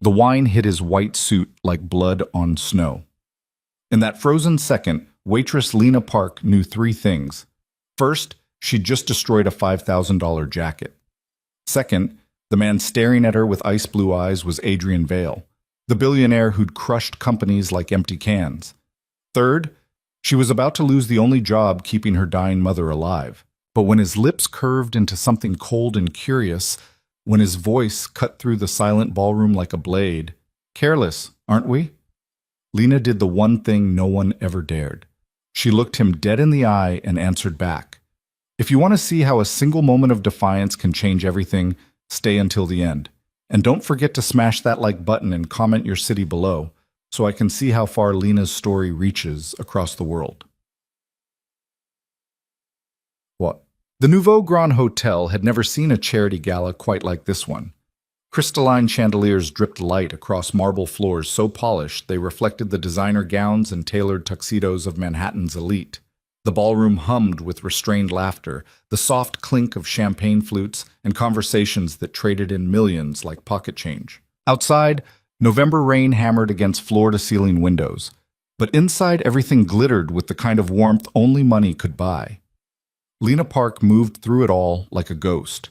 The wine hit his white suit like blood on snow. In that frozen second, waitress Lena Park knew three things. First, she'd just destroyed a $5,000 jacket. Second, the man staring at her with ice blue eyes was Adrian Vale, the billionaire who'd crushed companies like empty cans. Third, she was about to lose the only job keeping her dying mother alive. But when his lips curved into something cold and curious, when his voice cut through the silent ballroom like a blade, "Careless, aren't we?" Lena did the one thing no one ever dared. She looked him dead in the eye and answered back. If you want to see how a single moment of defiance can change everything, stay until the end. And don't forget to smash that like button and comment your city below, so I can see how far Lena's story reaches across the world. What? The Nouveau Grand Hotel had never seen a charity gala quite like this one. Crystalline chandeliers dripped light across marble floors so polished they reflected the designer gowns and tailored tuxedos of Manhattan's elite. The ballroom hummed with restrained laughter, the soft clink of champagne flutes, and conversations that traded in millions like pocket change. Outside, November rain hammered against floor-to-ceiling windows, but inside everything glittered with the kind of warmth only money could buy. Lena Park moved through it all like a ghost.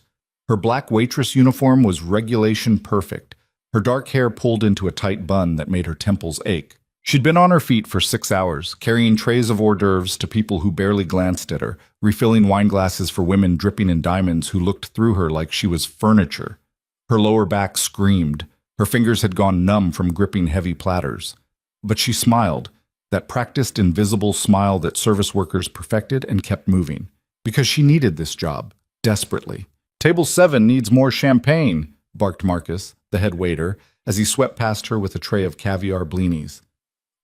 Her black waitress uniform was regulation perfect, her dark hair pulled into a tight bun that made her temples ache. She'd been on her feet for 6 hours, carrying trays of hors d'oeuvres to people who barely glanced at her, refilling wine glasses for women dripping in diamonds who looked through her like she was furniture. Her lower back screamed. Her fingers had gone numb from gripping heavy platters. But she smiled, that practiced invisible smile that service workers perfected and kept moving. Because she needed this job, desperately. "Table 7 needs more champagne," barked Marcus, the head waiter, as he swept past her with a tray of caviar blinis.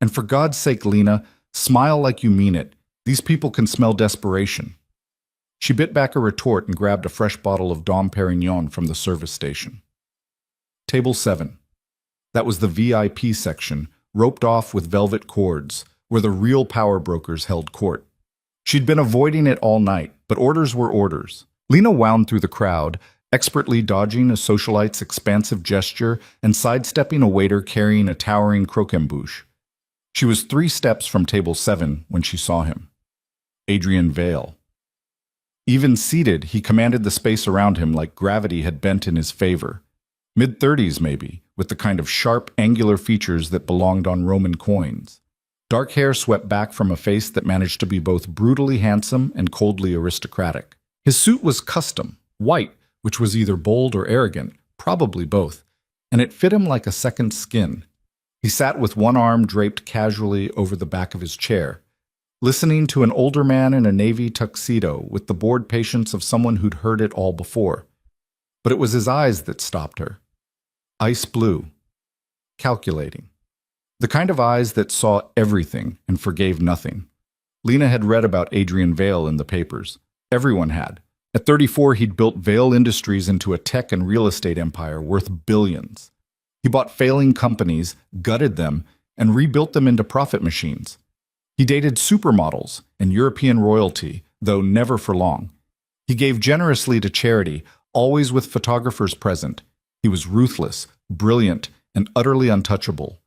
"And for God's sake, Lena, smile like you mean it. These people can smell desperation." She bit back a retort and grabbed a fresh bottle of Dom Perignon from the service station. Table 7. That was the VIP section, roped off with velvet cords, where the real power brokers held court. She'd been avoiding it all night, but orders were orders. Lena wound through the crowd, expertly dodging a socialite's expansive gesture and sidestepping a waiter carrying a towering croquembouche. She was 3 steps from table 7 when she saw him. Adrian Vale. Even seated, he commanded the space around him like gravity had bent in his favor. Mid-30s maybe, with the kind of sharp, angular features that belonged on Roman coins. Dark hair swept back from a face that managed to be both brutally handsome and coldly aristocratic. His suit was custom, white, which was either bold or arrogant, probably both, and it fit him like a second skin. He sat with one arm draped casually over the back of his chair, listening to an older man in a navy tuxedo with the bored patience of someone who'd heard it all before. But it was his eyes that stopped her. Ice blue. Calculating. The kind of eyes that saw everything and forgave nothing. Lena had read about Adrian Vale in the papers. Everyone had. At 34, he'd built Vale Industries into a tech and real estate empire worth billions. He bought failing companies, gutted them, and rebuilt them into profit machines. He dated supermodels and European royalty, though never for long. He gave generously to charity, always with photographers present. He was ruthless, brilliant, and utterly untouchable.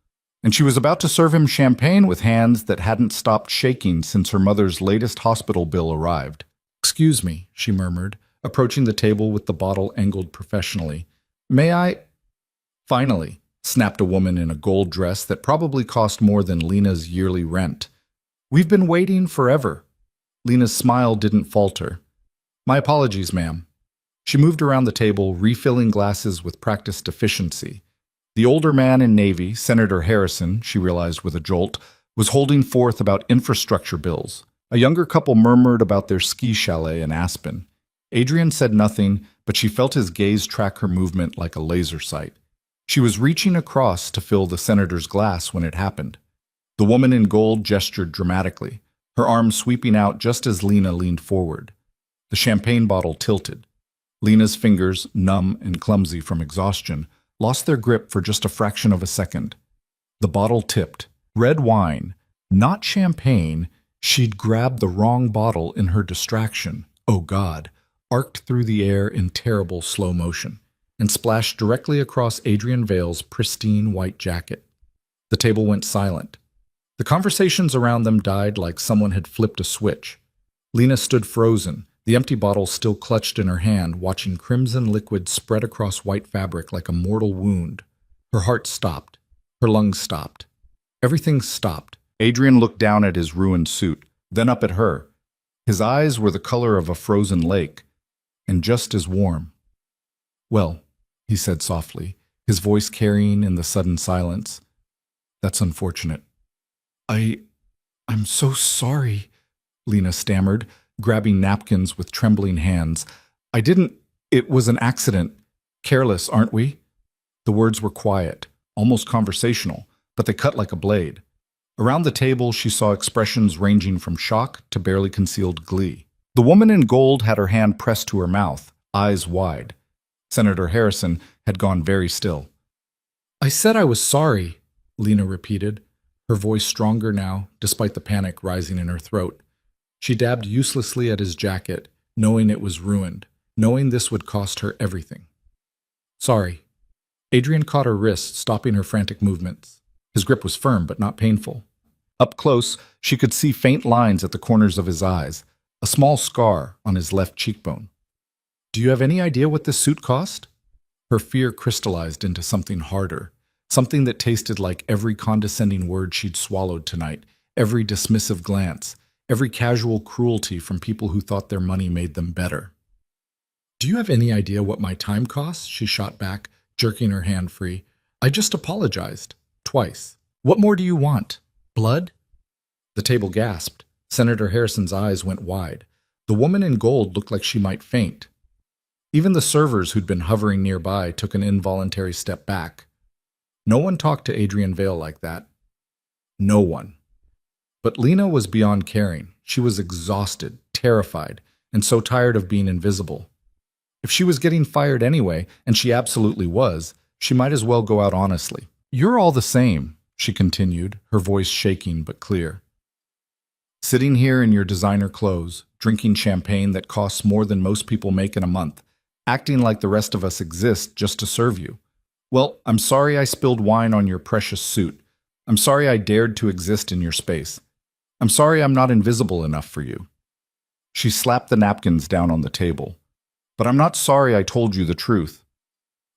And she was about to serve him champagne with hands that hadn't stopped shaking since her mother's latest hospital bill arrived. "Excuse me," she murmured, approaching the table with the bottle angled professionally. "May I—" "Finally," snapped a woman in a gold dress that probably cost more than Lena's yearly rent. "We've been waiting forever." Lena's smile didn't falter. "My apologies, ma'am." She moved around the table, refilling glasses with practiced efficiency. The older man in navy, Senator Harrison, she realized with a jolt, was holding forth about infrastructure bills. A younger couple murmured about their ski chalet in Aspen. Adrian said nothing, but she felt his gaze track her movement like a laser sight. She was reaching across to fill the senator's glass when it happened. The woman in gold gestured dramatically, her arm sweeping out just as Lena leaned forward. The champagne bottle tilted. Lena's fingers, numb and clumsy from exhaustion, lost their grip for just a fraction of a second. The bottle tipped. Red wine, not champagne. She'd grabbed the wrong bottle in her distraction. Oh God, arced through the air in terrible slow motion. and splashed directly across Adrian Vale's pristine white jacket. The table went silent. The conversations around them died like someone had flipped a switch. Lena stood frozen, the empty bottle still clutched in her hand, watching crimson liquid spread across white fabric like a mortal wound. Her heart stopped. Her lungs stopped. Everything stopped. Adrian looked down at his ruined suit, then up at her. His eyes were the color of a frozen lake, and just as warm. "Well," he said softly, his voice carrying in the sudden silence, "that's unfortunate." I'm so sorry," Lena stammered, grabbing napkins with trembling hands. It was an accident. Careless, aren't we?" The words were quiet, almost conversational, but they cut like a blade. Around the table, she saw expressions ranging from shock to barely concealed glee. The woman in gold had her hand pressed to her mouth, eyes wide. Senator Harrison had gone very still. "I said I was sorry," Lena repeated, her voice stronger now, despite the panic rising in her throat. She dabbed uselessly at his jacket, knowing it was ruined, knowing this would cost her everything. "Sorry." Adrian caught her wrist, stopping her frantic movements. His grip was firm but not painful. Up close, she could see faint lines at the corners of his eyes, a small scar on his left cheekbone. "Do you have any idea what this suit cost?" Her fear crystallized into something harder, something that tasted like every condescending word she'd swallowed tonight, every dismissive glance, every casual cruelty from people who thought their money made them better. "Do you have any idea what my time costs?" she shot back, jerking her hand free. "I just apologized. Twice. What more do you want? Blood?" The table gasped. Senator Harrison's eyes went wide. The woman in gold looked like she might faint. Even the servers who'd been hovering nearby took an involuntary step back. No one talked to Adrian Vale like that. No one. But Lena was beyond caring. She was exhausted, terrified, and so tired of being invisible. If she was getting fired anyway, and she absolutely was, she might as well go out honestly. "You're all the same," she continued, her voice shaking but clear. "Sitting here in your designer clothes, drinking champagne that costs more than most people make in a month, acting like the rest of us exist just to serve you. Well, I'm sorry I spilled wine on your precious suit. I'm sorry I dared to exist in your space. I'm sorry I'm not invisible enough for you." She slapped the napkins down on the table. "But I'm not sorry I told you the truth."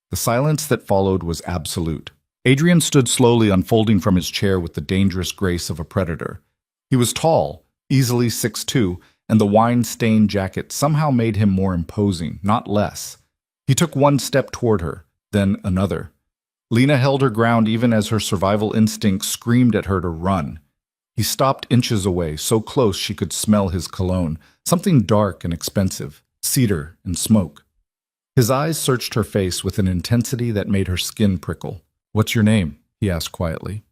The silence that followed was absolute. Adrian stood slowly unfolding from his chair with the dangerous grace of a predator. He was tall, easily 6'2", and the wine-stained jacket somehow made him more imposing, not less. He took one step toward her, then another. Lena held her ground even as her survival instinct screamed at her to run. He stopped inches away, so close she could smell his cologne, something dark and expensive, cedar and smoke. His eyes searched her face with an intensity that made her skin prickle. "What's your name?" he asked quietly.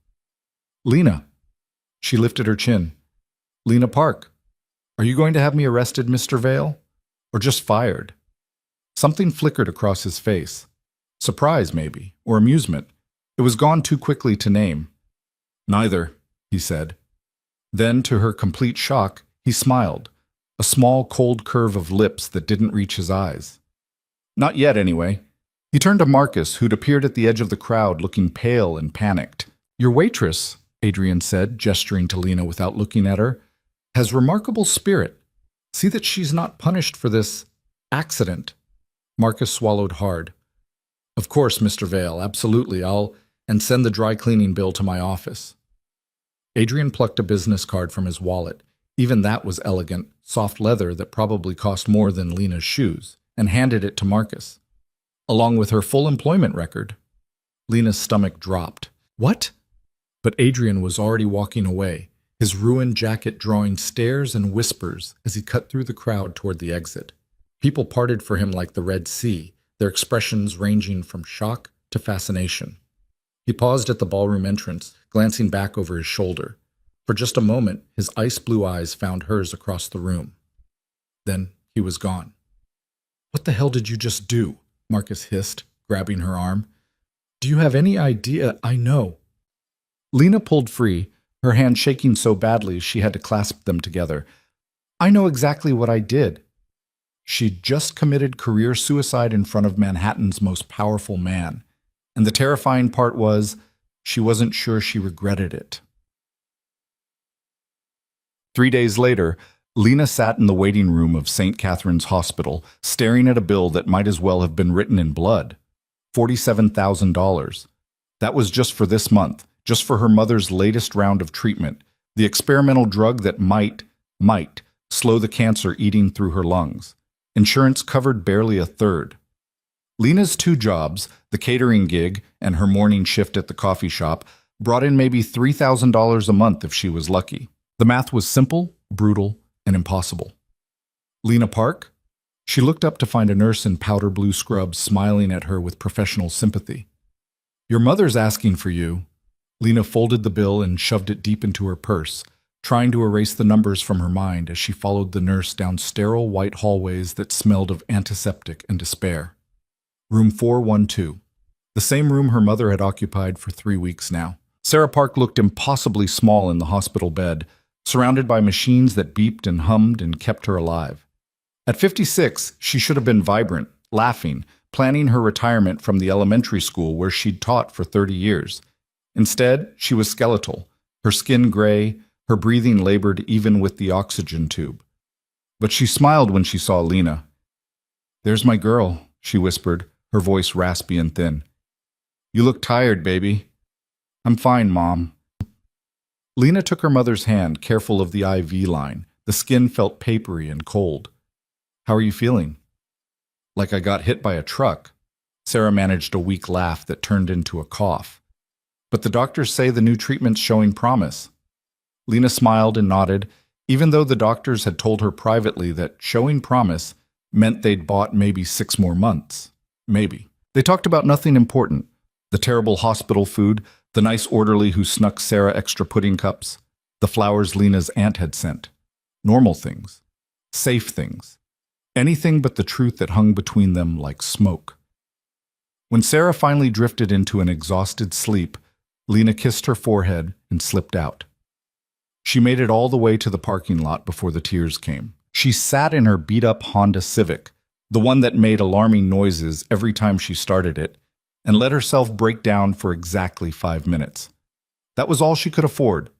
"Lena." She lifted her chin. "Lena Park. Are you going to have me arrested, Mr. Vale? Or just fired?" Something flickered across his face. Surprise, maybe, or amusement. It was gone too quickly to name. "Neither," he said. Then, to her complete shock, he smiled, a small, cold curve of lips that didn't reach his eyes. "Not yet, anyway." He turned to Marcus, who'd appeared at the edge of the crowd, looking pale and panicked. "Your waitress," Adrian said, gesturing to Lena without looking at her, "has remarkable spirit. See that she's not punished for this accident." Marcus swallowed hard. "Of course, Mr. Vale, absolutely. And send the dry cleaning bill to my office." Adrian plucked a business card from his wallet. Even that was elegant, soft leather that probably cost more than Lena's shoes, and handed it to Marcus. Along with her full employment record. Lena's stomach dropped. "What?" But Adrian was already walking away, his ruined jacket drawing stares and whispers as he cut through the crowd toward the exit. People parted for him like the Red Sea, their expressions ranging from shock to fascination. He paused at the ballroom entrance, glancing back over his shoulder. For just a moment, his ice-blue eyes found hers across the room. Then he was gone. "What the hell did you just do?" Marcus hissed, grabbing her arm. "Do you have any idea? I know." Lena pulled free, her hand shaking so badly she had to clasp them together. "I know exactly what I did." She'd just committed career suicide in front of Manhattan's most powerful man. And the terrifying part was, she wasn't sure she regretted it. 3 days later, Lena sat in the waiting room of St. Catherine's Hospital, staring at a bill that might as well have been written in blood. $47,000. That was just for this month, just for her mother's latest round of treatment, the experimental drug that might slow the cancer eating through her lungs. Insurance covered barely a third. Lena's 2 jobs, the catering gig and her morning shift at the coffee shop, brought in maybe $3,000 a month if she was lucky. The math was simple, brutal, and impossible. Lena Park? She looked up to find a nurse in powder blue scrubs smiling at her with professional sympathy. Your mother's asking for you. Lena folded the bill and shoved it deep into her purse, trying to erase the numbers from her mind as she followed the nurse down sterile white hallways that smelled of antiseptic and despair. Room 412. The same room her mother had occupied for 3 weeks now. Sarah Park looked impossibly small in the hospital bed, surrounded by machines that beeped and hummed and kept her alive. At 56, she should have been vibrant, laughing, planning her retirement from the elementary school where she'd taught for 30 years. Instead, she was skeletal, her skin gray, her breathing labored even with the oxygen tube. But she smiled when she saw Lena. There's my girl, she whispered, her voice raspy and thin. You look tired, baby. I'm fine, Mom. Lena took her mother's hand, careful of the IV line. The skin felt papery and cold. How are you feeling? Like I got hit by a truck. Sarah managed a weak laugh that turned into a cough. But the doctors say the new treatment's showing promise. Lena smiled and nodded, even though the doctors had told her privately that showing promise meant they'd bought maybe 6 more months. Maybe. They talked about nothing important. The terrible hospital food, the nice orderly who snuck Sarah extra pudding cups, the flowers Lena's aunt had sent. Normal things. Safe things. Anything but the truth that hung between them like smoke. When Sarah finally drifted into an exhausted sleep, Lena kissed her forehead and slipped out. She made it all the way to the parking lot before the tears came. She sat in her beat-up Honda Civic, the one that made alarming noises every time she started it, and let herself break down for exactly 5 minutes. That was all she could afford.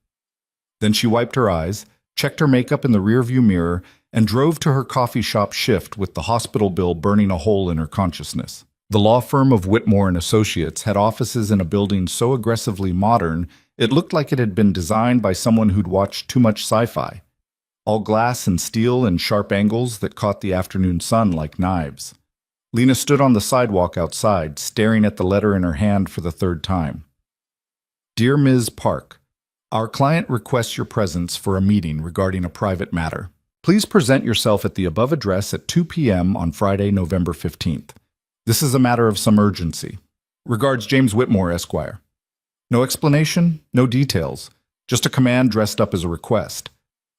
Then she wiped her eyes, checked her makeup in the rearview mirror, and drove to her coffee shop shift with the hospital bill burning a hole in her consciousness. The law firm of Whitmore and Associates had offices in a building so aggressively modern it looked like it had been designed by someone who'd watched too much sci-fi. All glass and steel and sharp angles that caught the afternoon sun like knives. Lena stood on the sidewalk outside, staring at the letter in her hand for the 3rd time. Dear Ms. Park, our client requests your presence for a meeting regarding a private matter. Please present yourself at the above address at 2 p.m. on Friday, November 15th. This is a matter of some urgency. Regards, James Whitmore, Esquire. No explanation, no details, just a command dressed up as a request.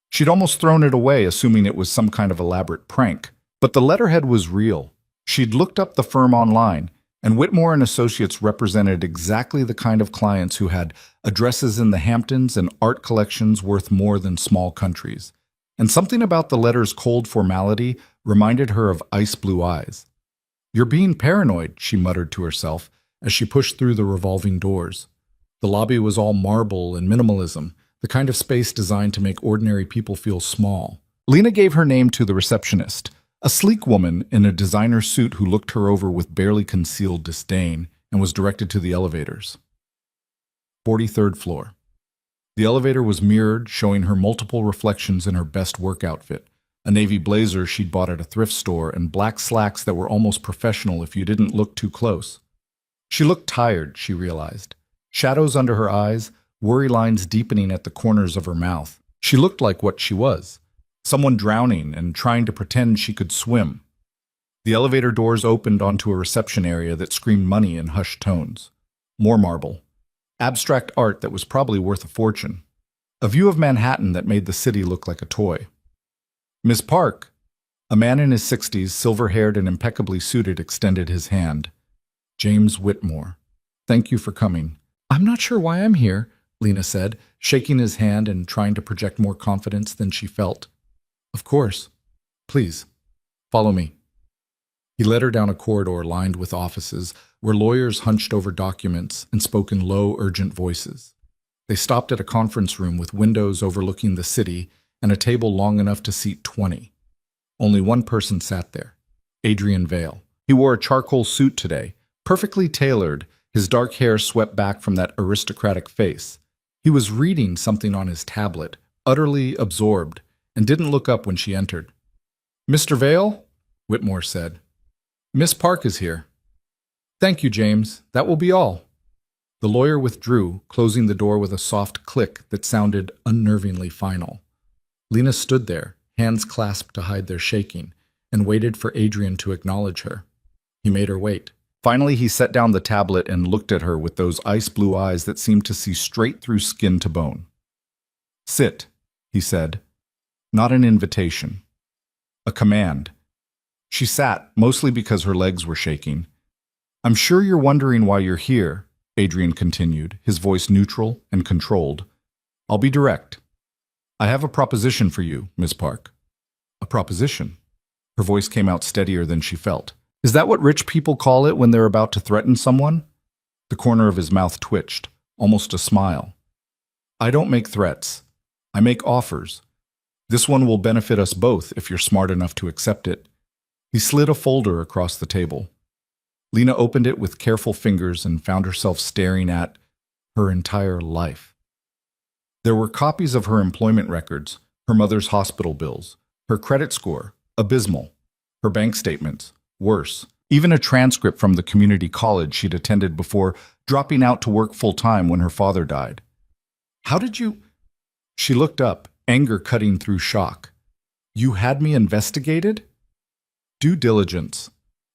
She'd almost thrown it away, assuming it was some kind of elaborate prank. But the letterhead was real. She'd looked up the firm online, and Whitmore and Associates represented exactly the kind of clients who had addresses in the Hamptons and art collections worth more than small countries. And something about the letter's cold formality reminded her of ice blue eyes. You're being paranoid, she muttered to herself as she pushed through the revolving doors. The lobby was all marble and minimalism, the kind of space designed to make ordinary people feel small. Lena gave her name to the receptionist, a sleek woman in a designer suit who looked her over with barely concealed disdain and was directed to the elevators. 43rd floor. The elevator was mirrored, showing her multiple reflections in her best work outfit, a navy blazer she'd bought at a thrift store and black slacks that were almost professional if you didn't look too close. She looked tired, she realized. Shadows under her eyes, worry lines deepening at the corners of her mouth. She looked like what she was, someone drowning and trying to pretend she could swim. The elevator doors opened onto a reception area that screamed money in hushed tones. More marble. Abstract art that was probably worth a fortune. A view of Manhattan that made the city look like a toy. Miss Park. A man in his 60s, silver-haired and impeccably suited, extended his hand. James Whitmore. Thank you for coming. I'm not sure why I'm here, Lena said, shaking his hand and trying to project more confidence than she felt. Of course. Please. Follow me. He led her down a corridor lined with offices where lawyers hunched over documents and spoke in low, urgent voices. They stopped at a conference room with windows overlooking the city and a table long enough to seat 20. Only one person sat there, Adrian Vale. He wore a charcoal suit today, perfectly tailored, his dark hair swept back from that aristocratic face. He was reading something on his tablet, utterly absorbed, and didn't look up when she entered. "Mr. Vale?" Whitmore said. "Miss Park is here." "Thank you, James. That will be all." The lawyer withdrew, closing the door with a soft click that sounded unnervingly final. Lena stood there, hands clasped to hide their shaking, and waited for Adrian to acknowledge her. He made her wait. Finally, he set down the tablet and looked at her with those ice-blue eyes that seemed to see straight through skin to bone. "Sit," he said. Not an invitation. A command. She sat, mostly because her legs were shaking. "I'm sure you're wondering why you're here," Adrian continued, his voice neutral and controlled. "I'll be direct. I have a proposition for you, Miss Park." "A proposition?" Her voice came out steadier than she felt. "Is that what rich people call it when they're about to threaten someone?" The corner of his mouth twitched, almost a smile. "I don't make threats. I make offers. This one will benefit us both if you're smart enough to accept it." He slid a folder across the table. Lena opened it with careful fingers and found herself staring at her entire life. There were copies of her employment records, her mother's hospital bills, her credit score, abysmal, her bank statements, worse, even a transcript from the community college she'd attended before dropping out to work full-time when her father died. "How did you—" She looked up, anger cutting through shock. "You had me investigated?" "Due diligence."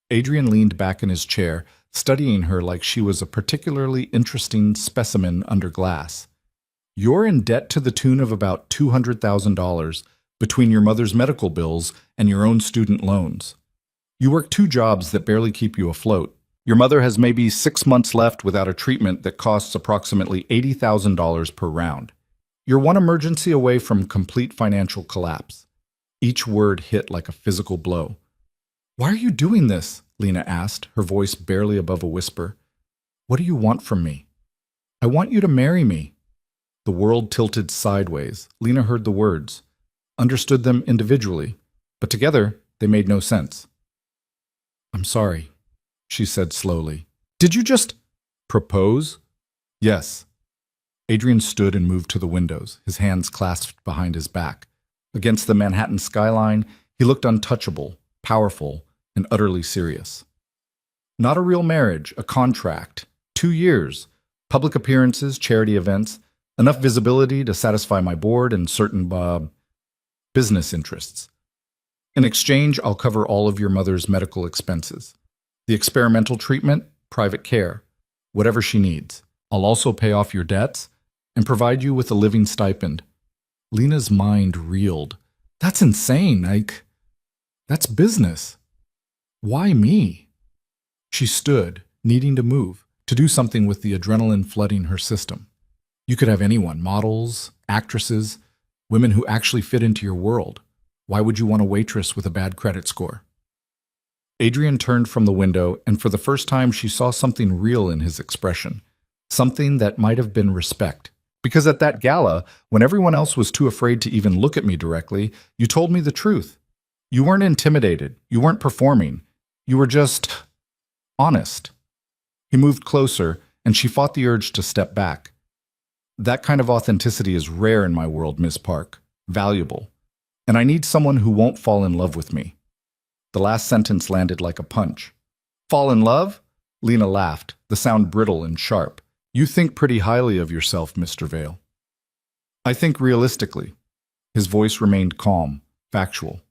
Adrian leaned back in his chair, studying her like she was a particularly interesting specimen under glass. "You're in debt to the tune of about $200,000 between your mother's medical bills and your own student loans. You work 2 jobs that barely keep you afloat. Your mother has maybe 6 months left without a treatment that costs approximately $80,000 per round. You're one emergency away from complete financial collapse." Each word hit like a physical blow. "Why are you doing this?" Lena asked, her voice barely above a whisper. "What do you want from me?" "I want you to marry me." The world tilted sideways. Lena heard the words, understood them individually, but together they made no sense. "I'm sorry," she said slowly. "Did you just propose?" "Yes." Adrian stood and moved to the windows, his hands clasped behind his back. Against the Manhattan skyline, he looked untouchable, powerful, and utterly serious. "Not a real marriage, a contract. 2 years. Public appearances, charity events, enough visibility to satisfy my board and certain business interests. In exchange, I'll cover all of your mother's medical expenses. The experimental treatment, private care, whatever she needs. I'll also pay off your debts and provide you with a living stipend." Lena's mind reeled. "That's insane, that's business. Why me?" She stood, needing to move, to do something with the adrenaline flooding her system. "You could have anyone, models, actresses, women who actually fit into your world. Why would you want a waitress with a bad credit score?" Adrian turned from the window, and for the first time she saw something real in his expression, something that might have been respect. "Because at that gala, when everyone else was too afraid to even look at me directly, you told me the truth. You weren't intimidated. You weren't performing. You were just honest." He moved closer, and she fought the urge to step back. "That kind of authenticity is rare in my world, Miss Park. Valuable. And I need someone who won't fall in love with me." The last sentence landed like a punch. "Fall in love?" Lena laughed, the sound brittle and sharp. "You think pretty highly of yourself, Mr. Vale." "I think realistically." His voice remained calm, factual.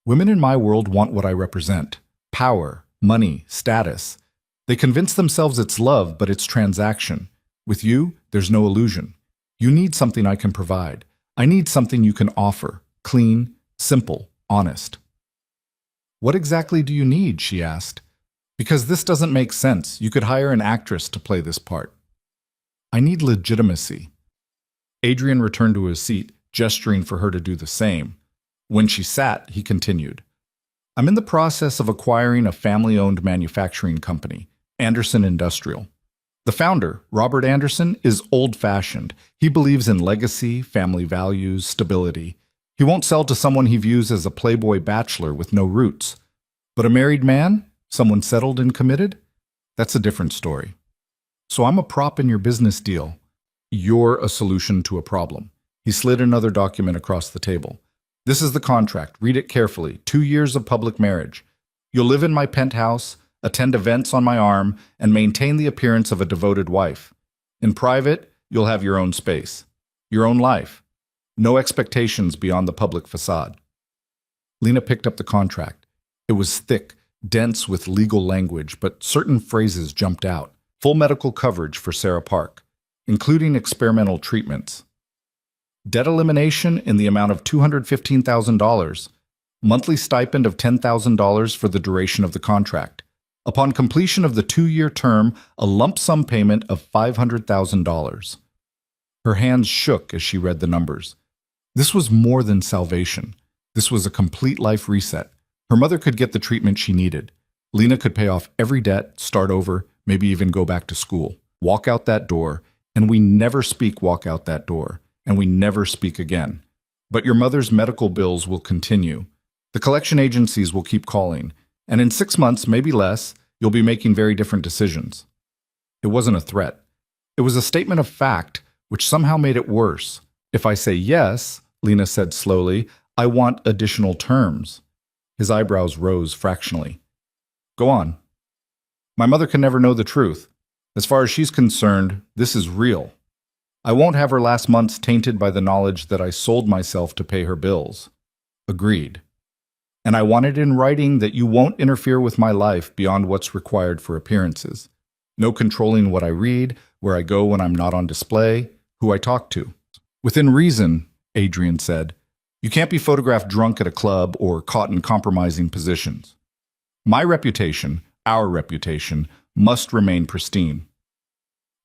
"Women in my world want what I represent. Power, money, status. They convince themselves it's love, but it's transaction. With you, there's no illusion. You need something I can provide. I need something you can offer. Clean, simple, honest." "What exactly do you need?" she asked. "Because this doesn't make sense. You could hire an actress to play this part." "I need legitimacy." Adrian returned to his seat, gesturing for her to do the same. When she sat, he continued. I'm in the process of acquiring a family-owned manufacturing company, Anderson Industrial. The founder, Robert Anderson, is old-fashioned. He believes in legacy, family values, stability. He won't sell to someone he views as a playboy bachelor with no roots. But a married man, someone settled and committed, that's a different story. So I'm a prop in your business deal. You're a solution to a problem. He slid another document across the table. This is the contract. Read it carefully. 2 years of public marriage. You'll live in my penthouse, attend events on my arm, and maintain the appearance of a devoted wife. In private, you'll have your own space, your own life. No expectations beyond the public facade. Lena picked up the contract. It was thick, dense with legal language, but certain phrases jumped out. Full medical coverage for Sarah Park, including experimental treatments. Debt elimination in the amount of $215,000. Monthly stipend of $10,000 for the duration of the contract. Upon completion of the 2-year term, a lump sum payment of $500,000. Her hands shook as she read the numbers. This was more than salvation. This was a complete life reset. Her mother could get the treatment she needed. Lena could pay off every debt, start over, maybe even go back to school. Walk out that door, and we never speak walk out that door, and we never speak again. But your mother's medical bills will continue. The collection agencies will keep calling, and in 6 months, maybe less, you'll be making very different decisions. It wasn't a threat. It was a statement of fact, which somehow made it worse. If I say yes, Lena said slowly, I want additional terms. His eyebrows rose fractionally. Go on. My mother can never know the truth. As far as she's concerned, this is real. I won't have her last months tainted by the knowledge that I sold myself to pay her bills. Agreed. And I want it in writing that you won't interfere with my life beyond what's required for appearances. No controlling what I read, where I go when I'm not on display, who I talk to. Within reason, Adrian said, you can't be photographed drunk at a club or caught in compromising positions. My reputation, our reputation, must remain pristine.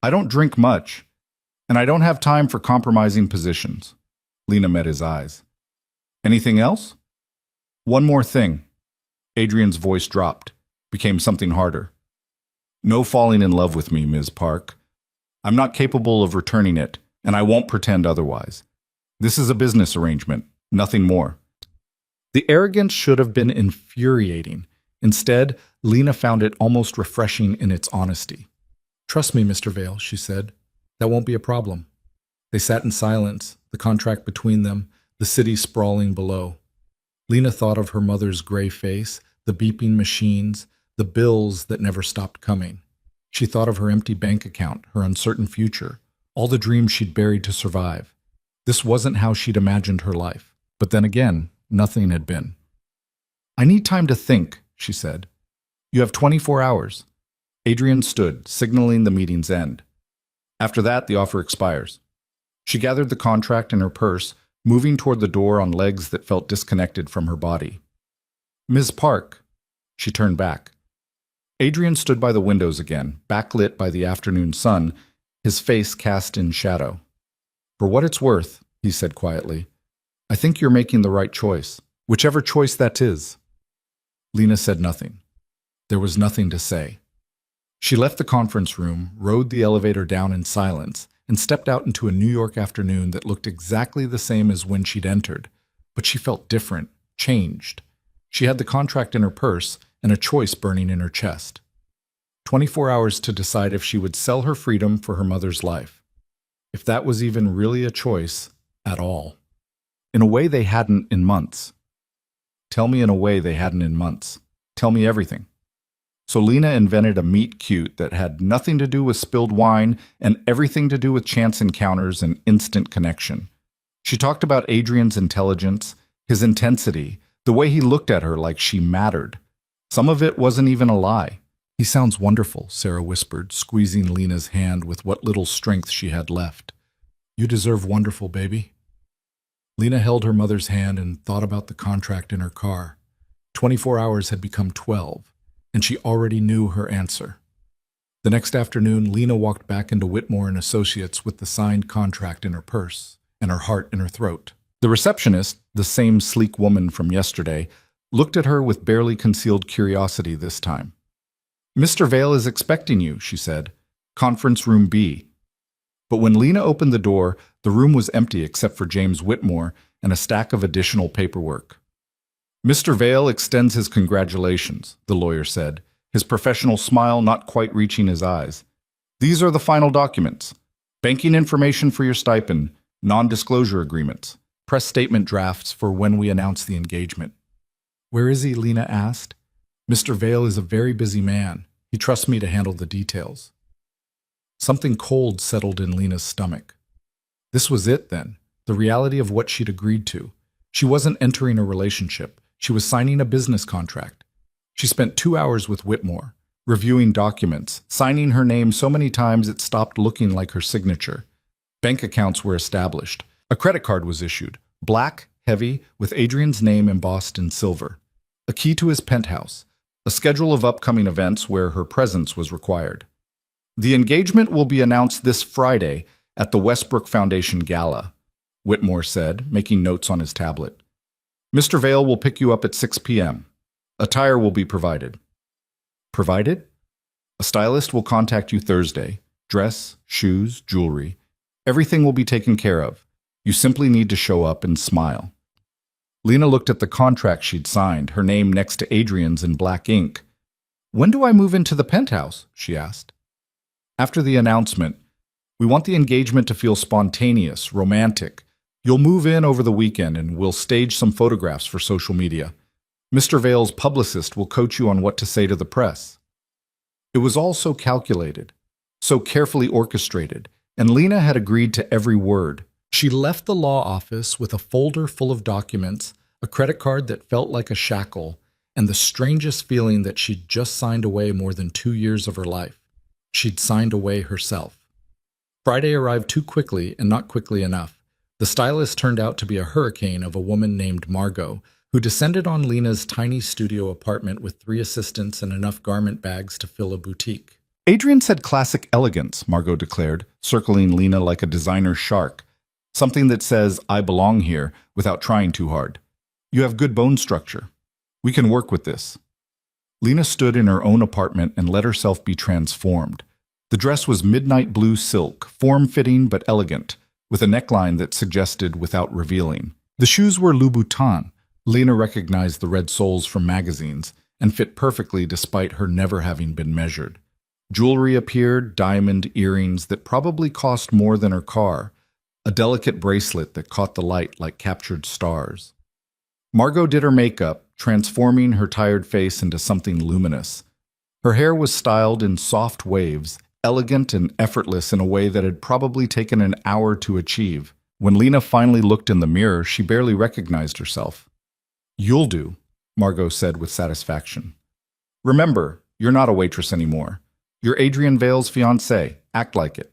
I don't drink much, and I don't have time for compromising positions. Lena met his eyes. Anything else? One more thing. Adrian's voice dropped, became something harder. No falling in love with me, Ms. Park. I'm not capable of returning it, and I won't pretend otherwise. This is a business arrangement, nothing more. The arrogance should have been infuriating. Instead, Lena found it almost refreshing in its honesty. Trust me, Mr. Vale, she said. That won't be a problem. They sat in silence, the contract between them, the city sprawling below. Lena thought of her mother's gray face, the beeping machines, the bills that never stopped coming. She thought of her empty bank account, her uncertain future, all the dreams she'd buried to survive. This wasn't how she'd imagined her life. But then again, nothing had been. I need time to think, she said. You have 24 hours. Adrian stood, signaling the meeting's end. After that, the offer expires. She gathered the contract in her purse, moving toward the door on legs that felt disconnected from her body. Ms. Park. She turned back. Adrian stood by the windows again, backlit by the afternoon sun, his face cast in shadow. For what it's worth, he said quietly, I think you're making the right choice, whichever choice that is. Lena said nothing. There was nothing to say. She left the conference room, rode the elevator down in silence, and stepped out into a New York afternoon that looked exactly the same as when she'd entered. But she felt different, changed. She had the contract in her purse and a choice burning in her chest. 24 hours to decide if she would sell her freedom for her mother's life. If that was even really a choice at all. In a way they hadn't in months. Tell me in a way they hadn't in months. Tell me everything. So Lena invented a meet cute that had nothing to do with spilled wine and everything to do with chance encounters and instant connection. She talked about Adrian's intelligence, his intensity, the way he looked at her like she mattered. Some of it wasn't even a lie. He sounds wonderful, Sarah whispered, squeezing Lena's hand with what little strength she had left. You deserve wonderful, baby. Lena held her mother's hand and thought about the contract in her car. 24 hours had become 12. And she already knew her answer. The next afternoon, Lena walked back into Whitmore and Associates with the signed contract in her purse and her heart in her throat. The receptionist, the same sleek woman from yesterday, looked at her with barely concealed curiosity this time. "Mr. Vale is expecting you," she said. "Conference room B." But when Lena opened the door, the room was empty except for James Whitmore and a stack of additional paperwork. "Mr. Vale extends his congratulations," the lawyer said, his professional smile not quite reaching his eyes. "These are the final documents. Banking information for your stipend, non-disclosure agreements, press statement drafts for when we announce the engagement." "Where is he?" Lena asked. "Mr. Vale is a very busy man. He trusts me to handle the details." Something cold settled in Lena's stomach. This was it, then, the reality of what she'd agreed to. She wasn't entering a relationship. She was signing a business contract. She spent 2 hours with Whitmore, reviewing documents, signing her name so many times it stopped looking like her signature. Bank accounts were established. A credit card was issued, black, heavy, with Adrian's name embossed in silver. A key to his penthouse. A schedule of upcoming events where her presence was required. "The engagement will be announced this Friday at the Westbrook Foundation Gala," Whitmore said, making notes on his tablet. "Mr. Vale will pick you up at 6 p.m. Attire will be provided." "Provided?" "A stylist will contact you Thursday. Dress, shoes, jewelry. Everything will be taken care of. You simply need to show up and smile." Lena looked at the contract she'd signed, her name next to Adrian's in black ink. "When do I move into the penthouse?" she asked. "After the announcement. We want the engagement to feel spontaneous, romantic. You'll move in over the weekend and we'll stage some photographs for social media. Mr. Vale's publicist will coach you on what to say to the press." It was all so calculated, so carefully orchestrated, and Lena had agreed to every word. She left the law office with a folder full of documents, a credit card that felt like a shackle, and the strangest feeling that she'd just signed away more than 2 years of her life. She'd signed away herself. Friday arrived too quickly and not quickly enough. The stylist turned out to be a hurricane of a woman named Margot, who descended on Lena's tiny studio apartment with 3 assistants and enough garment bags to fill a boutique. "Adrian said classic elegance," Margot declared, circling Lena like a designer shark. "Something that says, 'I belong here,' without trying too hard. You have good bone structure. We can work with this." Lena stood in her own apartment and let herself be transformed. The dress was midnight blue silk, form-fitting but elegant, with a neckline that suggested without revealing. The shoes were Louboutin. Lena recognized the red soles from magazines and fit perfectly despite her never having been measured. Jewelry appeared, diamond earrings that probably cost more than her car, a delicate bracelet that caught the light like captured stars. Margot did her makeup, transforming her tired face into something luminous. Her hair was styled in soft waves, elegant and effortless in a way that had probably taken an hour to achieve. When Lena finally looked in the mirror, she barely recognized herself. "You'll do," Margot said with satisfaction. "Remember, you're not a waitress anymore. You're Adrian Vale's fiancée. Act like it."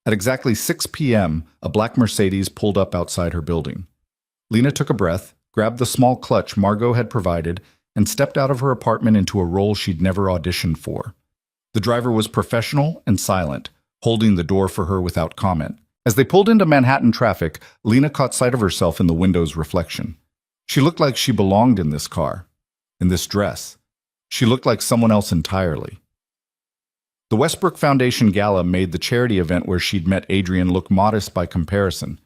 At exactly 6 p.m., a black Mercedes pulled up outside her building. Lena took a breath, grabbed the small clutch Margot had provided, and stepped out of her apartment into a role she'd never auditioned for. The driver was professional and silent, holding the door for her without comment. As they pulled into Manhattan traffic, Lena caught sight of herself in the window's reflection. She looked like she belonged in this car, in this dress. She looked like someone else entirely. The Westbrook Foundation Gala made the charity event where she'd met Adrian look modest by comparison.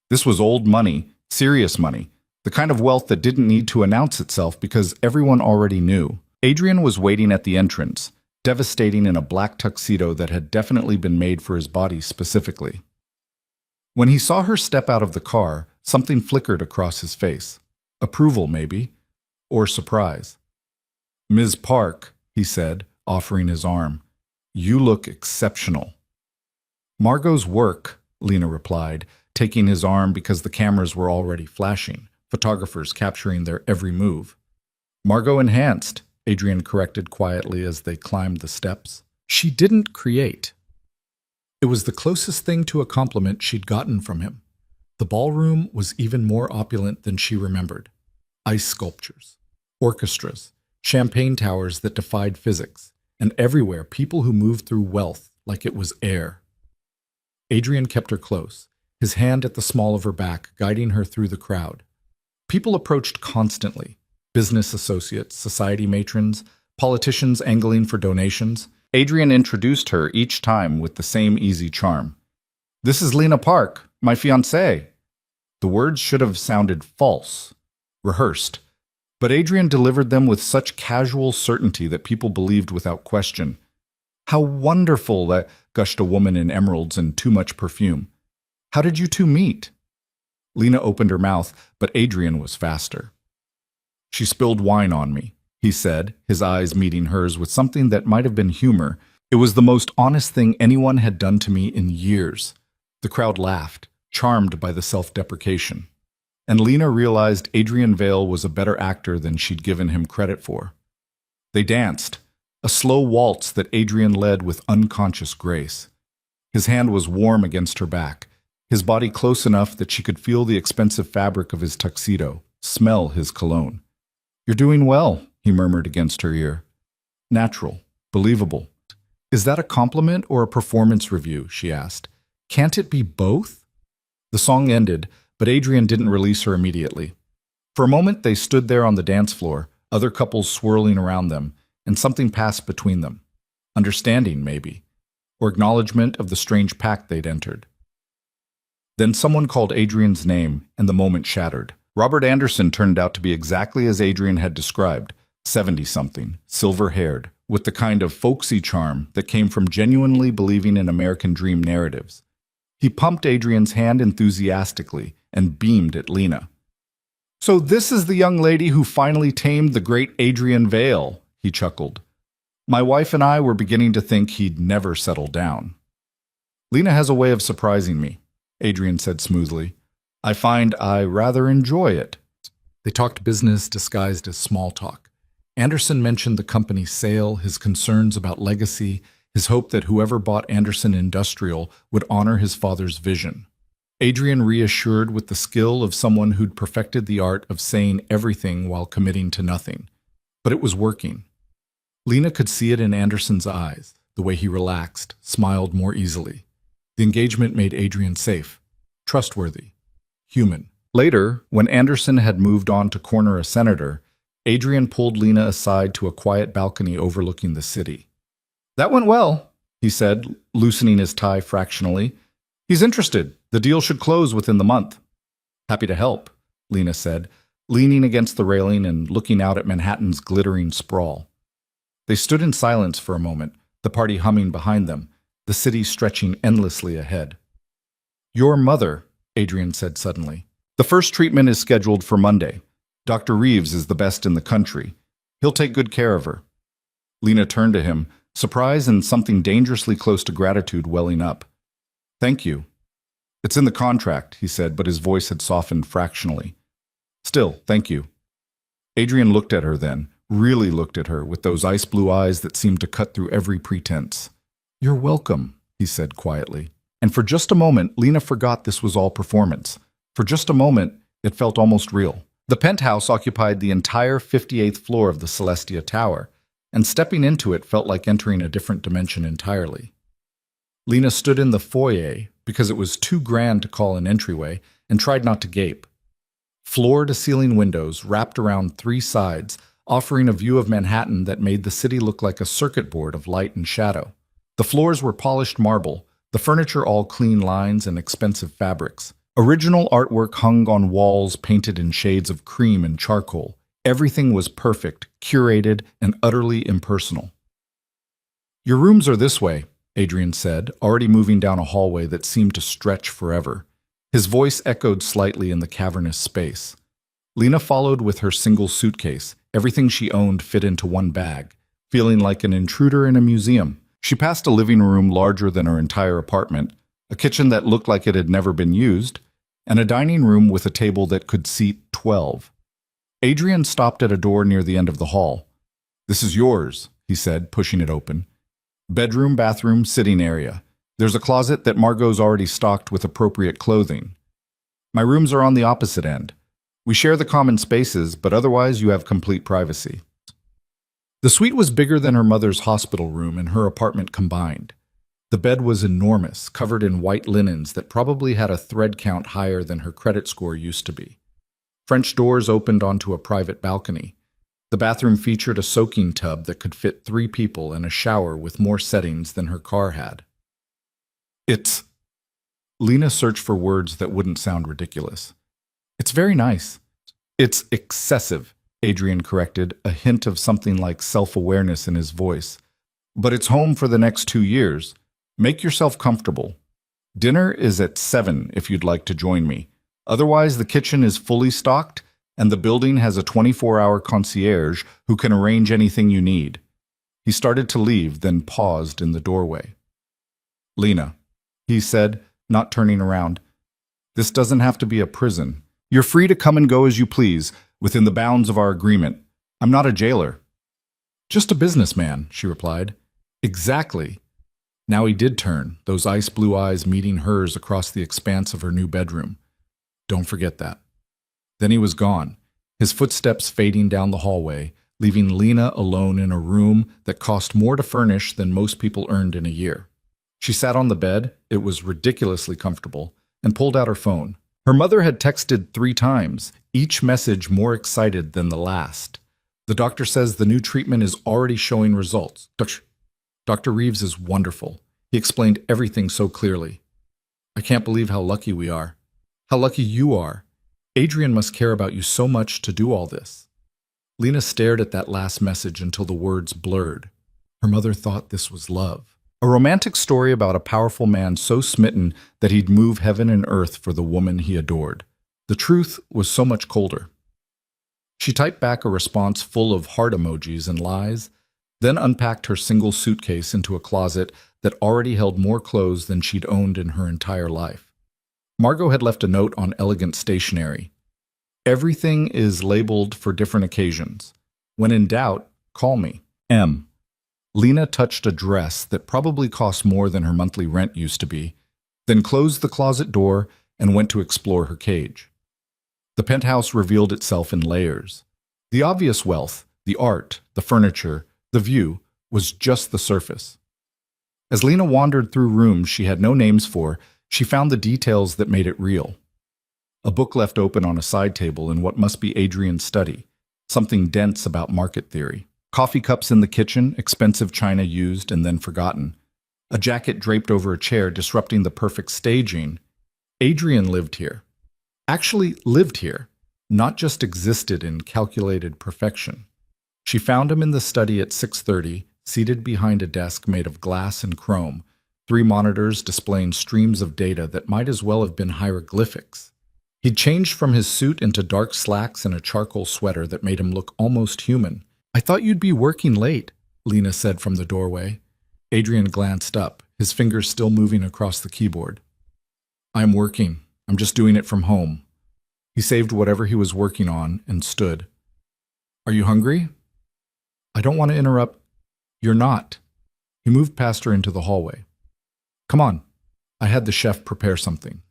This was old money, serious money, the kind of wealth that didn't need to announce itself because everyone already knew. Adrian was waiting at the entrance, devastating in a black tuxedo that had definitely been made for his body specifically. When he saw her step out of the car, something flickered across his face. Approval, maybe, or surprise. "Ms. Park," he said, offering his arm, "you look exceptional." "Margot's work," Lena replied, taking his arm because the cameras were already flashing, photographers capturing their every move. "Margot enhanced," Adrian corrected quietly as they climbed the steps. "She didn't create." It was the closest thing to a compliment she'd gotten from him. The ballroom was even more opulent than she remembered. Ice sculptures, orchestras, champagne towers that defied physics, and everywhere people who moved through wealth like it was air. Adrian kept her close, his hand at the small of her back, guiding her through the crowd. People approached constantly. business associates, society matrons, politicians angling for donations. Adrian introduced her each time with the same easy charm. "This is Lena Park, my fiancée." The words should have sounded false, rehearsed, but Adrian delivered them with such casual certainty that people believed without question. "How wonderful," that gushed a woman in emeralds and too much perfume. "How did you two meet?" Lena opened her mouth, but Adrian was faster. "She spilled wine on me," he said, his eyes meeting hers with something that might have been humor. "It was the most honest thing anyone had done to me in years." The crowd laughed, charmed by the self-deprecation. And Lena realized Adrian Vale was a better actor than she'd given him credit for. They danced, a slow waltz that Adrian led with unconscious grace. His hand was warm against her back, his body close enough that she could feel the expensive fabric of his tuxedo, smell his cologne. "You're doing well," he murmured against her ear. "Natural, believable." "Is that a compliment or a performance review?" she asked. "Can't it be both?" The song ended, but Adrian didn't release her immediately. For a moment they stood there on the dance floor, other couples swirling around them, and something passed between them. Understanding, maybe, or acknowledgement of the strange pact they'd entered. Then someone called Adrian's name, and the moment shattered. Robert Anderson turned out to be exactly as Adrian had described, 70-something, silver-haired, with the kind of folksy charm that came from genuinely believing in American dream narratives. He pumped Adrian's hand enthusiastically and beamed at Lena. "So this is the young lady who finally tamed the great Adrian Vale," he chuckled. "My wife and I were beginning to think he'd never settle down." "Lena has a way of surprising me," Adrian said smoothly. "I find I rather enjoy it." They talked business disguised as small talk. Anderson mentioned the company's sale, his concerns about legacy, his hope that whoever bought Anderson Industrial would honor his father's vision. Adrian reassured with the skill of someone who'd perfected the art of saying everything while committing to nothing. But it was working. Lena could see it in Anderson's eyes, the way he relaxed, smiled more easily. The engagement made Adrian safe, trustworthy, human. Later, when Anderson had moved on to corner a senator, Adrian pulled Lena aside to a quiet balcony overlooking the city. "That went well," he said, loosening his tie fractionally. "He's interested. The deal should close within the month." "Happy to help," Lena said, leaning against the railing and looking out at Manhattan's glittering sprawl. They stood in silence for a moment, the party humming behind them, the city stretching endlessly ahead. "Your mother," Adrian said suddenly. "The first treatment is scheduled for Monday. Dr. Reeves is the best in the country. He'll take good care of her." Lena turned to him, surprise and something dangerously close to gratitude welling up. "Thank you." "It's in the contract," he said, but his voice had softened fractionally. "Still, thank you." Adrian looked at her then, really looked at her with those ice-blue eyes that seemed to cut through every pretense. "You're welcome," he said quietly. And for just a moment, Lena forgot this was all performance. For just a moment, it felt almost real. The penthouse occupied the entire 58th floor of the Celestia Tower, and stepping into it felt like entering a different dimension entirely. Lena stood in the foyer, because it was too grand to call an entryway, and tried not to gape. Floor-to-ceiling windows wrapped around three sides, offering a view of Manhattan that made the city look like a circuit board of light and shadow. The floors were polished marble, the furniture all clean lines and expensive fabrics. Original artwork hung on walls painted in shades of cream and charcoal. Everything was perfect, curated, and utterly impersonal. "Your rooms are this way," Adrian said, already moving down a hallway that seemed to stretch forever. His voice echoed slightly in the cavernous space. Lena followed with her single suitcase. Everything she owned fit into one bag, feeling like an intruder in a museum. She passed a living room larger than her entire apartment, a kitchen that looked like it had never been used, and a dining room with a table that could seat 12. Adrian stopped at a door near the end of the hall. "This is yours," he said, pushing it open. "Bedroom, bathroom, sitting area. There's a closet that Margot's already stocked with appropriate clothing. My rooms are on the opposite end. We share the common spaces, but otherwise you have complete privacy." The suite was bigger than her mother's hospital room and her apartment combined. The bed was enormous, covered in white linens that probably had a thread count higher than her credit score used to be. French doors opened onto a private balcony. The bathroom featured a soaking tub that could fit 3 people and a shower with more settings than her car had. It's... Lena searched for words that wouldn't sound ridiculous. It's very nice. It's excessive, Adrian corrected, a hint of something like self-awareness in his voice. But it's home for the next 2 years. Make yourself comfortable. Dinner is at 7 if you'd like to join me. Otherwise, the kitchen is fully stocked, and the building has a 24-hour concierge who can arrange anything you need. He started to leave, then paused in the doorway. Lena, he said, not turning around, this doesn't have to be a prison. You're free to come and go as you please, within the bounds of our agreement. I'm not a jailer. Just a businessman, she replied. Exactly. Now he did turn, those ice blue eyes meeting hers across the expanse of her new bedroom. Don't forget that. Then he was gone, his footsteps fading down the hallway, leaving Lena alone in a room that cost more to furnish than most people earned in a year. She sat on the bed, it was ridiculously comfortable, and pulled out her phone. Her mother had texted 3 times, each message more excited than the last. The doctor says the new treatment is already showing results. Dr. Reeves is wonderful. He explained everything so clearly. I can't believe how lucky we are. How lucky you are. Adrian must care about you so much to do all this. Lena stared at that last message until the words blurred. Her mother thought this was love. A romantic story about a powerful man so smitten that he'd move heaven and earth for the woman he adored. The truth was so much colder. She typed back a response full of heart emojis and lies, then unpacked her single suitcase into a closet that already held more clothes than she'd owned in her entire life. Margot had left a note on elegant stationery. Everything is labeled for different occasions. When in doubt, call me. M. Lena touched a dress that probably cost more than her monthly rent used to be, then closed the closet door and went to explore her cage. The penthouse revealed itself in layers. The obvious wealth, the art, the furniture, the view, was just the surface. As Lena wandered through rooms she had no names for, she found the details that made it real. A book left open on a side table in what must be Adrian's study, something dense about market theory. Coffee cups in the kitchen, expensive china used and then forgotten. A jacket draped over a chair disrupting the perfect staging. Adrian lived here. Actually lived here, not just existed in calculated perfection. She found him in the study at 6:30, seated behind a desk made of glass and chrome, 3 monitors displaying streams of data that might as well have been hieroglyphics. He'd changed from his suit into dark slacks and a charcoal sweater that made him look almost human. I thought you'd be working late, Lena said from the doorway. Adrian glanced up, his fingers still moving across the keyboard. I'm working. I'm just doing it from home. He saved whatever he was working on and stood. Are you hungry? I don't want to interrupt. You're not. He moved past her into the hallway. Come on. I had the chef prepare something.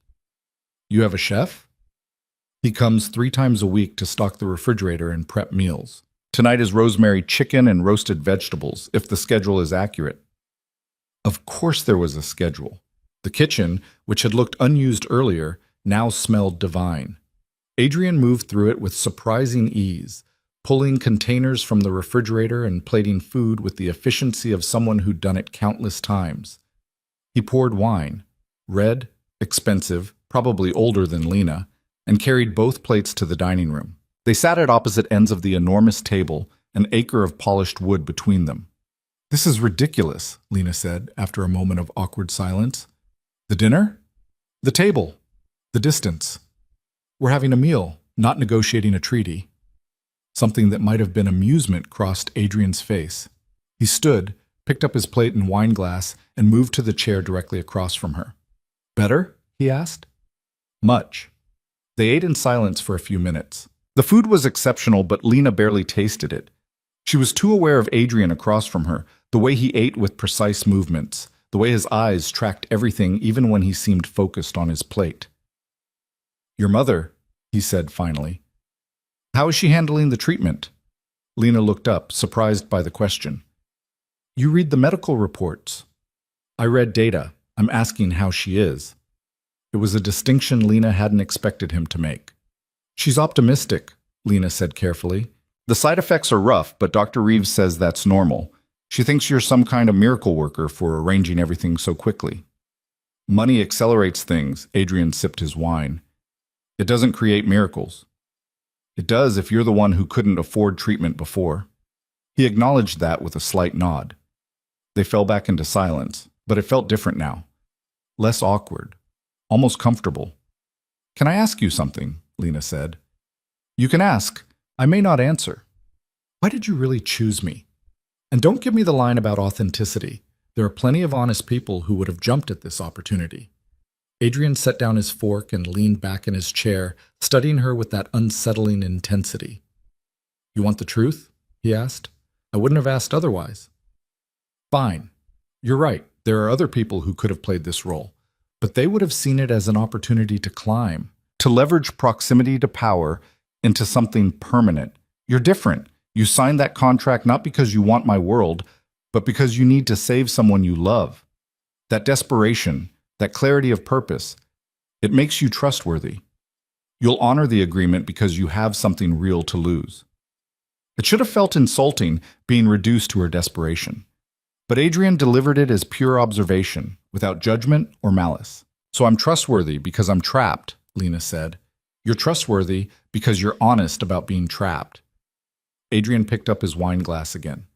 You have a chef? He comes 3 times a week to stock the refrigerator and prep meals. Tonight is rosemary chicken and roasted vegetables, if the schedule is accurate. Of course there was a schedule. The kitchen, which had looked unused earlier, now smelled divine. Adrian moved through it with surprising ease, pulling containers from the refrigerator and plating food with the efficiency of someone who'd done it countless times. He poured wine, red, expensive, probably older than Lena, and carried both plates to the dining room. They sat at opposite ends of the enormous table, an acre of polished wood between them. This is ridiculous, Lena said, after a moment of awkward silence. The dinner? The table. The distance. We're having a meal, not negotiating a treaty. Something that might have been amusement crossed Adrian's face. He stood, picked up his plate and wine glass, and moved to the chair directly across from her. Better? He asked. Much. They ate in silence for a few minutes. The food was exceptional, but Lena barely tasted it. She was too aware of Adrian across from her, the way he ate with precise movements, the way his eyes tracked everything even when he seemed focused on his plate. Your mother, he said finally. How is she handling the treatment? Lena looked up, surprised by the question. You read the medical reports. I read data. I'm asking how she is. It was a distinction Lena hadn't expected him to make. She's optimistic, Lena said carefully. The side effects are rough, but Dr. Reeves says that's normal. She thinks you're some kind of miracle worker for arranging everything so quickly. Money accelerates things, Adrian sipped his wine. It doesn't create miracles. It does if you're the one who couldn't afford treatment before. He acknowledged that with a slight nod. They fell back into silence, but it felt different now. Less awkward. Almost comfortable. Can I ask you something? Lena said. You can ask. I may not answer. Why did you really choose me? And don't give me the line about authenticity. There are plenty of honest people who would have jumped at this opportunity. Adrian set down his fork and leaned back in his chair, studying her with that unsettling intensity. You want the truth? He asked. I wouldn't have asked otherwise. Fine. You're right. There are other people who could have played this role, but they would have seen it as an opportunity to climb, to leverage proximity to power into something permanent. You're different. You signed that contract not because you want my world, but because you need to save someone you love. That desperation, that clarity of purpose, it makes you trustworthy. You'll honor the agreement because you have something real to lose. It should have felt insulting being reduced to her desperation. But Adrian delivered it as pure observation, without judgment or malice. So I'm trustworthy because I'm trapped, Lena said. You're trustworthy because you're honest about being trapped. Adrian picked up his wine glass again.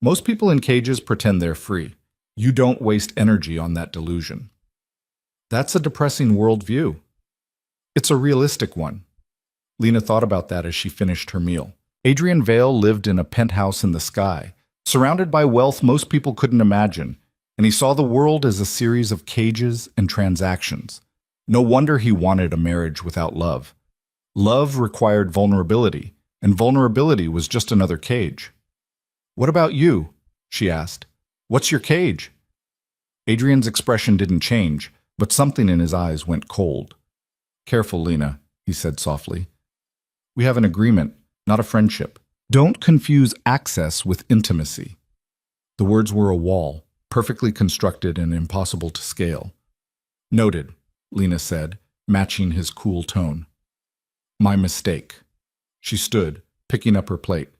Most people in cages pretend they're free. You don't waste energy on that delusion. That's a depressing worldview. It's a realistic one. Lena thought about that as she finished her meal. Adrian Vale lived in a penthouse in the sky, surrounded by wealth most people couldn't imagine, and he saw the world as a series of cages and transactions. No wonder he wanted a marriage without love. Love required vulnerability, and vulnerability was just another cage. What about you? She asked. What's your cage? Adrian's expression didn't change, but something in his eyes went cold. Careful, Lena, he said softly. We have an agreement, not a friendship. Don't confuse access with intimacy. The words were a wall, perfectly constructed and impossible to scale. Noted, Lena said, matching his cool tone. My mistake. She stood, picking up her plate.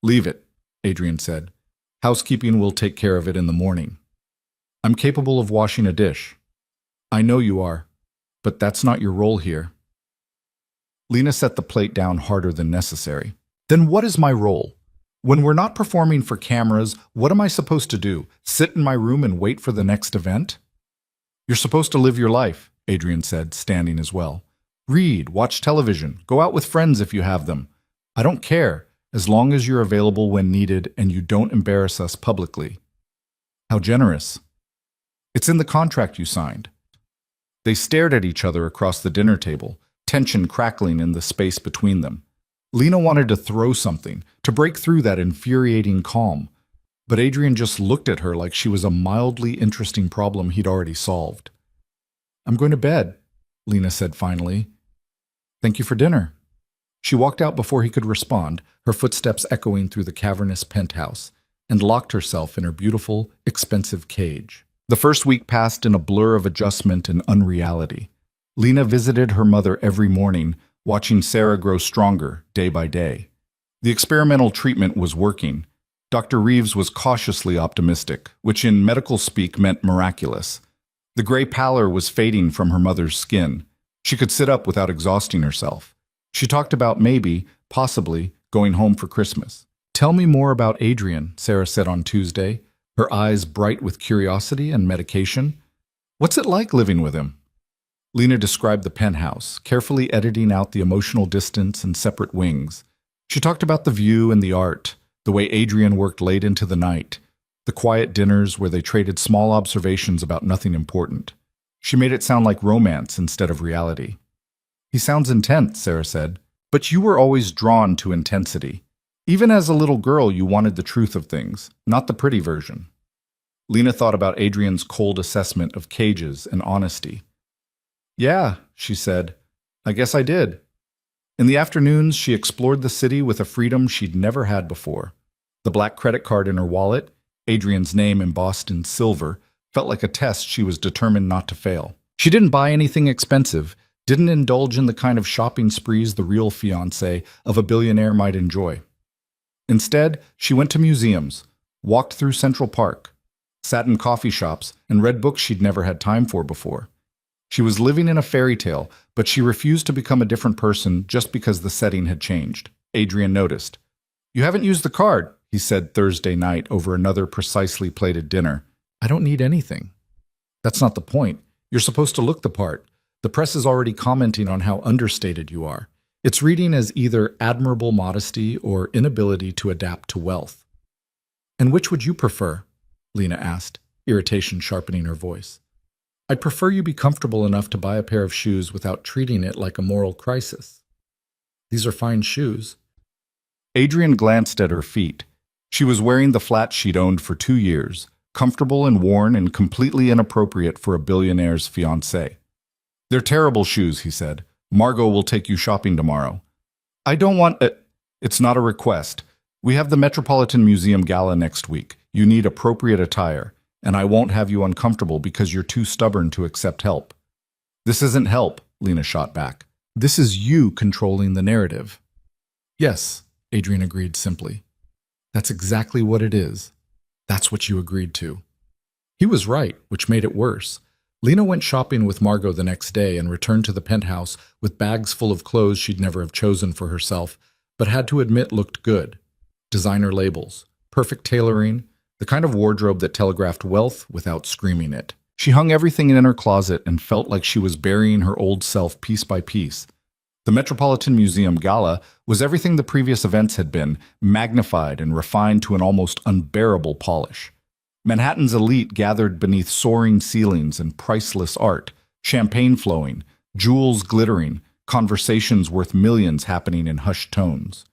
Leave it, Adrian said. Housekeeping will take care of it in the morning. I'm capable of washing a dish. I know you are, but that's not your role here. Lena set the plate down harder than necessary. Then what is my role? When we're not performing for cameras, what am I supposed to do? Sit in my room and wait for the next event? You're supposed to live your life, Adrian said, standing as well. Read, watch television, go out with friends if you have them. I don't care, as long as you're available when needed and you don't embarrass us publicly. How generous. It's in the contract you signed. They stared at each other across the dinner table, tension crackling in the space between them. Lena wanted to throw something, to break through that infuriating calm, but Adrian just looked at her like she was a mildly interesting problem he'd already solved. I'm going to bed, Lena said finally. Thank you for dinner. She walked out before he could respond, her footsteps echoing through the cavernous penthouse, and locked herself in her beautiful, expensive cage. The first week passed in a blur of adjustment and unreality. Lena visited her mother every morning, watching Sarah grow stronger day by day. The experimental treatment was working. Dr. Reeves was cautiously optimistic, which in medical speak meant miraculous. The gray pallor was fading from her mother's skin. She could sit up without exhausting herself. She talked about maybe, possibly, going home for Christmas. Tell me more about Adrian, Sarah said on Tuesday, her eyes bright with curiosity and medication. What's it like living with him? Lena described the penthouse, carefully editing out the emotional distance and separate wings. She talked about the view and the art, the way Adrian worked late into the night, the quiet dinners where they traded small observations about nothing important. She made it sound like romance instead of reality. He sounds intense, Sarah said, but you were always drawn to intensity. Even as a little girl, you wanted the truth of things, not the pretty version. Lena thought about Adrian's cold assessment of cages and honesty. Yeah, she said. I guess I did. In the afternoons, she explored the city with a freedom she'd never had before. The black credit card in her wallet, Adrian's name embossed in silver, felt like a test she was determined not to fail. She didn't buy anything expensive, didn't indulge in the kind of shopping sprees the real fiancé of a billionaire might enjoy. Instead, she went to museums, walked through Central Park, sat in coffee shops, and read books she'd never had time for before. She was living in a fairy tale, but she refused to become a different person just because the setting had changed. Adrian noticed. "You haven't used the card," he said Thursday night over another precisely plated dinner. "I don't need anything." "That's not the point. You're supposed to look the part. The press is already commenting on how understated you are. It's reading as either admirable modesty or inability to adapt to wealth." "And which would you prefer?" Lena asked, irritation sharpening her voice. "I'd prefer you be comfortable enough to buy a pair of shoes without treating it like a moral crisis." "These are fine shoes." Adrian glanced at her feet. She was wearing the flats she'd owned for 2 years, comfortable and worn and completely inappropriate for a billionaire's fiancé. "They're terrible shoes," he said. "Margot will take you shopping tomorrow." "I don't want it." "It's not a request. We have the Metropolitan Museum Gala next week. You need appropriate attire, and I won't have you uncomfortable because you're too stubborn to accept help." "This isn't help," Lena shot back. "This is you controlling the narrative." "Yes," Adrian agreed simply. "That's exactly what it is. That's what you agreed to." He was right, which made it worse. Lena went shopping with Margot the next day and returned to the penthouse with bags full of clothes she'd never have chosen for herself, but had to admit looked good. Designer labels, perfect tailoring, the kind of wardrobe that telegraphed wealth without screaming it. She hung everything in her closet and felt like she was burying her old self piece by piece. The Metropolitan Museum Gala was everything the previous events had been, magnified and refined to an almost unbearable polish. Manhattan's elite gathered beneath soaring ceilings and priceless art, champagne flowing, jewels glittering, conversations worth millions happening in hushed tones.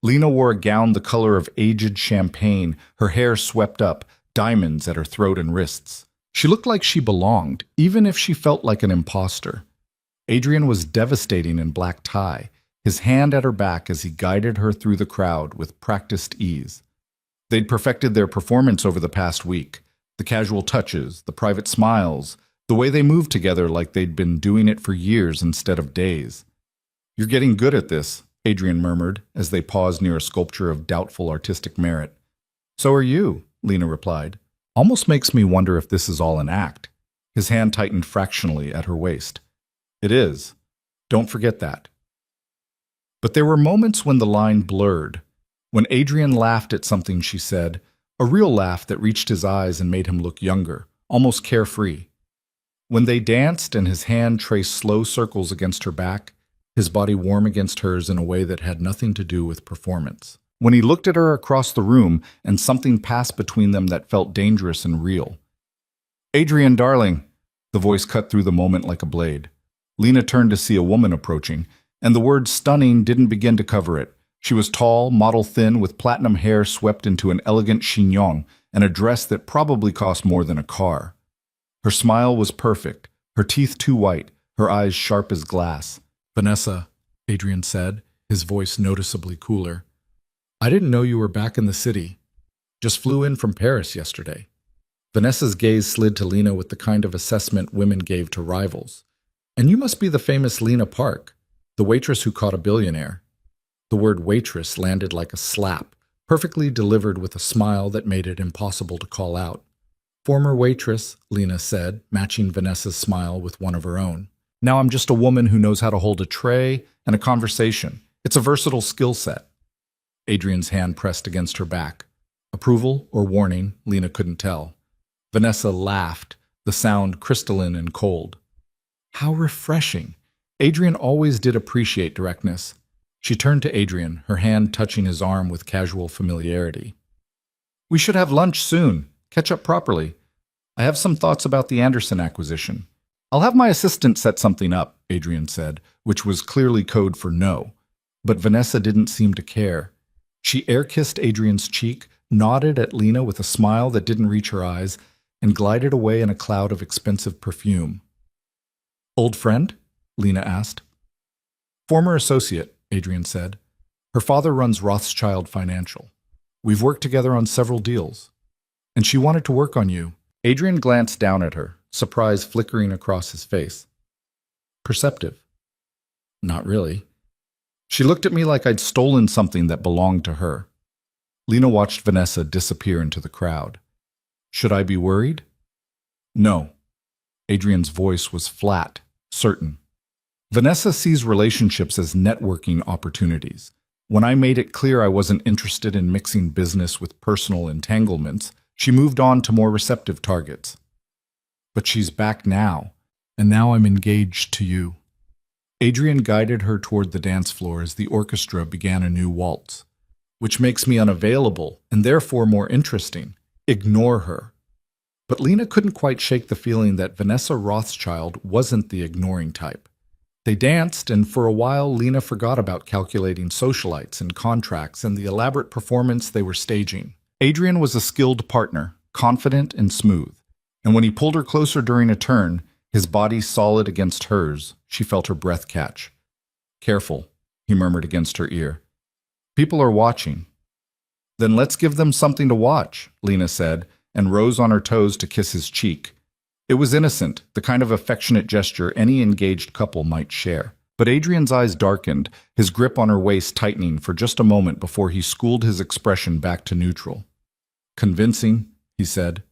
Lena wore a gown the color of aged champagne, her hair swept up, diamonds at her throat and wrists. She looked like she belonged, even if she felt like an imposter. Adrian was devastating in black tie, his hand at her back as he guided her through the crowd with practiced ease. They'd perfected their performance over the past week. The casual touches, the private smiles, the way they moved together like they'd been doing it for years instead of days. "You're getting good at this," Adrian murmured as they paused near a sculpture of doubtful artistic merit. "So are you," Lena replied. "Almost makes me wonder if this is all an act." His hand tightened fractionally at her waist. "It is. Don't forget that." But there were moments when the line blurred. When Adrian laughed at something she said, a real laugh that reached his eyes and made him look younger, almost carefree. When they danced and his hand traced slow circles against her back, his body warm against hers in a way that had nothing to do with performance. When he looked at her across the room and something passed between them that felt dangerous and real. "Adrian, darling," the voice cut through the moment like a blade. Lena turned to see a woman approaching, and the word stunning didn't begin to cover it. She was tall, model-thin, with platinum hair swept into an elegant chignon and a dress that probably cost more than a car. Her smile was perfect, her teeth too white, her eyes sharp as glass. "Vanessa," Adrian said, his voice noticeably cooler. "I didn't know you were back in the city. Just flew in from Paris yesterday." Vanessa's gaze slid to Lena with the kind of assessment women gave to rivals. "And you must be the famous Lena Park, the waitress who caught a billionaire." The word waitress landed like a slap, perfectly delivered with a smile that made it impossible to call out. "Former waitress," Lena said, matching Vanessa's smile with one of her own. "Now I'm just a woman who knows how to hold a tray and a conversation. It's a versatile skill set." Adrian's hand pressed against her back. Approval or warning, Lena couldn't tell. Vanessa laughed, the sound crystalline and cold. How refreshing! Adrian always did appreciate directness. She turned to Adrian, her hand touching his arm with casual familiarity. "We should have lunch soon. Catch up properly. I have some thoughts about the Anderson acquisition." "I'll have my assistant set something up," Adrian said, which was clearly code for no. But Vanessa didn't seem to care. She air-kissed Adrian's cheek, nodded at Lena with a smile that didn't reach her eyes, and glided away in a cloud of expensive perfume. "Old friend?" Lena asked. "Former associate," Adrian said. "Her father runs Rothschild Financial. We've worked together on several deals. And she wanted to work on you." Adrian glanced down at her, surprise flickering across his face. "Perceptive," Not really. She looked at me like I'd stolen something that belonged to her. Lena watched Vanessa disappear into the crowd. Should I be worried? No. Adrian's voice was flat, certain. Vanessa sees relationships as networking opportunities. When I made it clear I wasn't interested in mixing business with personal entanglements, she moved on to more receptive targets. But she's back now, and now I'm engaged to you. Adrian guided her toward the dance floor as the orchestra began a new waltz. Which makes me unavailable, and therefore more interesting. Ignore her. But Lena couldn't quite shake the feeling that Vanessa Rothschild wasn't the ignoring type. They danced, and for a while Lena forgot about calculating socialites and contracts and the elaborate performance they were staging. Adrian was a skilled partner, confident and smooth, and when he pulled her closer during a turn, his body solid against hers, she felt her breath catch. Careful, he murmured against her ear. People are watching. Then let's give them something to watch, Lena said, and rose on her toes to kiss his cheek. It was innocent, the kind of affectionate gesture any engaged couple might share. But Adrian's eyes darkened, his grip on her waist tightening for just a moment before he schooled his expression back to neutral. Convincing, he said.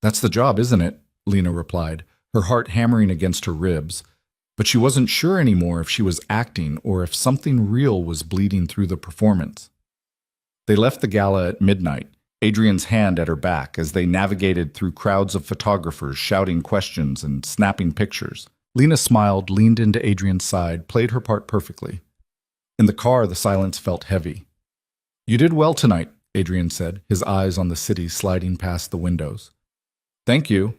That's the job, isn't it? Lena replied, her heart hammering against her ribs. But she wasn't sure anymore if she was acting or if something real was bleeding through the performance. They left the gala at midnight, Adrian's hand at her back as they navigated through crowds of photographers shouting questions and snapping pictures. Lena smiled, leaned into Adrian's side, played her part perfectly. In the car, the silence felt heavy. You did well tonight, Adrian said, his eyes on the city sliding past the windows. Thank you.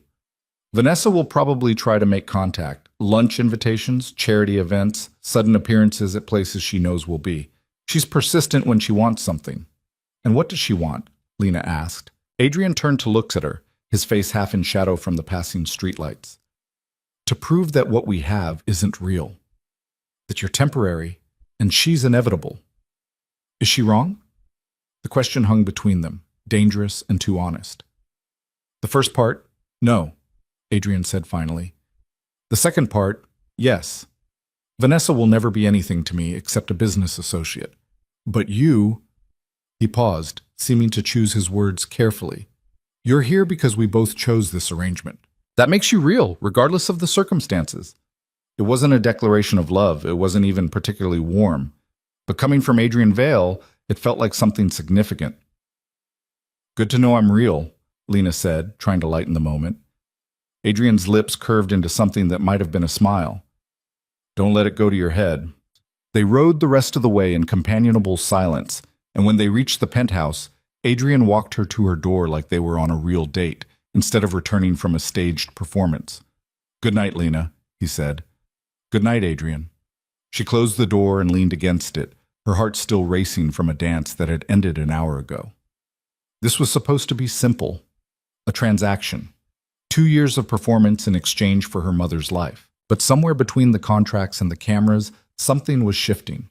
Vanessa will probably try to make contact. Lunch invitations, charity events, sudden appearances at places she knows will be. She's persistent when she wants something. And what does she want? Lena asked. Adrian turned to look at her, his face half in shadow from the passing streetlights. To prove that what we have isn't real. That you're temporary, and she's inevitable. Is she wrong? The question hung between them, dangerous and too honest. The first part, no, Adrian said finally. The second part, yes. Vanessa will never be anything to me except a business associate. But you... He paused, seeming to choose his words carefully. You're here because we both chose this arrangement. That makes you real, regardless of the circumstances. It wasn't a declaration of love. It wasn't even particularly warm. But coming from Adrian Vale, it felt like something significant. Good to know I'm real, Lena said, trying to lighten the moment. Adrian's lips curved into something that might have been a smile. Don't let it go to your head. They rode the rest of the way in companionable silence, and when they reached the penthouse, Adrian walked her to her door like they were on a real date, instead of returning from a staged performance. Good night, Lena, he said. Good night, Adrian. She closed the door and leaned against it, her heart still racing from a dance that had ended an hour ago. This was supposed to be simple. A transaction. 2 years of performance in exchange for her mother's life. But somewhere between the contracts and the cameras, something was shifting.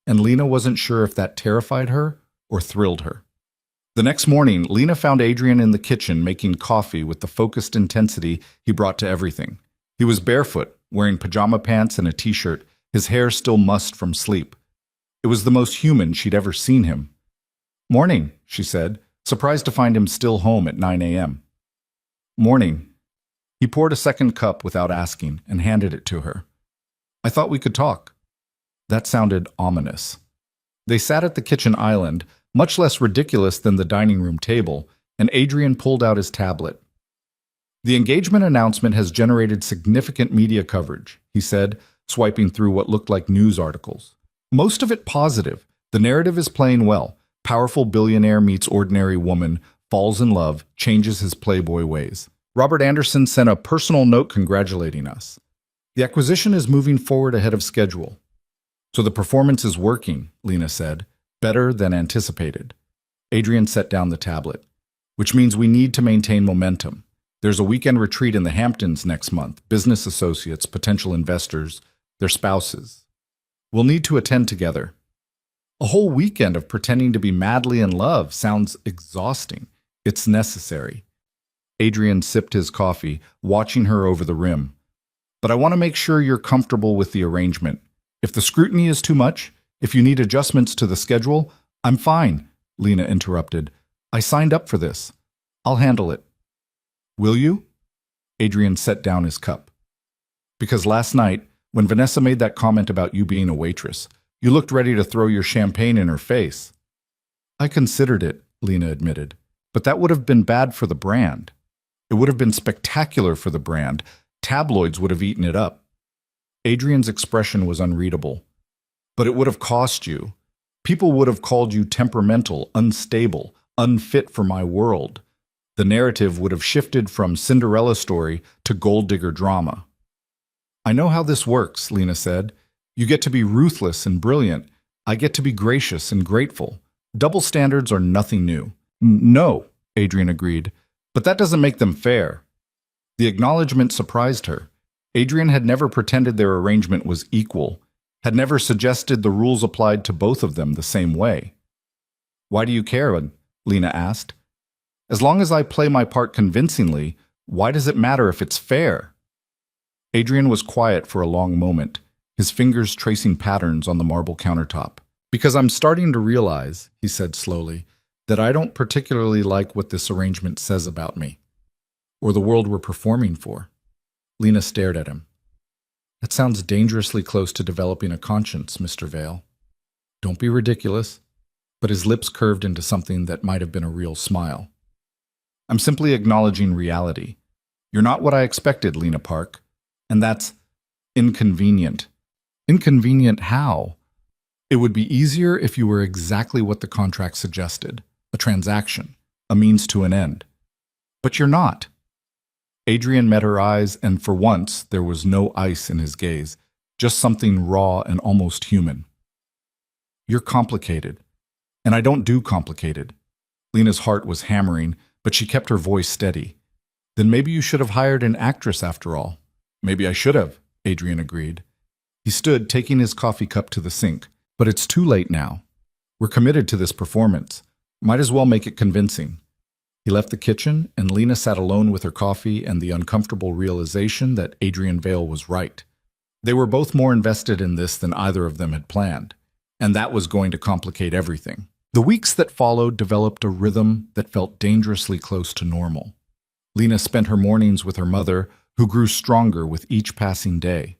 And Lena wasn't sure if that terrified her or thrilled her. The next morning, Lena found Adrian in the kitchen making coffee with the focused intensity he brought to everything. He was barefoot, wearing pajama pants and a t-shirt, his hair still mussed from sleep. It was the most human she'd ever seen him. Morning, she said, surprised to find him still home at 9 a.m. Morning. He poured a second cup without asking and handed it to her. I thought we could talk. That sounded ominous. They sat at the kitchen island, much less ridiculous than the dining room table, and Adrian pulled out his tablet. The engagement announcement has generated significant media coverage, he said, swiping through what looked like news articles. Most of it positive. The narrative is playing well. Powerful billionaire meets ordinary woman, falls in love, changes his playboy ways. Robert Anderson sent a personal note congratulating us. The acquisition is moving forward ahead of schedule. So the performance is working, Lena said, better than anticipated. Adrian set down the tablet, which means we need to maintain momentum. There's a weekend retreat in the Hamptons next month, business associates, potential investors, their spouses. We'll need to attend together. A whole weekend of pretending to be madly in love sounds exhausting. It's necessary. Adrian sipped his coffee, watching her over the rim. But I want to make sure you're comfortable with the arrangement. If the scrutiny is too much, if you need adjustments to the schedule, I'm fine, Lena interrupted. I signed up for this. I'll handle it. Will you? Adrian set down his cup. Because last night, when Vanessa made that comment about you being a waitress, you looked ready to throw your champagne in her face. I considered it, Lena admitted, but that would have been bad for the brand. It would have been spectacular for the brand. Tabloids would have eaten it up. Adrian's expression was unreadable. But it would have cost you. People would have called you temperamental, unstable, unfit for my world. The narrative would have shifted from Cinderella story to gold digger drama. I know how this works, Lena said. You get to be ruthless and brilliant. I get to be gracious and grateful. Double standards are nothing new. No, Adrian agreed, but that doesn't make them fair. The acknowledgement surprised her. Adrian had never pretended their arrangement was equal, had never suggested the rules applied to both of them the same way. Why do you care? Lena asked. As long as I play my part convincingly, why does it matter if it's fair? Adrian was quiet for a long moment, his fingers tracing patterns on the marble countertop. Because I'm starting to realize, he said slowly, that I don't particularly like what this arrangement says about me, or the world we're performing for. Lena stared at him. That sounds dangerously close to developing a conscience, Mr. Vale. Don't be ridiculous. But his lips curved into something that might have been a real smile. I'm simply acknowledging reality. You're not what I expected, Lena Park. And that's inconvenient. Inconvenient how? It would be easier if you were exactly what the contract suggested, a transaction, a means to an end. But you're not. Adrian met her eyes, and for once there was no ice in his gaze, just something raw and almost human. You're complicated, and I don't do complicated. Lena's heart was hammering, but she kept her voice steady. Then maybe you should have hired an actress after all. Maybe I should have, Adrian agreed. He stood, taking his coffee cup to the sink. But it's too late now. We're committed to this performance. Might as well make it convincing. He left the kitchen, and Lena sat alone with her coffee and the uncomfortable realization that Adrian Vale was right. They were both more invested in this than either of them had planned, and that was going to complicate everything. The weeks that followed developed a rhythm that felt dangerously close to normal. Lena spent her mornings with her mother, who grew stronger with each passing day.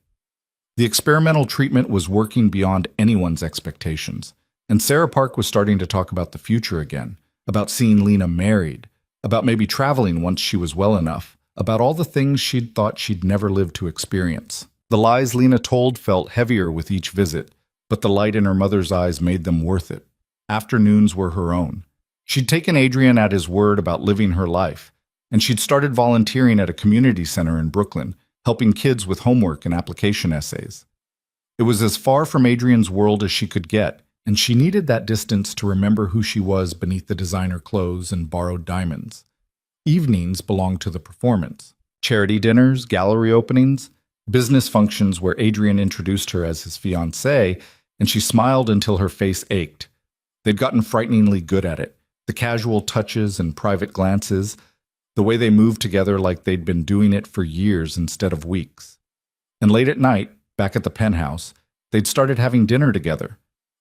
The experimental treatment was working beyond anyone's expectations, and Sarah Park was starting to talk about the future again, about seeing Lena married, about maybe traveling once she was well enough, about all the things she'd thought she'd never live to experience. The lies Lena told felt heavier with each visit, but the light in her mother's eyes made them worth it. Afternoons were her own. She'd taken Adrian at his word about living her life, and she'd started volunteering at a community center in Brooklyn, helping kids with homework and application essays. It was as far from Adrian's world as she could get, and she needed that distance to remember who she was beneath the designer clothes and borrowed diamonds. Evenings belonged to the performance. Charity dinners, gallery openings, business functions where Adrian introduced her as his fiancée, and she smiled until her face ached. They'd gotten frighteningly good at it. The casual touches and private glances, the way they moved together like they'd been doing it for years instead of weeks. And late at night, back at the penthouse, they'd started having dinner together.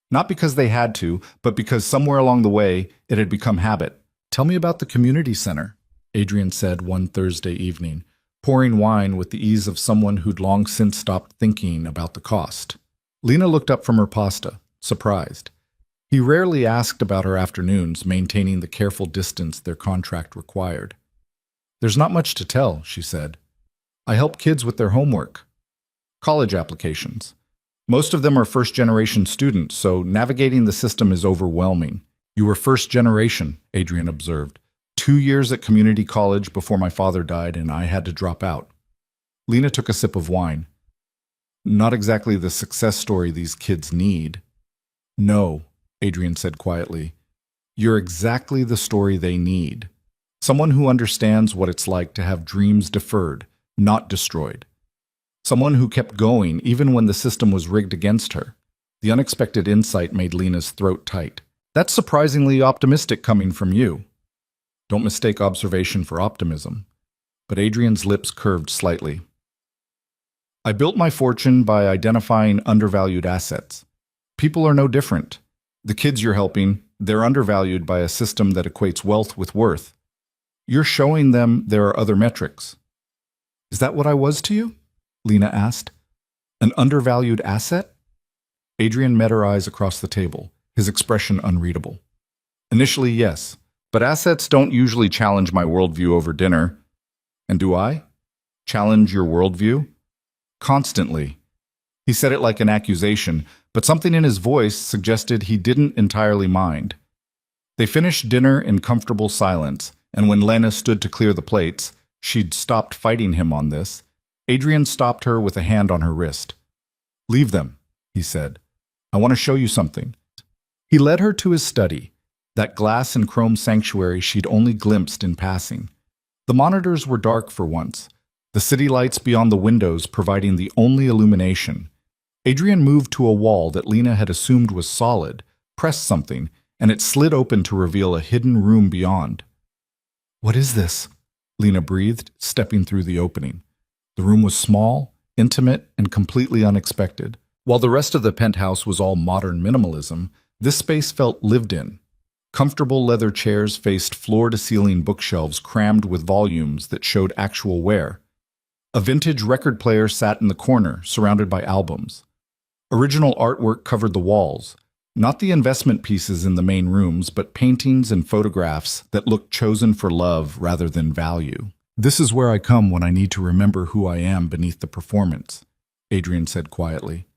Not because they had to, but because somewhere along the way, it had become habit. Tell me about the community center, Adrian said one Thursday evening, pouring wine with the ease of someone who'd long since stopped thinking about the cost. Lena looked up from her pasta, surprised. He rarely asked about her afternoons, maintaining the careful distance their contract required. There's not much to tell, she said. I help kids with their homework. College applications. Most of them are first-generation students, so navigating the system is overwhelming. You were first generation, Adrian observed. 2 years at community college before my father died and I had to drop out. Lena took a sip of wine. Not exactly the success story these kids need. No, Adrian said quietly. You're exactly the story they need. Someone who understands what it's like to have dreams deferred, not destroyed. Someone who kept going even when the system was rigged against her. The unexpected insight made Lena's throat tight. That's surprisingly optimistic coming from you. Don't mistake observation for optimism. But Adrian's lips curved slightly. I built my fortune by identifying undervalued assets. People are no different. The kids you're helping, they're undervalued by a system that equates wealth with worth. You're showing them there are other metrics. Is that what I was to you? Lena asked. An undervalued asset? Adrian met her eyes across the table, his expression unreadable. Initially, yes, but assets don't usually challenge my worldview over dinner. And do I? Challenge your worldview? Constantly. He said it like an accusation, but something in his voice suggested he didn't entirely mind. They finished dinner in comfortable silence, and when Lena stood to clear the plates, she'd stopped fighting him on this. Adrian stopped her with a hand on her wrist. Leave them, he said. I want to show you something. He led her to his study, that glass and chrome sanctuary she'd only glimpsed in passing. The monitors were dark for once, the city lights beyond the windows providing the only illumination. Adrian moved to a wall that Lena had assumed was solid, pressed something, and it slid open to reveal a hidden room beyond. What is this? Lena breathed, stepping through the opening. The room was small, intimate, and completely unexpected. While the rest of the penthouse was all modern minimalism, this space felt lived in. Comfortable leather chairs faced floor-to-ceiling bookshelves crammed with volumes that showed actual wear. A vintage record player sat in the corner, surrounded by albums. Original artwork covered the walls, not the investment pieces in the main rooms, but paintings and photographs that looked chosen for love rather than value. This is where I come when I need to remember who I am beneath the performance, Adrian said quietly.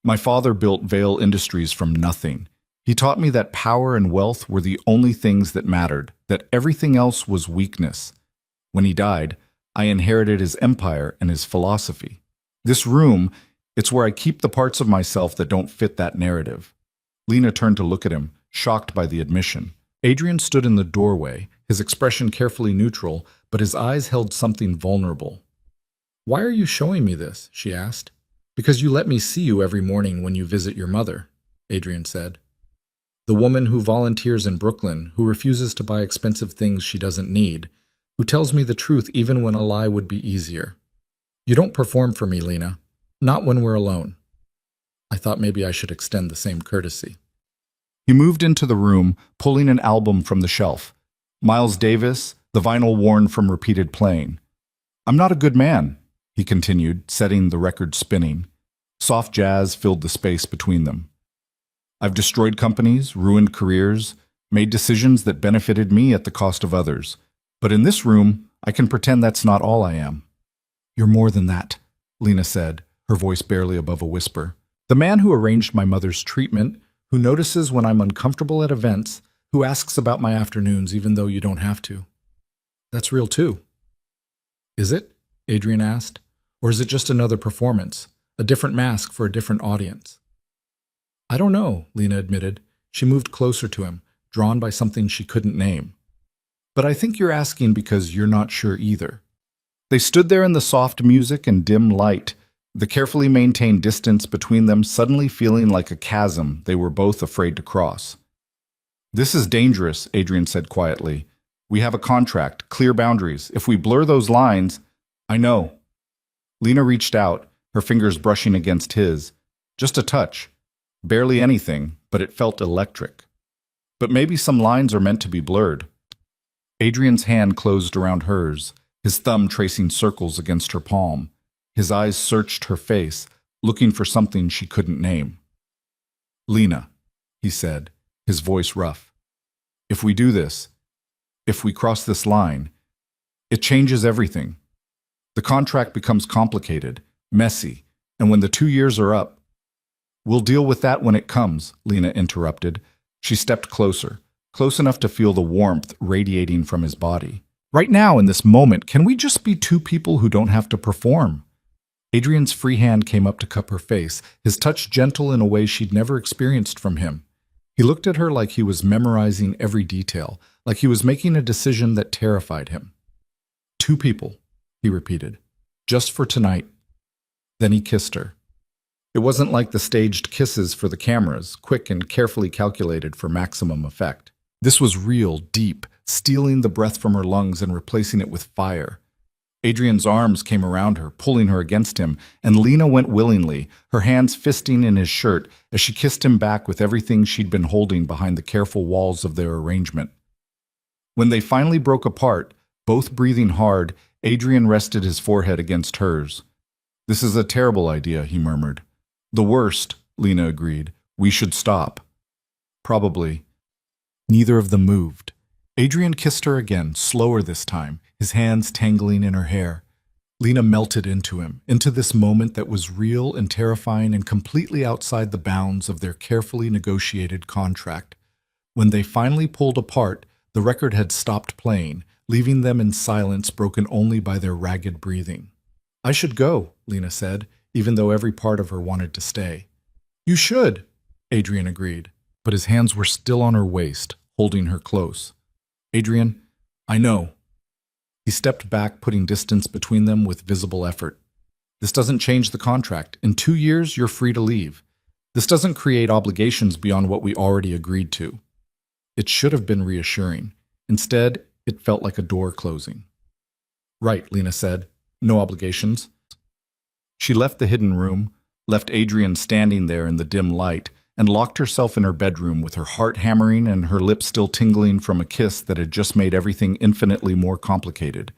My father built Vale Industries from nothing. He taught me that power and wealth were the only things that mattered, that everything else was weakness. When he died, I inherited his empire and his philosophy. This room, it's where I keep the parts of myself that don't fit that narrative. Lena turned to look at him, shocked by the admission. Adrian stood in the doorway, his expression carefully neutral, but his eyes held something vulnerable. Why are you showing me this? She asked. Because you let me see you every morning when you visit your mother, Adrian said. The woman who volunteers in Brooklyn, who refuses to buy expensive things she doesn't need, who tells me the truth even when a lie would be easier. You don't perform for me, Lena. Not when we're alone. I thought maybe I should extend the same courtesy. He moved into the room, pulling an album from the shelf. Miles Davis, the vinyl worn from repeated playing. I'm not a good man, he continued, setting the record spinning. Soft jazz filled the space between them. I've destroyed companies, ruined careers, made decisions that benefited me at the cost of others. But in this room, I can pretend that's not all I am. You're more than that, Lena said, her voice barely above a whisper. The man who arranged my mother's treatment, who notices when I'm uncomfortable at events, who asks about my afternoons even though you don't have to. That's real too. Is it? Adrian asked. Or is it just another performance, a different mask for a different audience? I don't know, Lena admitted. She moved closer to him, drawn by something she couldn't name. But I think you're asking because you're not sure either. They stood there in the soft music and dim light, the carefully maintained distance between them suddenly feeling like a chasm they were both afraid to cross. This is dangerous, Adrian said quietly. We have a contract, clear boundaries. If we blur those lines, I know. Lena reached out, her fingers brushing against his. Just a touch. Barely anything, but it felt electric. But maybe some lines are meant to be blurred. Adrian's hand closed around hers, his thumb tracing circles against her palm. His eyes searched her face, looking for something she couldn't name. Lena, he said, his voice rough. If we do this, if we cross this line, it changes everything. The contract becomes complicated, messy, and when the 2 years are up, we'll deal with that when it comes, Lena interrupted. She stepped closer, close enough to feel the warmth radiating from his body. Right now, in this moment, can we just be two people who don't have to perform? Adrian's free hand came up to cup her face, his touch gentle in a way she'd never experienced from him. He looked at her like he was memorizing every detail, like he was making a decision that terrified him. 2 people, he repeated, just for tonight. Then he kissed her. It wasn't like the staged kisses for the cameras, quick and carefully calculated for maximum effect. This was real, deep, stealing the breath from her lungs and replacing it with fire. Adrian's arms came around her, pulling her against him, and Lena went willingly, her hands fisting in his shirt as she kissed him back with everything she'd been holding behind the careful walls of their arrangement. When they finally broke apart, both breathing hard, Adrian rested his forehead against hers. "This is a terrible idea," he murmured. "The worst," Lena agreed. "We should stop." "Probably." Neither of them moved. Adrian kissed her again, slower this time, his hands tangling in her hair. Lena melted into him, into this moment that was real and terrifying and completely outside the bounds of their carefully negotiated contract. When they finally pulled apart, the record had stopped playing, leaving them in silence broken only by their ragged breathing. "I should go," Lena said, even though every part of her wanted to stay. "You should," Adrian agreed, but his hands were still on her waist, holding her close. "Adrian, I know." He stepped back, putting distance between them with visible effort. "This doesn't change the contract. In 2 years, you're free to leave. This doesn't create obligations beyond what we already agreed to." It should have been reassuring. Instead, it felt like a door closing. "Right," Lena said. "No obligations." She left the hidden room, left Adrian standing there in the dim light, and locked herself in her bedroom with her heart hammering and her lips still tingling from a kiss that had just made everything infinitely more complicated.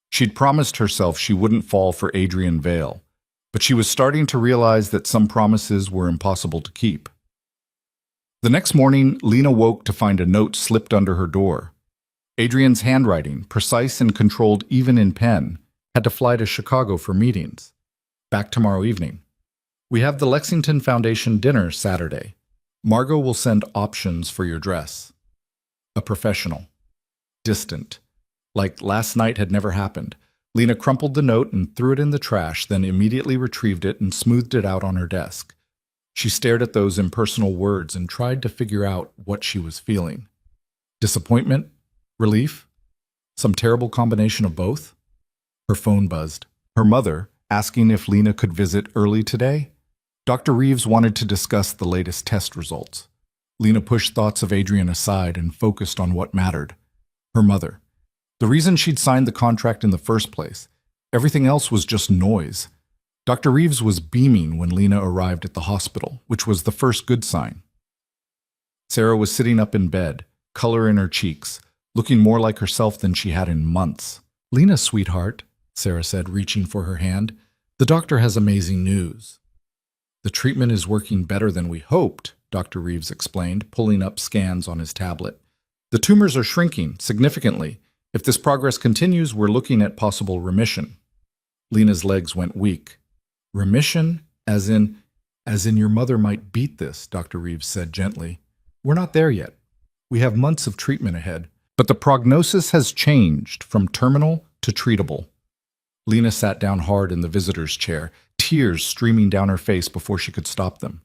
She'd promised herself she wouldn't fall for Adrian Vale, but she was starting to realize that some promises were impossible to keep. The next morning, Lena woke to find a note slipped under her door. Adrian's handwriting, precise and controlled even in pen, had to fly to Chicago for meetings. "Back tomorrow evening. We have the Lexington Foundation dinner Saturday. Margot will send options for your dress." A professional. Distant. Like last night had never happened. Lena crumpled the note and threw it in the trash, then immediately retrieved it and smoothed it out on her desk. She stared at those impersonal words and tried to figure out what she was feeling. Disappointment? Relief? Some terrible combination of both? Her phone buzzed. Her mother, asking if Lena could visit early today? Dr. Reeves wanted to discuss the latest test results. Lena pushed thoughts of Adrian aside and focused on what mattered. Her mother. The reason she'd signed the contract in the first place. Everything else was just noise. Dr. Reeves was beaming when Lena arrived at the hospital, which was the first good sign. Sarah was sitting up in bed, color in her cheeks, looking more like herself than she had in months. "Lena, sweetheart," Sarah said, reaching for her hand, "the doctor has amazing news." "The treatment is working better than we hoped," Dr. Reeves explained, pulling up scans on his tablet. "The tumors are shrinking significantly. If this progress continues, we're looking at possible remission." Lena's legs went weak. "Remission? As in your mother might beat this," Dr. Reeves said gently. "We're not there yet. We have months of treatment ahead. But the prognosis has changed from terminal to treatable." Lena sat down hard in the visitor's chair, tears streaming down her face before she could stop them.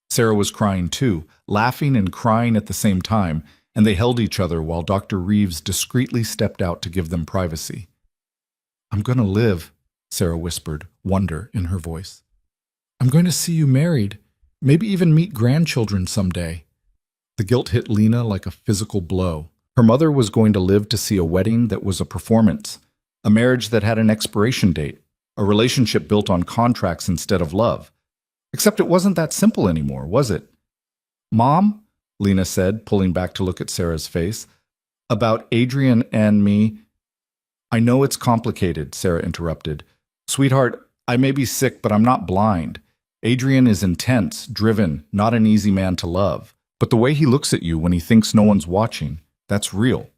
Sarah was crying too, laughing and crying at the same time, and they held each other while Dr. Reeves discreetly stepped out to give them privacy. "I'm going to live," Sarah whispered, wonder in her voice. "I'm going to see you married, maybe even meet grandchildren someday." The guilt hit Lena like a physical blow. Her mother was going to live to see a wedding that was a performance, a marriage that had an expiration date, a relationship built on contracts instead of love. Except it wasn't that simple anymore, was it? "Mom," Lena said, pulling back to look at Sarah's face, "about Adrian and me—" "I know it's complicated," Sarah interrupted. "Sweetheart, I may be sick, but I'm not blind. Adrian is intense, driven, not an easy man to love. But the way he looks at you when he thinks no one's watching, that's real.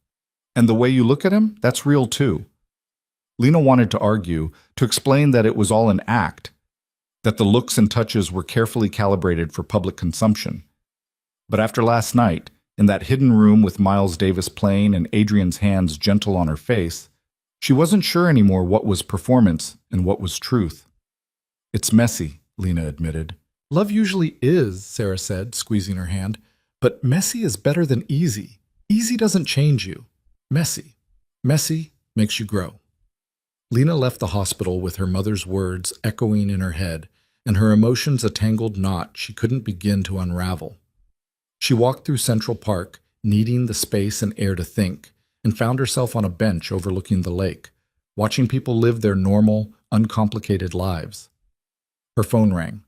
And the way you look at him, that's real too." Lena wanted to argue, to explain that it was all an act, that the looks and touches were carefully calibrated for public consumption. But after last night, in that hidden room with Miles Davis playing and Adrian's hands gentle on her face, she wasn't sure anymore what was performance and what was truth. "It's messy," Lena admitted. "Love usually is," Sarah said, squeezing her hand. "But messy is better than easy. Easy doesn't change you. Messy. Messy makes you grow." Lena left the hospital with her mother's words echoing in her head, and her emotions a tangled knot she couldn't begin to unravel. She walked through Central Park, needing the space and air to think, and found herself on a bench overlooking the lake. watching people live their normal, uncomplicated lives. Her phone rang.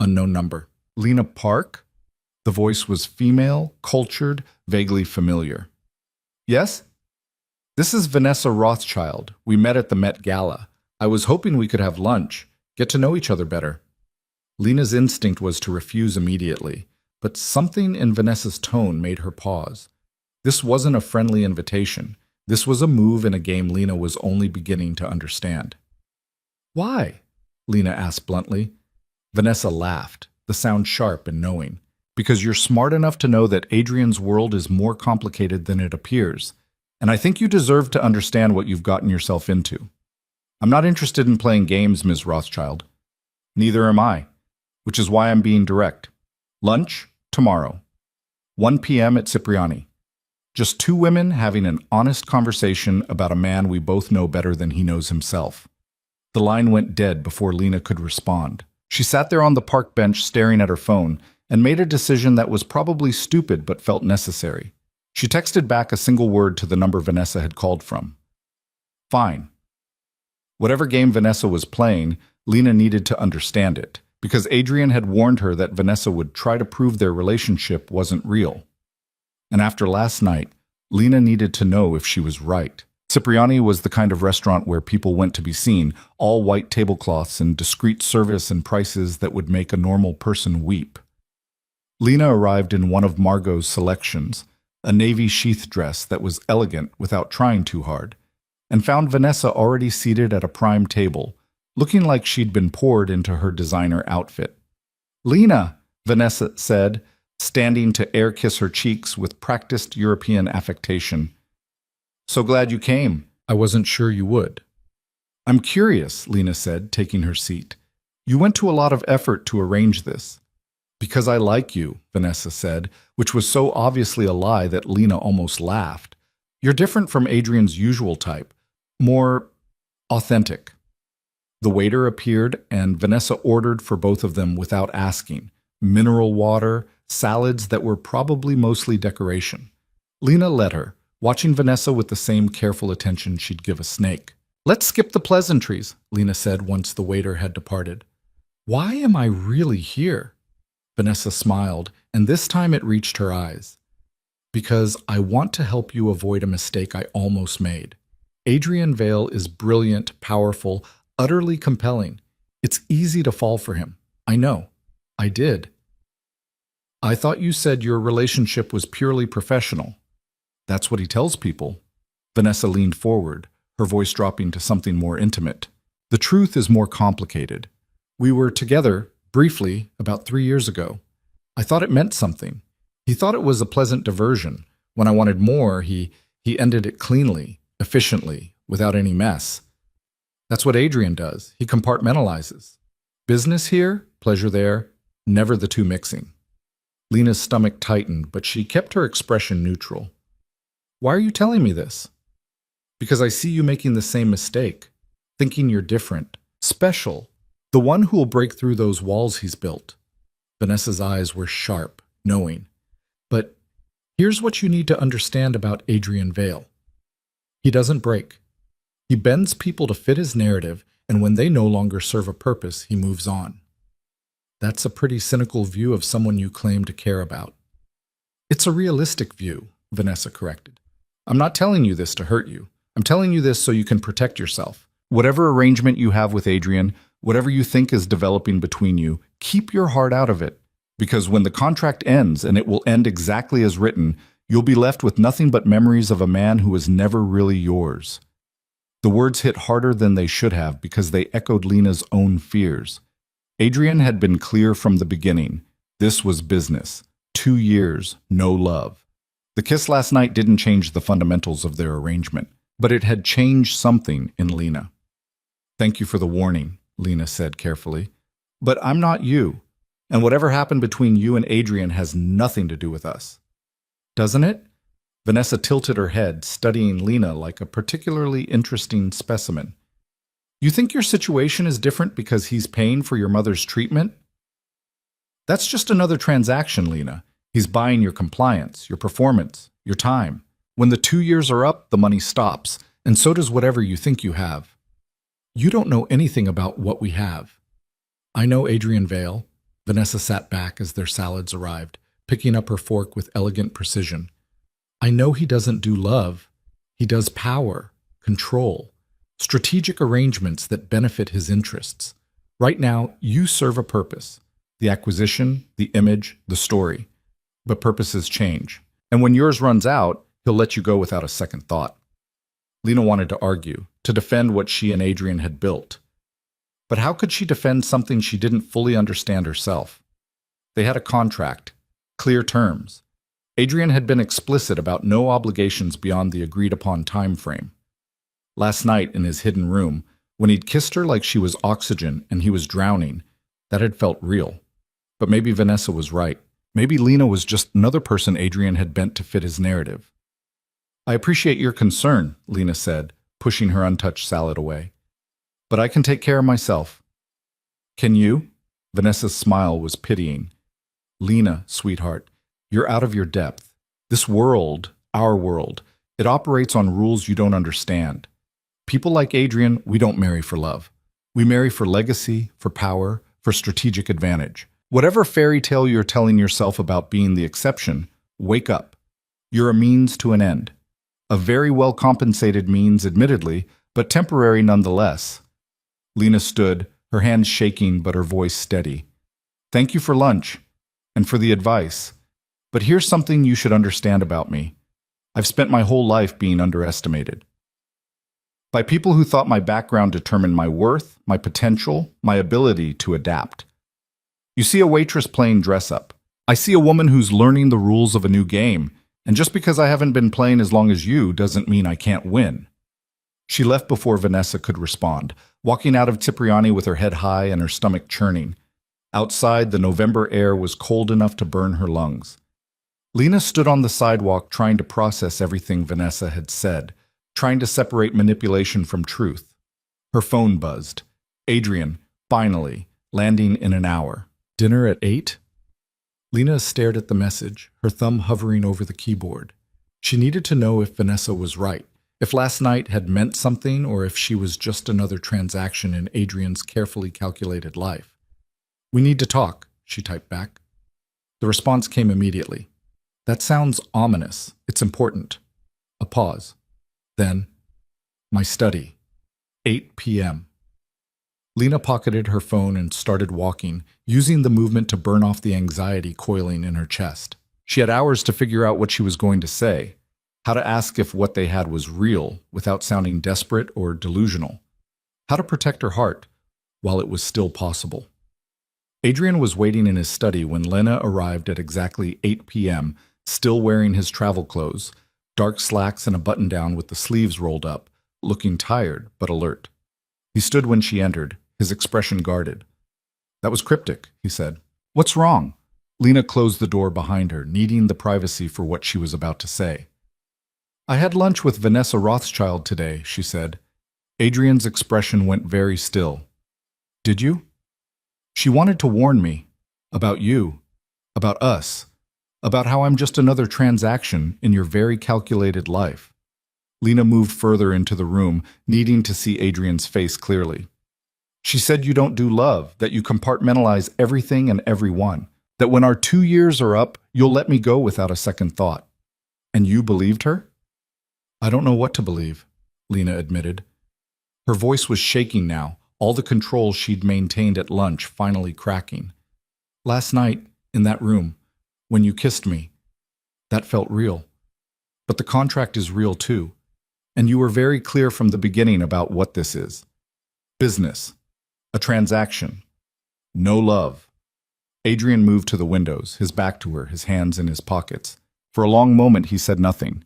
Unknown number. Lena Park? The voice was female, cultured, vaguely familiar. Yes? This is Vanessa Rothschild. We met at the Met Gala. I was hoping we could have lunch, get to know each other better. Lena's instinct was to refuse immediately, but something in Vanessa's tone made her pause. This wasn't a friendly invitation. This was a move in a game Lena was only beginning to understand. Why? Lena asked bluntly. Vanessa laughed, the sound sharp and knowing. Because you're smart enough to know that Adrian's world is more complicated than it appears, and I think you deserve to understand what you've gotten yourself into. I'm not interested in playing games, Ms. Rothschild. Neither am I, which is why I'm being direct. Lunch, tomorrow. 1 p.m. at Cipriani. Just two women having an honest conversation about a man we both know better than he knows himself. The line went dead before Lena could respond. She sat there on the park bench staring at her phone and made a decision that was probably stupid but felt necessary. She texted back a single word to the number Vanessa had called from. Fine. Whatever game Vanessa was playing, Lena needed to understand it, because Adrian had warned her that Vanessa would try to prove their relationship wasn't real. And after last night, Lena needed to know if she was right. Cipriani was the kind of restaurant where people went to be seen, all white tablecloths and discreet service and prices that would make a normal person weep. Lena arrived in one of Margot's selections, a navy sheath dress that was elegant without trying too hard, and found Vanessa already seated at a prime table, looking like she'd been poured into her designer outfit. "Lena," Vanessa said, standing to air-kiss her cheeks with practiced European affectation. "So glad you came. I wasn't sure you would." "I'm curious," Lena said, taking her seat. "You went to a lot of effort to arrange this." "Because I like you," Vanessa said, which was so obviously a lie that Lena almost laughed. "You're different from Adrian's usual type. More authentic." The waiter appeared, and Vanessa ordered for both of them without asking. Mineral water, salads that were probably mostly decoration. Lena let her, watching Vanessa with the same careful attention she'd give a snake. "Let's skip the pleasantries," Lena said once the waiter had departed. "Why am I really here?" Vanessa smiled, and this time it reached her eyes. "Because I want to help you avoid a mistake I almost made. Adrian Vale is brilliant, powerful, utterly compelling. It's easy to fall for him. I know. I did." "I thought you said your relationship was purely professional." "That's what he tells people." Vanessa leaned forward, her voice dropping to something more intimate. "The truth is more complicated. We were together, briefly, about 3 years ago. I thought it meant something. He thought it was a pleasant diversion. When I wanted more, he ended it cleanly, efficiently, without any mess. That's what Adrian does. He compartmentalizes. Business here, pleasure there, never the two mixing." Lena's stomach tightened, but she kept her expression neutral. "Why are you telling me this?" "Because I see you making the same mistake, thinking you're different, special, the one who will break through those walls he's built." Vanessa's eyes were sharp, knowing. "But here's what you need to understand about Adrian Vale. He doesn't break. He bends people to fit his narrative, and when they no longer serve a purpose, he moves on." "That's a pretty cynical view of someone you claim to care about." "It's a realistic view," Vanessa corrected. "I'm not telling you this to hurt you. I'm telling you this so you can protect yourself. Whatever arrangement you have with Adrian, whatever you think is developing between you, keep your heart out of it. Because when the contract ends, and it will end exactly as written, you'll be left with nothing but memories of a man who was never really yours." The words hit harder than they should have because they echoed Lena's own fears. Adrian had been clear from the beginning. This was business. 2 years, no love. The kiss last night didn't change the fundamentals of their arrangement, but it had changed something in Lena. "Thank you for the warning," Lena said carefully. "But I'm not you, and whatever happened between you and Adrian has nothing to do with us." "Doesn't it?" Vanessa tilted her head, studying Lena like a particularly interesting specimen. "You think your situation is different because he's paying for your mother's treatment?" "That's just another transaction, Lena. He's buying your compliance, your performance, your time. When the 2 years are up, the money stops, And so does whatever you think you have. You don't know anything about what we have. I know Adrian Vale. Vanessa sat back as their salads arrived, picking up her fork with elegant precision. I know he doesn't do love. He does power, control, strategic arrangements that benefit his interests. Right now, you serve a purpose. The acquisition, the image, the story. But purposes change. And when yours runs out, he'll let you go without a second thought. Lena wanted to argue, to defend what she and Adrian had built. But how could she defend something she didn't fully understand herself? They had a contract, clear terms. Adrian had been explicit about no obligations beyond the agreed-upon time frame. Last night in his hidden room, when he'd kissed her like she was oxygen and he was drowning, that had felt real. But maybe Vanessa was right. Maybe Lena was just another person Adrian had bent to fit his narrative. I appreciate your concern, Lena said, pushing her untouched salad away. But I can take care of myself. Can you? Vanessa's smile was pitying. Lena, sweetheart, you're out of your depth. This world, our world, it operates on rules you don't understand. People like Adrian, we don't marry for love. We marry for legacy, for power, for strategic advantage. Whatever fairy tale you're telling yourself about being the exception, wake up. You're a means to an end. A very well-compensated means, admittedly, but temporary nonetheless. Lena stood, her hands shaking but her voice steady. Thank you for lunch, and for the advice. But here's something you should understand about me. I've spent my whole life being underestimated. By people who thought my background determined my worth, my potential, my ability to adapt. You see a waitress playing dress-up. I see a woman who's learning the rules of a new game, and just because I haven't been playing as long as you doesn't mean I can't win. She left before Vanessa could respond, walking out of Cipriani with her head high and her stomach churning. Outside, the November air was cold enough to burn her lungs. Lena stood on the sidewalk trying to process everything Vanessa had said, trying to separate manipulation from truth. Her phone buzzed. Adrian, finally, landing in an hour. Dinner at 8? Lena stared at the message, her thumb hovering over the keyboard. She needed to know if Vanessa was right, if last night had meant something or if she was just another transaction in Adrian's carefully calculated life. We need to talk, she typed back. The response came immediately. That sounds ominous. It's important. A pause. Then, my study. 8 p.m. Lena pocketed her phone and started walking, using the movement to burn off the anxiety coiling in her chest. She had hours to figure out what she was going to say, how to ask if what they had was real without sounding desperate or delusional, how to protect her heart while it was still possible. Adrian was waiting in his study when Lena arrived at exactly 8 p.m., still wearing his travel clothes, dark slacks and a button-down with the sleeves rolled up, looking tired but alert. He stood when she entered, his expression guarded. That was cryptic, he said. What's wrong? Lena closed the door behind her, needing the privacy for what she was about to say. I had lunch with Vanessa Rothschild today, she said. Adrian's expression went very still. Did you? She wanted to warn me. About you. About us. About how I'm just another transaction in your very calculated life. Lena moved further into the room, needing to see Adrian's face clearly. She said you don't do love, that you compartmentalize everything and everyone, that when our 2 years are up, you'll let me go without a second thought. And you believed her? I don't know what to believe, Lena admitted. Her voice was shaking now, all the control she'd maintained at lunch finally cracking. Last night, in that room, when you kissed me, that felt real. But the contract is real too. And you were very clear from the beginning about what this is. Business. A transaction. No love. Adrian moved to the windows, his back to her, his hands in his pockets. For a long moment, he said nothing.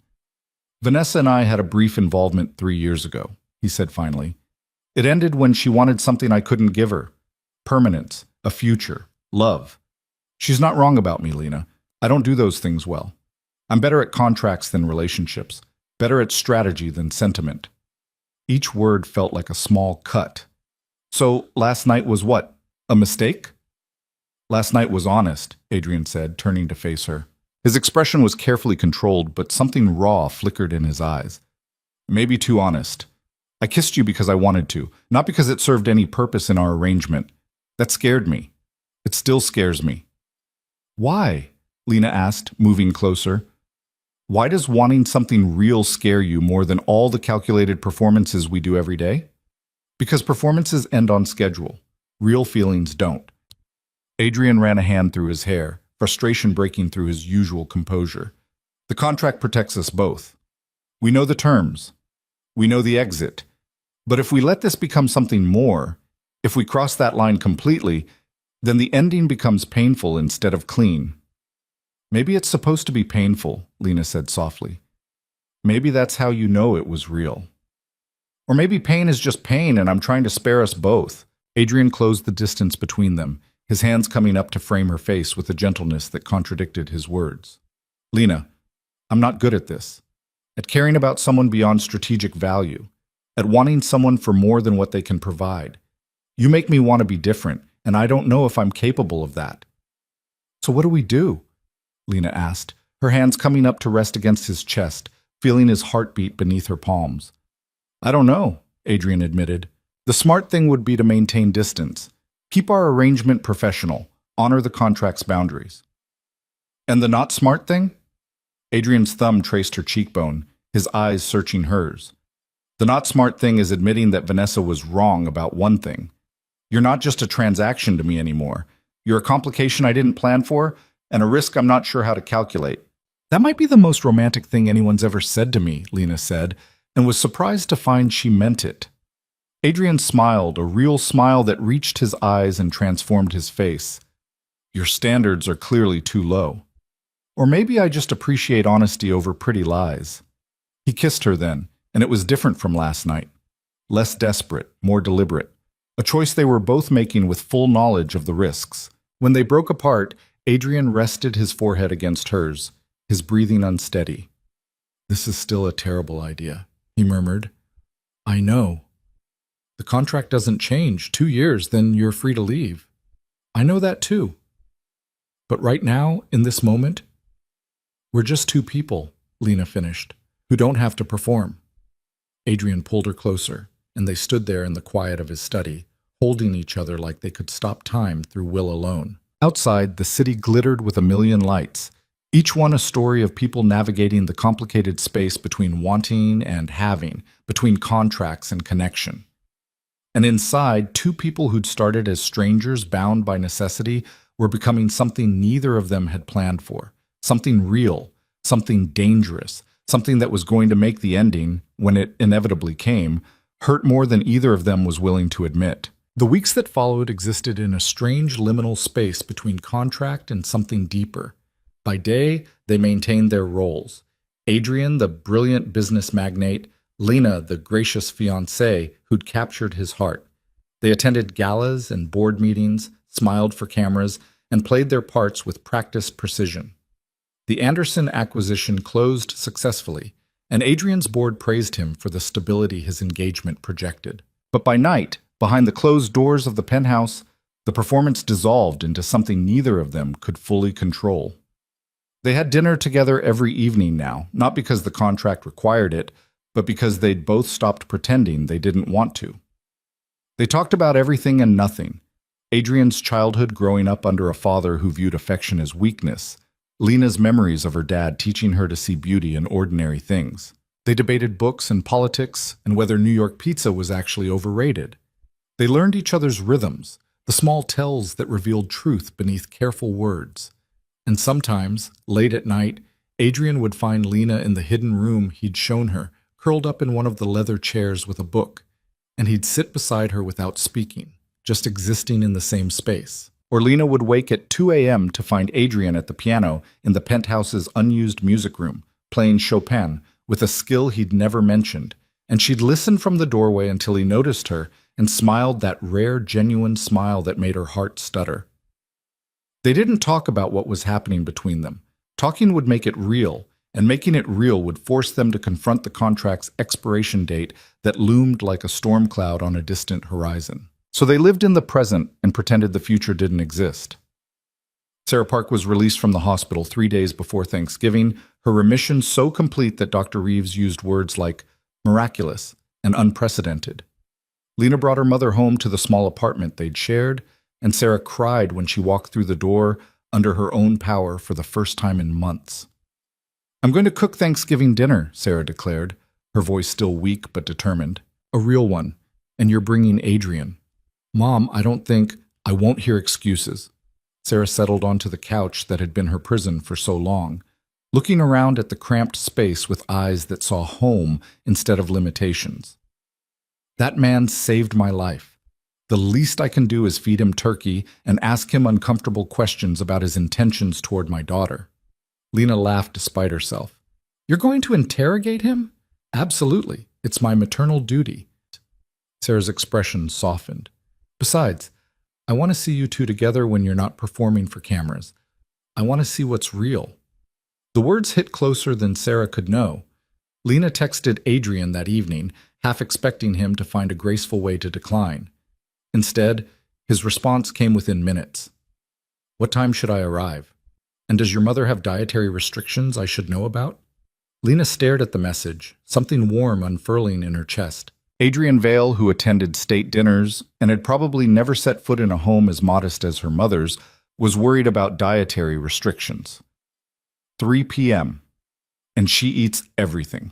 Vanessa and I had a brief involvement 3 years ago, he said finally. It ended when she wanted something I couldn't give her. Permanence, a future, love. She's not wrong about me, Lena. I don't do those things well. I'm better at contracts than relationships, better at strategy than sentiment. Each word felt like a small cut. So last night was what? A mistake? Last night was honest, Adrian said, turning to face her. His expression was carefully controlled, but something raw flickered in his eyes. maybe too honest. I kissed you because I wanted to, not because it served any purpose in our arrangement. That scared me. It still scares me. Why? Lena asked, moving closer. Why does wanting something real scare you more than all the calculated performances we do every day? Because performances end on schedule. Real feelings don't. Adrian ran a hand through his hair, frustration breaking through his usual composure. The contract protects us both. We know the terms. We know the exit. But if we let this become something more, if we cross that line completely, then the ending becomes painful instead of clean. Maybe it's supposed to be painful, Lena said softly. Maybe that's how you know it was real. Or maybe pain is just pain and I'm trying to spare us both. Adrian closed the distance between them, his hands coming up to frame her face with a gentleness that contradicted his words. Lena, I'm not good at this. At caring about someone beyond strategic value. At wanting someone for more than what they can provide. You make me want to be different, and I don't know if I'm capable of that. So what do we do? Lena asked, her hands coming up to rest against his chest, feeling his heartbeat beneath her palms. I don't know, Adrian admitted. The smart thing would be to maintain distance. Keep our arrangement professional. Honor the contract's boundaries. And the not smart thing? Adrian's thumb traced her cheekbone, his eyes searching hers. The not smart thing is admitting that Vanessa was wrong about one thing. You're not just a transaction to me anymore. You're a complication I didn't plan for, and a risk I'm not sure how to calculate. That might be the most romantic thing anyone's ever said to me, Lena said, and was surprised to find she meant it. Adrian smiled, a real smile that reached his eyes and transformed his face. Your standards are clearly too low. Or maybe I just appreciate honesty over pretty lies. He kissed her then, and it was different from last night. Less desperate, more deliberate. A choice they were both making with full knowledge of the risks. When they broke apart, Adrian rested his forehead against hers, his breathing unsteady. This is still a terrible idea, he murmured. I know. The contract doesn't change. 2 years, then you're free to leave. I know that too. But right now, in this moment, we're just two people, Lena finished, who don't have to perform. Adrian pulled her closer, and they stood there in the quiet of his study, holding each other like they could stop time through will alone. Outside, the city glittered with a million lights, each one a story of people navigating the complicated space between wanting and having, between contracts and connection. And inside, two people who'd started as strangers bound by necessity were becoming something neither of them had planned for, something real, something dangerous, something that was going to make the ending, when it inevitably came, hurt more than either of them was willing to admit. The weeks that followed existed in a strange liminal space between contract and something deeper. By day, they maintained their roles. Adrian, the brilliant business magnate, Lena, the gracious fiancée who'd captured his heart. They attended galas and board meetings, smiled for cameras, and played their parts with practiced precision. The Anderson acquisition closed successfully, and Adrian's board praised him for the stability his engagement projected. But by night, behind the closed doors of the penthouse, the performance dissolved into something neither of them could fully control. They had dinner together every evening now, not because the contract required it, but because they'd both stopped pretending they didn't want to. They talked about everything and nothing. Adrian's childhood growing up under a father who viewed affection as weakness, Lena's memories of her dad teaching her to see beauty in ordinary things. They debated books and politics and whether New York pizza was actually overrated. They learned each other's rhythms, the small tells that revealed truth beneath careful words. And sometimes, late at night, Adrian would find Lena in the hidden room he'd shown her, curled up in one of the leather chairs with a book, and he'd sit beside her without speaking, just existing in the same space. Or Lena would wake at 2 a.m. to find Adrian at the piano in the penthouse's unused music room, playing Chopin with a skill he'd never mentioned, and she'd listen from the doorway until he noticed her and smiled that rare, genuine smile that made her heart stutter. They didn't talk about what was happening between them. Talking would make it real, and making it real would force them to confront the contract's expiration date that loomed like a storm cloud on a distant horizon. So they lived in the present and pretended the future didn't exist. Sarah Park was released from the hospital 3 days before Thanksgiving, her remission so complete that Dr. Reeves used words like miraculous, and unprecedented. Lena brought her mother home to the small apartment they'd shared, and Sarah cried when she walked through the door under her own power for the first time in months. "I'm going to cook Thanksgiving dinner," Sarah declared, her voice still weak but determined. "A real one, and you're bringing Adrian." "Mom, I won't hear excuses." Sarah settled onto the couch that had been her prison for so long, looking around at the cramped space with eyes that saw home instead of limitations. "That man saved my life. The least I can do is feed him turkey and ask him uncomfortable questions about his intentions toward my daughter." Lena laughed despite herself. "You're going to interrogate him?" "Absolutely. It's my maternal duty." Sarah's expression softened. "Besides, I want to see you two together when you're not performing for cameras. I want to see what's real." The words hit closer than Sarah could know. Lena texted Adrian that evening, half expecting him to find a graceful way to decline. Instead, his response came within minutes. "What time should I arrive? And does your mother have dietary restrictions I should know about?" Lena stared at the message, something warm unfurling in her chest. Adrian Vale, who attended state dinners and had probably never set foot in a home as modest as her mother's, was worried about dietary restrictions. 3 p.m. And she eats everything.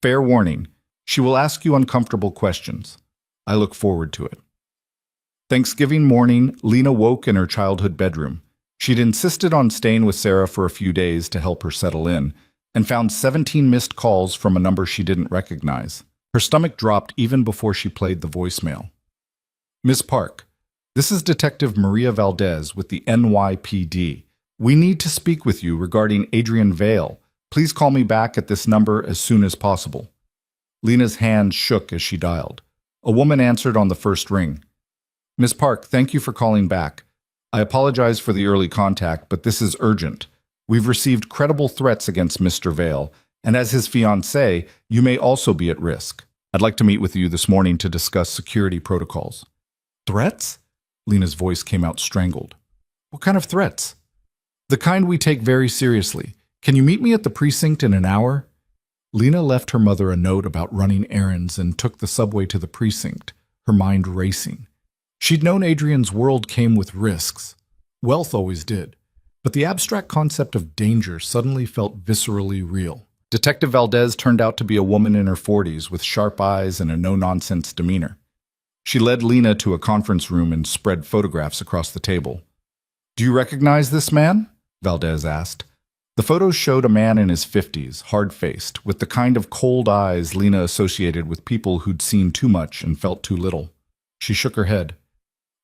Fair warning, she will ask you uncomfortable questions. I look forward to it. Thanksgiving morning, Lena woke in her childhood bedroom. She'd insisted on staying with Sarah for a few days to help her settle in, and found 17 missed calls from a number she didn't recognize. Her stomach dropped even before she played the voicemail. "Miss Park, this is Detective Maria Valdez with the NYPD. We need to speak with you regarding Adrian Vale. Please call me back at this number as soon as possible." Lena's hand shook as she dialed. A woman answered on the first ring. "Miss Park, thank you for calling back. I apologize for the early contact, but this is urgent. We've received credible threats against Mr. Vale, and as his fiancée, you may also be at risk. I'd like to meet with you this morning to discuss security protocols." "Threats?" Lena's voice came out strangled. "What kind of threats?" "The kind we take very seriously. Can you meet me at the precinct in an hour?" Lena left her mother a note about running errands and took the subway to the precinct, her mind racing. She'd known Adrian's world came with risks. Wealth always did. But the abstract concept of danger suddenly felt viscerally real. Detective Valdez turned out to be a woman in her 40s with sharp eyes and a no-nonsense demeanor. She led Lena to a conference room and spread photographs across the table. "Do you recognize this man?" Valdez asked. The photos showed a man in his 50s, hard-faced, with the kind of cold eyes Lena associated with people who'd seen too much and felt too little. She shook her head.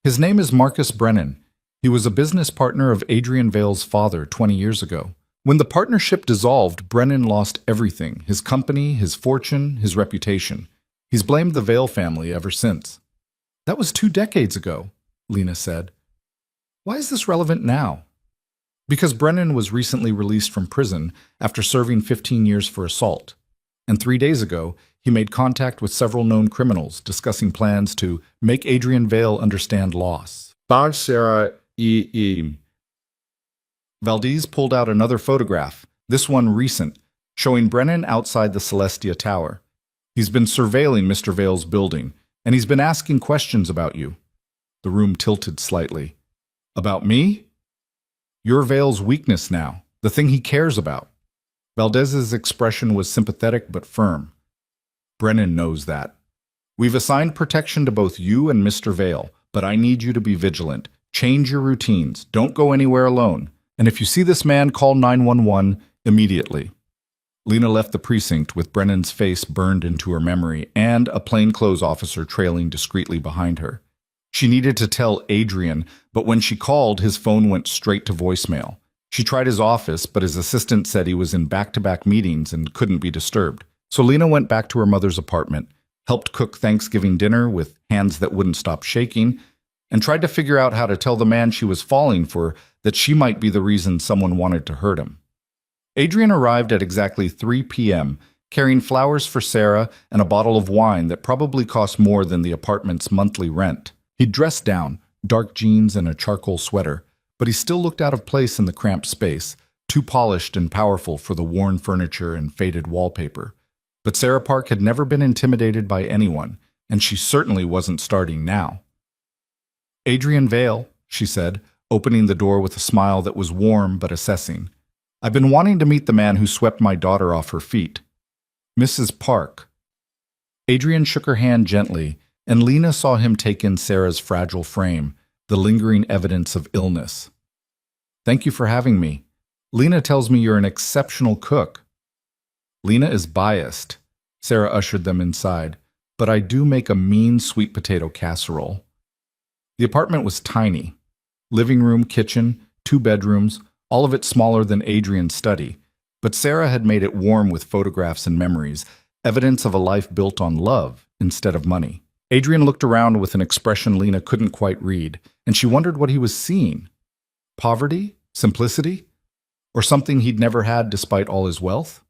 "His name is Marcus Brennan. He was a business partner of Adrian Vale's father 20 years ago. When the partnership dissolved, Brennan lost everything, his company, his fortune, his reputation. He's blamed the Vale family ever since." "That was 2 decades ago," Lena said. "Why is this relevant now?" "Because Brennan was recently released from prison after serving 15 years for assault. And 3 days ago, he made contact with several known criminals, discussing plans to make Adrian Vale understand loss." Valdez pulled out another photograph, this one recent, showing Brennan outside the Celestia Tower. "He's been surveilling Mr. Vale's building, and he's been asking questions about you." The room tilted slightly. "About me?" "You're Vale's weakness now, the thing he cares about." Valdez's expression was sympathetic but firm. "Brennan knows that. We've assigned protection to both you and Mr. Vale, but I need you to be vigilant. Change your routines. Don't go anywhere alone. And if you see this man, call 911 immediately." Lena left the precinct with Brennan's face burned into her memory and a plainclothes officer trailing discreetly behind her. She needed to tell Adrian, but when she called, his phone went straight to voicemail. She tried his office, but his assistant said he was in back-to-back meetings and couldn't be disturbed. So Lena went back to her mother's apartment, helped cook Thanksgiving dinner with hands that wouldn't stop shaking, and tried to figure out how to tell the man she was falling for that she might be the reason someone wanted to hurt him. Adrian arrived at exactly 3 p.m., carrying flowers for Sarah and a bottle of wine that probably cost more than the apartment's monthly rent. He'd dressed down, dark jeans and a charcoal sweater, but he still looked out of place in the cramped space, too polished and powerful for the worn furniture and faded wallpaper. But Sarah Park had never been intimidated by anyone, and she certainly wasn't starting now. "Adrian Vale," she said, opening the door with a smile that was warm but assessing. "I've been wanting to meet the man who swept my daughter off her feet. Mrs. Park." Adrian shook her hand gently, and Lena saw him take in Sarah's fragile frame, the lingering evidence of illness. "Thank you for having me. Lena tells me you're an exceptional cook." "Lena is biased." Sarah ushered them inside. "But I do make a mean sweet potato casserole." The apartment was tiny. Living room, kitchen, 2 bedrooms, all of it smaller than Adrian's study. But Sarah had made it warm with photographs and memories, evidence of a life built on love instead of money. Adrian looked around with an expression Lena couldn't quite read, and she wondered what he was seeing. Poverty? Simplicity? Or something he'd never had despite all his wealth?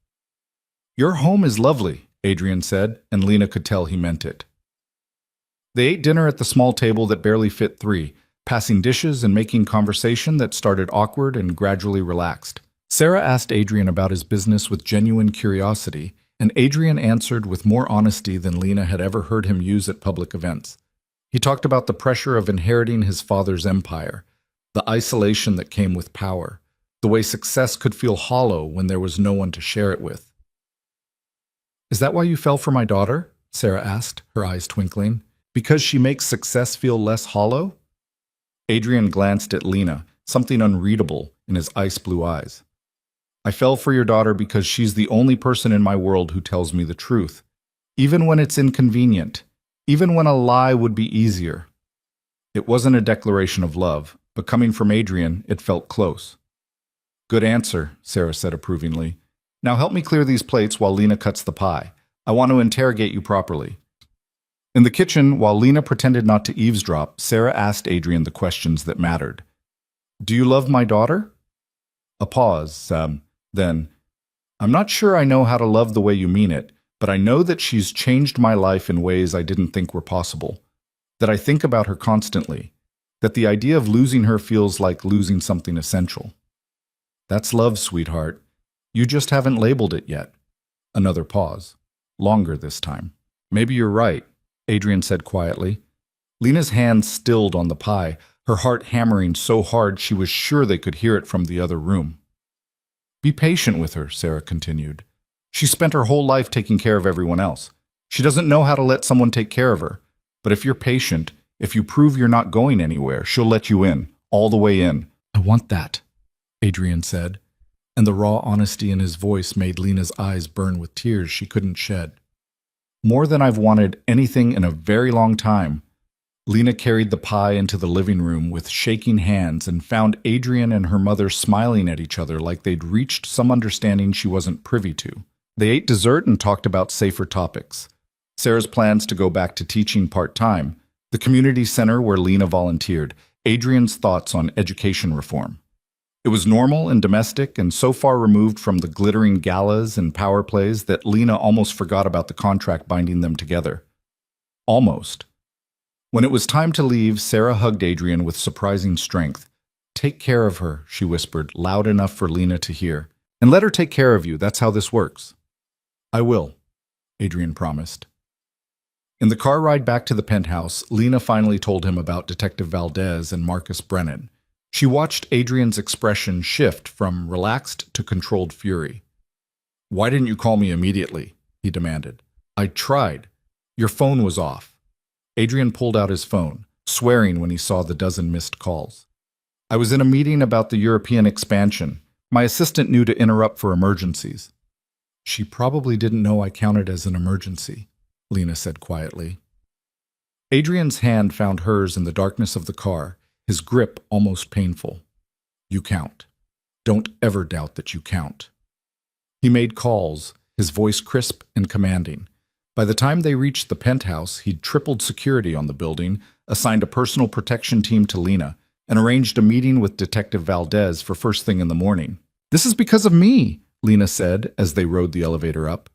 "Your home is lovely," Adrian said, and Lena could tell he meant it. They ate dinner at the small table that barely fit 3, passing dishes and making conversation that started awkward and gradually relaxed. Sarah asked Adrian about his business with genuine curiosity, and Adrian answered with more honesty than Lena had ever heard him use at public events. He talked about the pressure of inheriting his father's empire, the isolation that came with power, the way success could feel hollow when there was no one to share it with. "Is that why you fell for my daughter?" Sarah asked, her eyes twinkling. "Because she makes success feel less hollow?" Adrian glanced at Lena, something unreadable in his ice-blue eyes. "I fell for your daughter because she's the only person in my world who tells me the truth, even when it's inconvenient, even when a lie would be easier." It wasn't a declaration of love, but coming from Adrian, it felt close. "Good answer," Sarah said approvingly. "Now help me clear these plates while Lena cuts the pie. I want to interrogate you properly." In the kitchen, while Lena pretended not to eavesdrop, Sarah asked Adrian the questions that mattered. "Do you love my daughter?" A pause, then, "I'm not sure I know how to love the way you mean it, but I know that she's changed my life in ways I didn't think were possible, that I think about her constantly, that the idea of losing her feels like losing something essential." "That's love, sweetheart. You just haven't labeled it yet." Another pause, longer this time. "Maybe you're right," Adrian said quietly. Lena's hand stilled on the pie, her heart hammering so hard she was sure they could hear it from the other room. "Be patient with her," Sarah continued. "She spent her whole life taking care of everyone else. She doesn't know how to let someone take care of her. But if you're patient, if you prove you're not going anywhere, she'll let you in, all the way in." "I want that," Adrian said, and the raw honesty in his voice made Lena's eyes burn with tears she couldn't shed. "More than I've wanted anything in a very long time." Lena carried the pie into the living room with shaking hands and found Adrian and her mother smiling at each other like they'd reached some understanding she wasn't privy to. They ate dessert and talked about safer topics. Sarah's plans to go back to teaching part-time, the community center where Lena volunteered, Adrian's thoughts on education reform. It was normal and domestic and so far removed from the glittering galas and power plays that Lena almost forgot about the contract binding them together. Almost. When it was time to leave, Sarah hugged Adrian with surprising strength. "Take care of her," she whispered, loud enough for Lena to hear. "And let her take care of you. That's how this works." "I will," Adrian promised. In the car ride back to the penthouse, Lena finally told him about Detective Valdez and Marcus Brennan. She watched Adrian's expression shift from relaxed to controlled fury. "Why didn't you call me immediately?" he demanded. "I tried. Your phone was off." Adrian pulled out his phone, swearing when he saw the dozen missed calls. "I was in a meeting about the European expansion. My assistant knew to interrupt for emergencies." "She probably didn't know I counted as an emergency," Lena said quietly. Adrian's hand found hers in the darkness of the car, his grip almost painful. "You count. Don't ever doubt that you count." He made calls, his voice crisp and commanding. By the time they reached the penthouse, he'd tripled security on the building, assigned a personal protection team to Lena, and arranged a meeting with Detective Valdez for first thing in the morning. "This is because of me," Lena said as they rode the elevator up.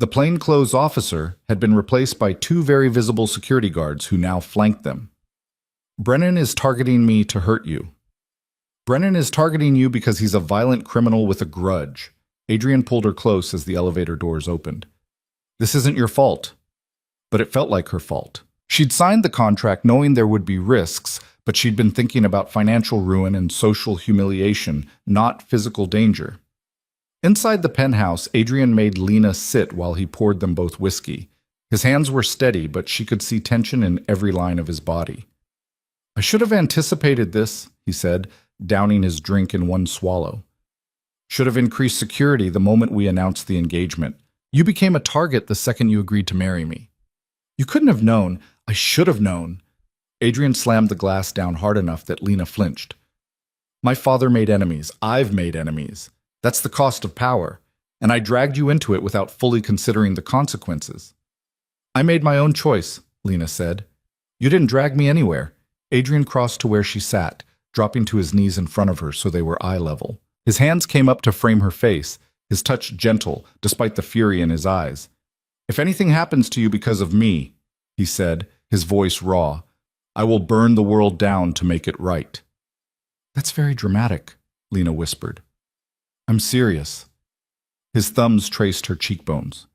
The plainclothes officer had been replaced by 2 very visible security guards who now flanked them. "Brennan is targeting me to hurt you." "Brennan is targeting you because he's a violent criminal with a grudge," Adrian pulled her close as the elevator doors opened. This isn't your fault. But it felt like her fault. She'd signed the contract knowing there would be risks, but she'd been thinking about financial ruin and social humiliation, not physical danger. Inside the penthouse, Adrian made Lena sit while he poured them both whiskey. His hands were steady, but she could see tension in every line of his body. I should have anticipated this, he said, downing his drink in one swallow. Should have increased security the moment we announced the engagement. You became a target the second you agreed to marry me. You couldn't have known. I should have known. Adrian slammed the glass down hard enough that Lena flinched. My father made enemies. I've made enemies. That's the cost of power, and I dragged you into it without fully considering the consequences. I made my own choice, Lena said. You didn't drag me anywhere. Adrian crossed to where she sat, dropping to his knees in front of her so they were eye level. His hands came up to frame her face, his touch gentle, despite the fury in his eyes. If anything happens to you because of me, he said, his voice raw, I will burn the world down to make it right. That's very dramatic, Lena whispered. I'm serious. His thumbs traced her cheekbones.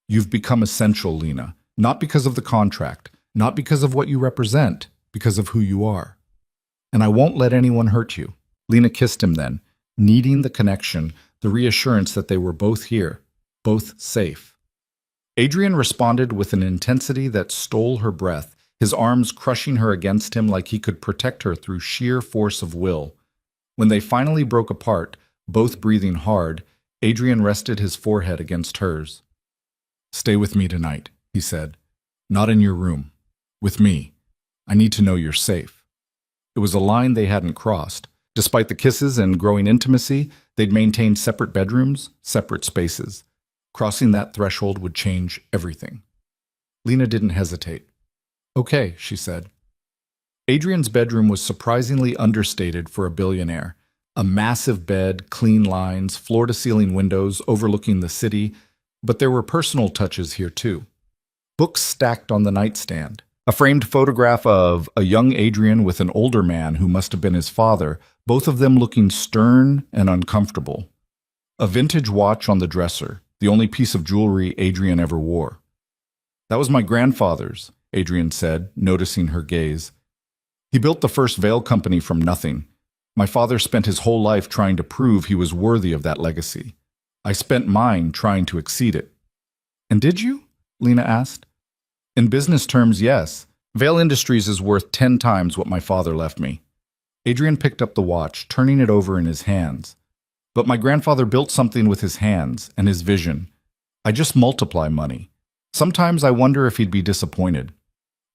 You've become essential, Lena, not because of the contract, not because of what you represent, because of who you are. And I won't let anyone hurt you. Lena kissed him then, needing the connection, the reassurance that they were both here, both safe. Adrian responded with an intensity that stole her breath, his arms crushing her against him like he could protect her through sheer force of will. When they finally broke apart, both breathing hard, Adrian rested his forehead against hers. Stay with me tonight, he said. Not in your room. With me. I need to know you're safe. It was a line they hadn't crossed. Despite the kisses and growing intimacy, they'd maintained separate bedrooms, separate spaces. Crossing that threshold would change everything. Lena didn't hesitate. Okay, she said. Adrian's bedroom was surprisingly understated for a billionaire. A massive bed, clean lines, floor-to-ceiling windows overlooking the city, but there were personal touches here too. Books stacked on the nightstand. A framed photograph of a young Adrian with an older man who must have been his father, both of them looking stern and uncomfortable. A vintage watch on the dresser, the only piece of jewelry Adrian ever wore. That was my grandfather's, Adrian said, noticing her gaze. He built the first veil company from nothing. My father spent his whole life trying to prove he was worthy of that legacy. I spent mine trying to exceed it. And did you? Lena asked. In business terms, yes. Veil Industries is worth 10 times what my father left me. Adrian picked up the watch, turning it over in his hands. But my grandfather built something with his hands and his vision. I just multiply money. Sometimes I wonder if he'd be disappointed.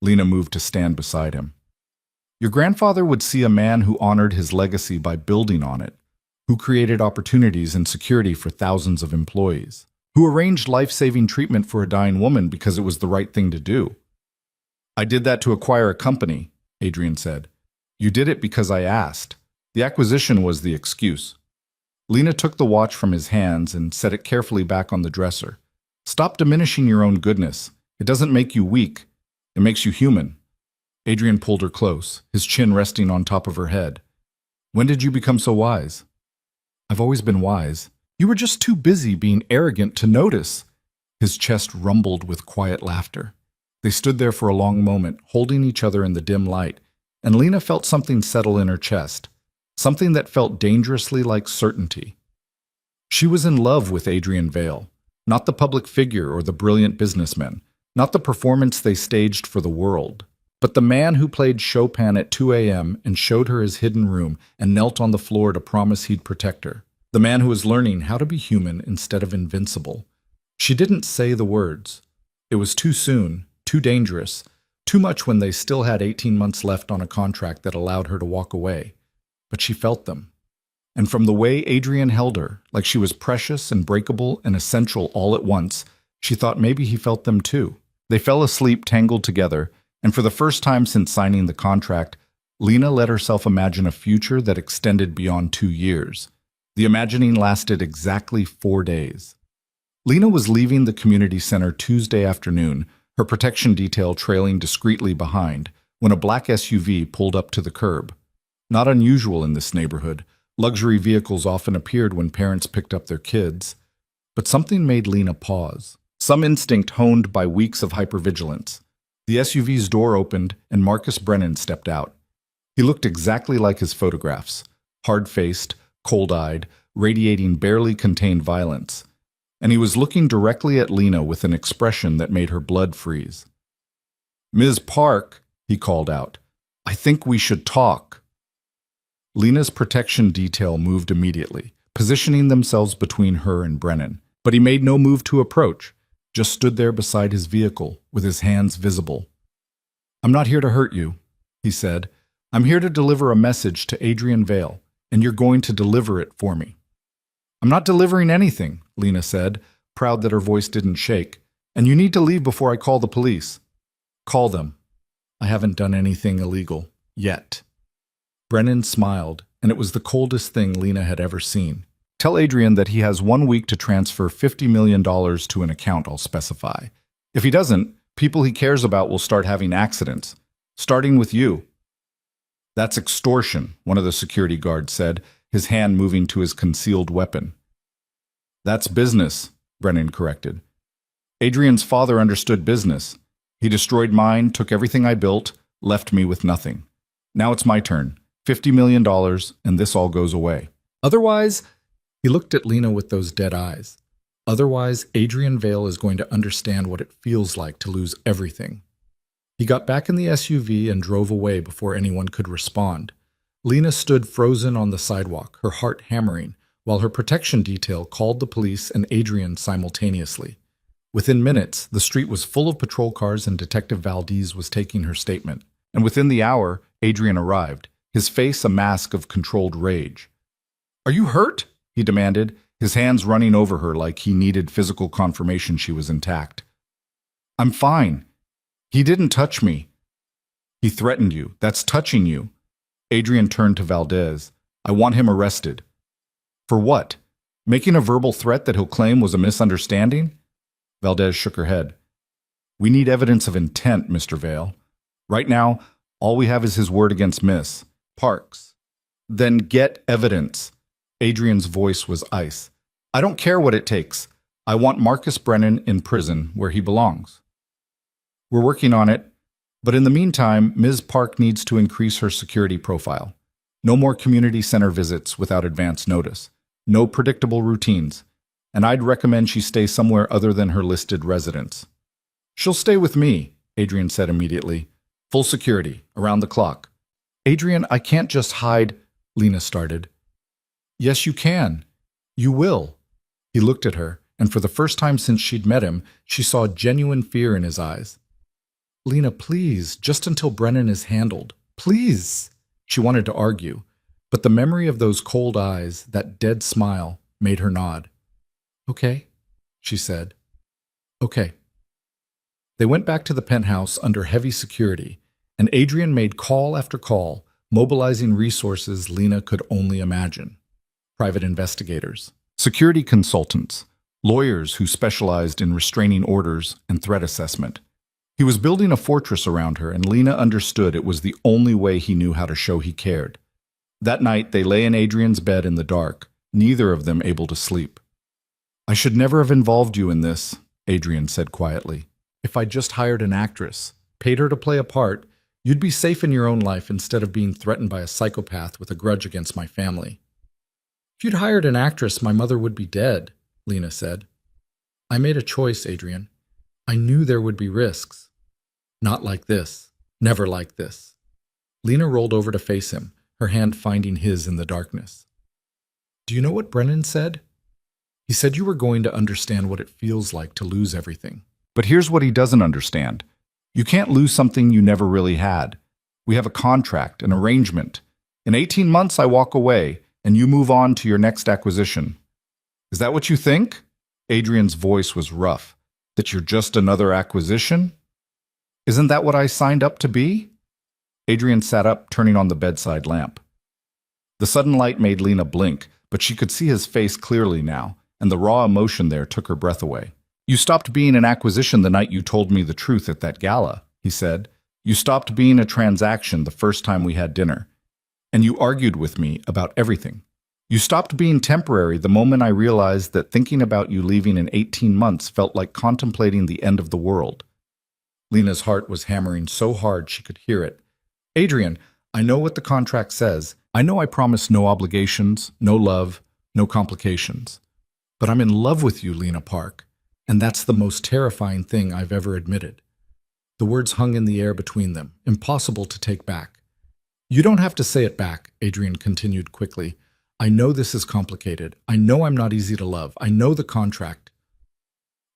Lena moved to stand beside him. Your grandfather would see a man who honored his legacy by building on it, who created opportunities and security for thousands of employees, who arranged life-saving treatment for a dying woman because it was the right thing to do. I did that to acquire a company, Adrian said. You did it because I asked. The acquisition was the excuse. Lena took the watch from his hands and set it carefully back on the dresser. Stop diminishing your own goodness. It doesn't make you weak. It makes you human. Adrian pulled her close, his chin resting on top of her head. When did you become so wise? I've always been wise. You were just too busy being arrogant to notice. His chest rumbled with quiet laughter. They stood there for a long moment, holding each other in the dim light, and Lena felt something settle in her chest, something that felt dangerously like certainty. She was in love with Adrian Vale, not the public figure or the brilliant businessman, not the performance they staged for the world, but the man who played Chopin at 2 a.m. and showed her his hidden room and knelt on the floor to promise he'd protect her. The man who was learning how to be human instead of invincible. She didn't say the words. It was too soon, too dangerous, too much when they still had 18 months left on a contract that allowed her to walk away. But she felt them. And from the way Adrian held her, like she was precious and breakable and essential all at once, she thought maybe he felt them too. They fell asleep tangled together, and for the first time since signing the contract, Lena let herself imagine a future that extended beyond 2 years. The imagining lasted exactly 4 days. Lena was leaving the community center Tuesday afternoon, her protection detail trailing discreetly behind, when a black SUV pulled up to the curb. Not unusual in this neighborhood, Luxury vehicles often appeared when parents picked up their kids, but something made Lena pause. Some instinct honed by weeks of hypervigilance. The SUV's door opened and Marcus Brennan stepped out. He looked exactly like his photographs, hard-faced, cold-eyed, radiating barely contained violence. And he was looking directly at Lena with an expression that made her blood freeze. "Ms. Park," he called out, "I think we should talk." Lena's protection detail moved immediately, positioning themselves between her and Brennan. But he made no move to approach, just stood there beside his vehicle, with his hands visible. "I'm not here to hurt you," he said. "I'm here to deliver a message to Adrian Vale, and you're going to deliver it for me." "I'm not delivering anything," Lena said, proud that her voice didn't shake. "And you need to leave before I call the police." "Call them. I haven't done anything illegal. Yet." Brennan smiled, and it was the coldest thing Lena had ever seen. "Tell Adrian that he has 1 week to transfer $50 million to an account I'll specify. If he doesn't, people he cares about will start having accidents, starting with you." "That's extortion," one of the security guards said, his hand moving to his concealed weapon. "That's business," Brennan corrected. "Adrian's father understood business. He destroyed mine, took everything I built, left me with nothing. Now it's my turn. $50 million, and this all goes away. Otherwise," he looked at Lena with those dead eyes, "otherwise, Adrian Vale is going to understand what it feels like to lose everything." He got back in the SUV and drove away before anyone could respond. Lena stood frozen on the sidewalk, her heart hammering, while her protection detail called the police and Adrian simultaneously. Within minutes, the street was full of patrol cars and Detective Valdez was taking her statement. And within the hour, Adrian arrived, his face a mask of controlled rage. "Are you hurt?" he demanded, his hands running over her like he needed physical confirmation she was intact. "I'm fine. He didn't touch me." "He threatened you. That's touching you." Adrian turned to Valdez. "I want him arrested." "For what? Making a verbal threat that he'll claim was a misunderstanding?" Valdez shook her head. "We need evidence of intent, Mr. Vale. Right now, all we have is his word against Miss Parks." "Then get evidence." Adrian's voice was ice. "I don't care what it takes. I want Marcus Brennan in prison where he belongs." "We're working on it. But in the meantime, Ms. Park needs to increase her security profile. No more community center visits without advance notice. No predictable routines. And I'd recommend she stay somewhere other than her listed residence." "She'll stay with me," Adrian said immediately. "Full security, around the clock." "Adrian, I can't just hide," Lena started. "Yes, you can. You will." He looked at her, and for the first time since she'd met him, she saw genuine fear in his eyes. "Lena, please, just until Brennan is handled. Please." She wanted to argue, but the memory of those cold eyes, that dead smile, made her nod. "Okay," she said. "Okay." They went back to the penthouse under heavy security, and Adrian made call after call, mobilizing resources Lena could only imagine. Private investigators, security consultants, lawyers who specialized in restraining orders and threat assessment. He was building a fortress around her, and Lena understood it was the only way he knew how to show he cared. That night, they lay in Adrian's bed in the dark, neither of them able to sleep. "I should never have involved you in this," Adrian said quietly. "If I'd just hired an actress, paid her to play a part, you'd be safe in your own life instead of being threatened by a psychopath with a grudge against my family." "If you'd hired an actress, my mother would be dead," Lena said. "I made a choice, Adrian. I knew there would be risks. Not like this. Never like this." Lena rolled over to face him, her hand finding his in the darkness. "Do you know what Brennan said? He said you were going to understand what it feels like to lose everything. But here's what he doesn't understand. You can't lose something you never really had. We have a contract, an arrangement. In 18 months, I walk away, and you move on to your next acquisition. Is that what you think?" Adrian's voice was rough. "That you're just another acquisition? Isn't that what I signed up to be?" Adrian sat up, turning on the bedside lamp. The sudden light made Lena blink, but she could see his face clearly now, and the raw emotion there took her breath away. "You stopped being an acquisition the night you told me the truth at that gala," he said. "You stopped being a transaction the first time we had dinner. And you argued with me about everything. You stopped being temporary the moment I realized that thinking about you leaving in 18 months felt like contemplating the end of the world. Lena's heart was hammering so hard she could hear it. Adrian, I know what the contract says. I know I promised no obligations, no love, no complications. But I'm in love with you, Lena Park, and that's the most terrifying thing I've ever admitted. The words hung in the air between them, impossible to take back. You don't have to say it back, Adrian continued quickly. I know this is complicated. I know I'm not easy to love. I know the contract.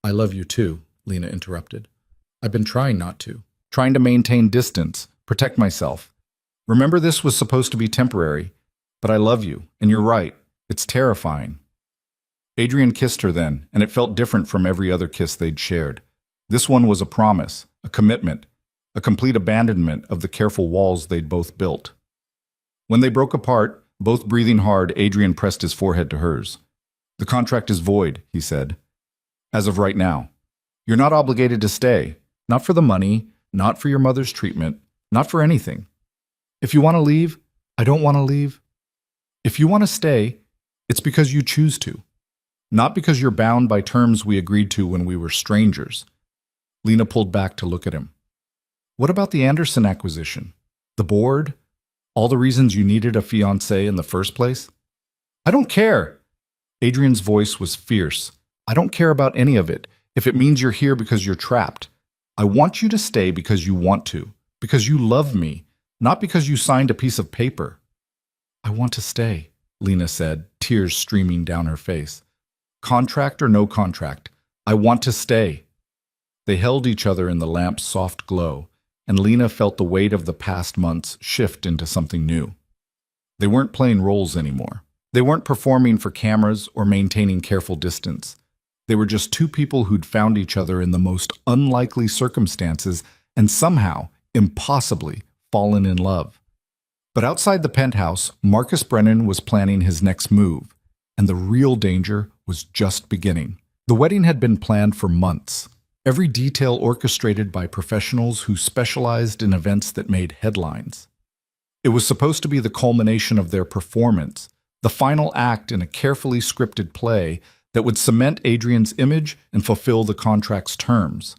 I love you too, Lena interrupted. I've been trying not to. Trying to maintain distance, protect myself. Remember, this was supposed to be temporary, but I love you, and you're right. It's terrifying. Adrian kissed her then, and it felt different from every other kiss they'd shared. This one was a promise, a commitment, a complete abandonment of the careful walls they'd both built. When they broke apart, both breathing hard, Adrian pressed his forehead to hers. The contract is void, he said. As of right now. You're not obligated to stay. Not for the money, not for your mother's treatment, not for anything. If you want to leave, I don't want to leave. If you want to stay, it's because you choose to. Not because you're bound by terms we agreed to when we were strangers. Lena pulled back to look at him. What about the Anderson acquisition? The board? All the reasons you needed a fiancé in the first place? I don't care. Adrian's voice was fierce. I don't care about any of it, if it means you're here because you're trapped. I want you to stay because you want to, because you love me, not because you signed a piece of paper. I want to stay, Lena said, tears streaming down her face. Contract or no contract, I want to stay. They held each other in the lamp's soft glow, and Lena felt the weight of the past months shift into something new. They weren't playing roles anymore. They weren't performing for cameras or maintaining careful distance. They were just two people who'd found each other in the most unlikely circumstances and somehow, impossibly, fallen in love. But outside the penthouse, Marcus Brennan was planning his next move, and the real danger was just beginning. The wedding had been planned for months. Every detail orchestrated by professionals who specialized in events that made headlines. It was supposed to be the culmination of their performance, the final act in a carefully scripted play that would cement Adrian's image and fulfill the contract's terms.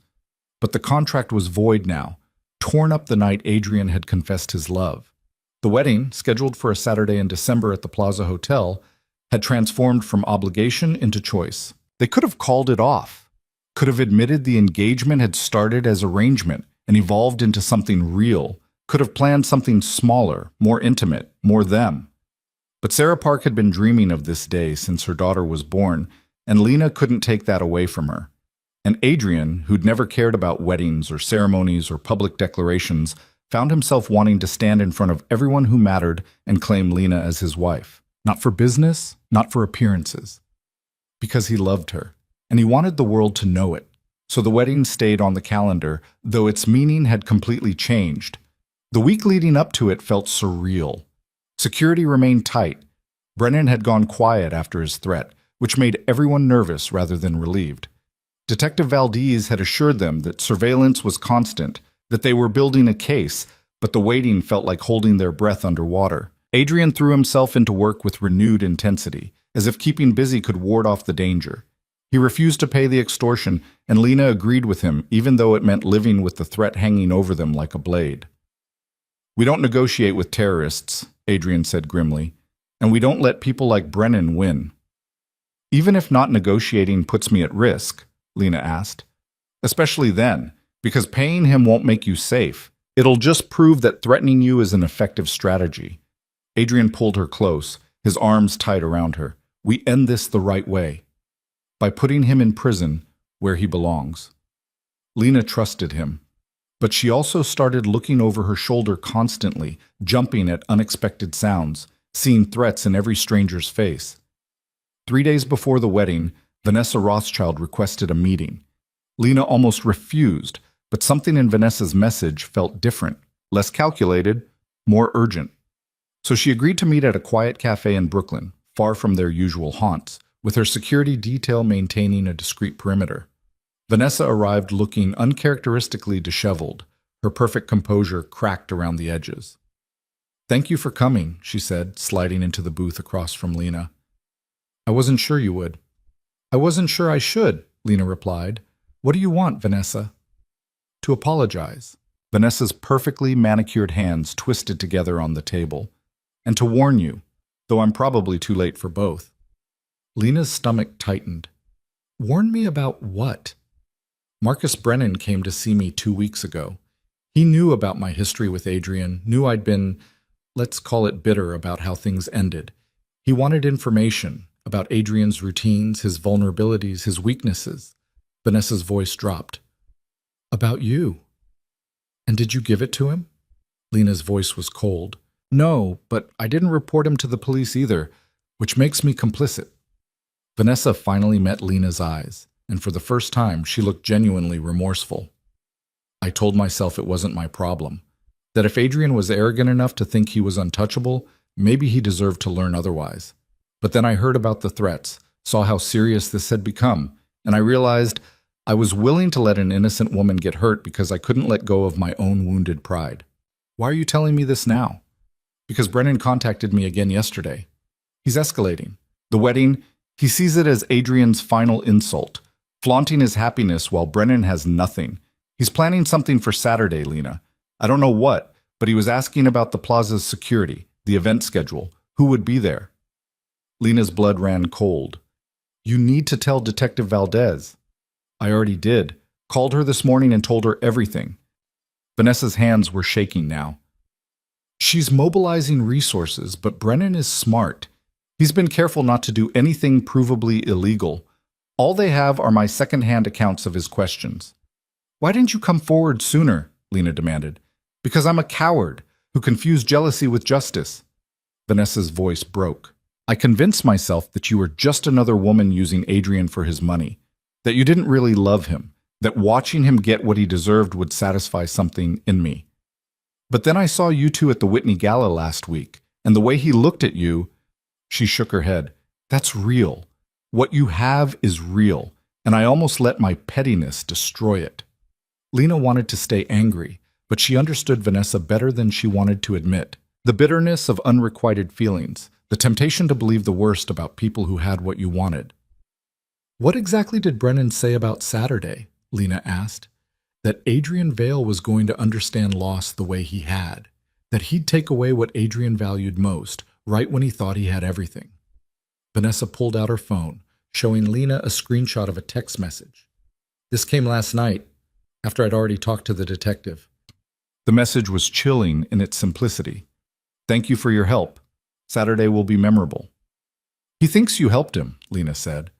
But the contract was void now, torn up the night Adrian had confessed his love. The wedding, scheduled for a Saturday in December at the Plaza Hotel, had transformed from obligation into choice. They could have called it off. Could have admitted the engagement had started as arrangement and evolved into something real, could have planned something smaller, more intimate, more them. But Sarah Park had been dreaming of this day since her daughter was born, and Lena couldn't take that away from her. And Adrian, who'd never cared about weddings or ceremonies or public declarations, found himself wanting to stand in front of everyone who mattered and claim Lena as his wife. Not for business, not for appearances. Because he loved her. And he wanted the world to know it. So the wedding stayed on the calendar, though its meaning had completely changed. The week leading up to it felt surreal. Security remained tight. Brennan had gone quiet after his threat, which made everyone nervous rather than relieved. Detective Valdez had assured them that surveillance was constant, that they were building a case, but the waiting felt like holding their breath underwater. Adrian threw himself into work with renewed intensity, as if keeping busy could ward off the danger. He refused to pay the extortion, and Lena agreed with him, even though it meant living with the threat hanging over them like a blade. We don't negotiate with terrorists, Adrian said grimly, and we don't let people like Brennan win. Even if not negotiating puts me at risk, Lena asked. Especially then, because paying him won't make you safe. It'll just prove that threatening you is an effective strategy. Adrian pulled her close, his arms tight around her. We end this the right way. By putting him in prison where he belongs. Lena trusted him, but she also started looking over her shoulder constantly, jumping at unexpected sounds, seeing threats in every stranger's face. 3 days before the wedding, Vanessa Rothschild requested a meeting. Lena almost refused, but something in Vanessa's message felt different, less calculated, more urgent. So she agreed to meet at a quiet cafe in Brooklyn, far from their usual haunts, with her security detail maintaining a discreet perimeter. Vanessa arrived looking uncharacteristically disheveled, her perfect composure cracked around the edges. Thank you for coming, she said, sliding into the booth across from Lena. I wasn't sure you would. I wasn't sure I should, Lena replied. What do you want, Vanessa? To apologize. Vanessa's perfectly manicured hands twisted together on the table. And to warn you, though I'm probably too late for both. Lena's stomach tightened. Warn me about what? Marcus Brennan came to see me 2 weeks ago. He knew about my history with Adrian, knew I'd been, let's call it bitter about how things ended. He wanted information about Adrian's routines, his vulnerabilities, his weaknesses. Vanessa's voice dropped. About you. And did you give it to him? Lena's voice was cold. No, but I didn't report him to the police either, which makes me complicit. Vanessa finally met Lena's eyes, and for the first time she looked genuinely remorseful. I told myself it wasn't my problem, that if Adrian was arrogant enough to think he was untouchable, maybe he deserved to learn otherwise. But then I heard about the threats, saw how serious this had become, and I realized I was willing to let an innocent woman get hurt because I couldn't let go of my own wounded pride. Why are you telling me this now? Because Brennan contacted me again yesterday. He's escalating. The wedding, he sees it as Adrian's final insult, flaunting his happiness while Brennan has nothing. He's planning something for Saturday, Lena. I don't know what, but he was asking about the plaza's security, the event schedule, who would be there. Lena's blood ran cold. You need to tell Detective Valdez. I already did. Called her this morning and told her everything. Vanessa's hands were shaking now. She's mobilizing resources, but Brennan is smart. He's been careful not to do anything provably illegal. All they have are my second-hand accounts of his questions. Why didn't you come forward sooner? Lena demanded. Because I'm a coward who confused jealousy with justice. Vanessa's voice broke. I convinced myself that you were just another woman using Adrian for his money, that you didn't really love him, that watching him get what he deserved would satisfy something in me. But then I saw you two at the Whitney Gala last week, and the way he looked at you, she shook her head. That's real. What you have is real, and I almost let my pettiness destroy it. Lena wanted to stay angry, but she understood Vanessa better than she wanted to admit. The bitterness of unrequited feelings, the temptation to believe the worst about people who had what you wanted. What exactly did Brennan say about Saturday? Lena asked. That Adrian Vale was going to understand loss the way he had, that he'd take away what Adrian valued most, right when he thought he had everything. Vanessa pulled out her phone, showing Lena a screenshot of a text message. This came last night, after I'd already talked to the detective. The message was chilling in its simplicity. Thank you for your help. Saturday will be memorable. He thinks you helped him, Lena said.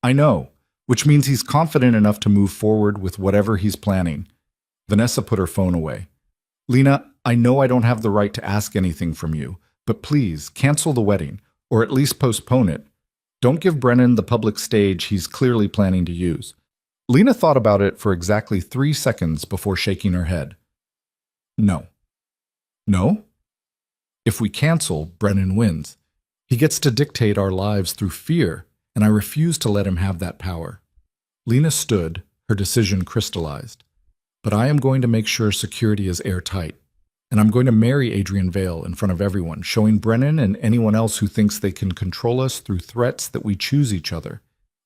I know, which means he's confident enough to move forward with whatever he's planning. Vanessa put her phone away. Lena, I know I don't have the right to ask anything from you, but please cancel the wedding, or at least postpone it. Don't give Brennan the public stage he's clearly planning to use. Lena thought about it for exactly 3 seconds before shaking her head. No. No? If we cancel, Brennan wins. He gets to dictate our lives through fear, and I refuse to let him have that power. Lena stood, her decision crystallized. But I am going to make sure security is airtight, and I'm going to marry Adrian Vale in front of everyone, showing Brennan and anyone else who thinks they can control us through threats that we choose each other,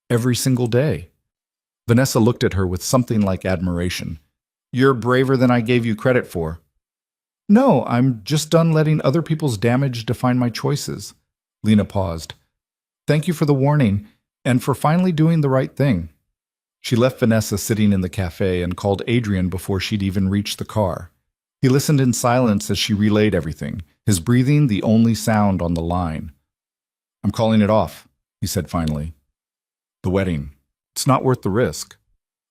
every single day. Vanessa looked at her with something like admiration. You're braver than I gave you credit for. No, I'm just done letting other people's damage define my choices. Lena paused. Thank you for the warning, and for finally doing the right thing. She left Vanessa sitting in the cafe and called Adrian before she'd even reached the car. He listened in silence as she relayed everything, his breathing the only sound on the line. I'm calling it off, he said finally. The wedding. It's not worth the risk.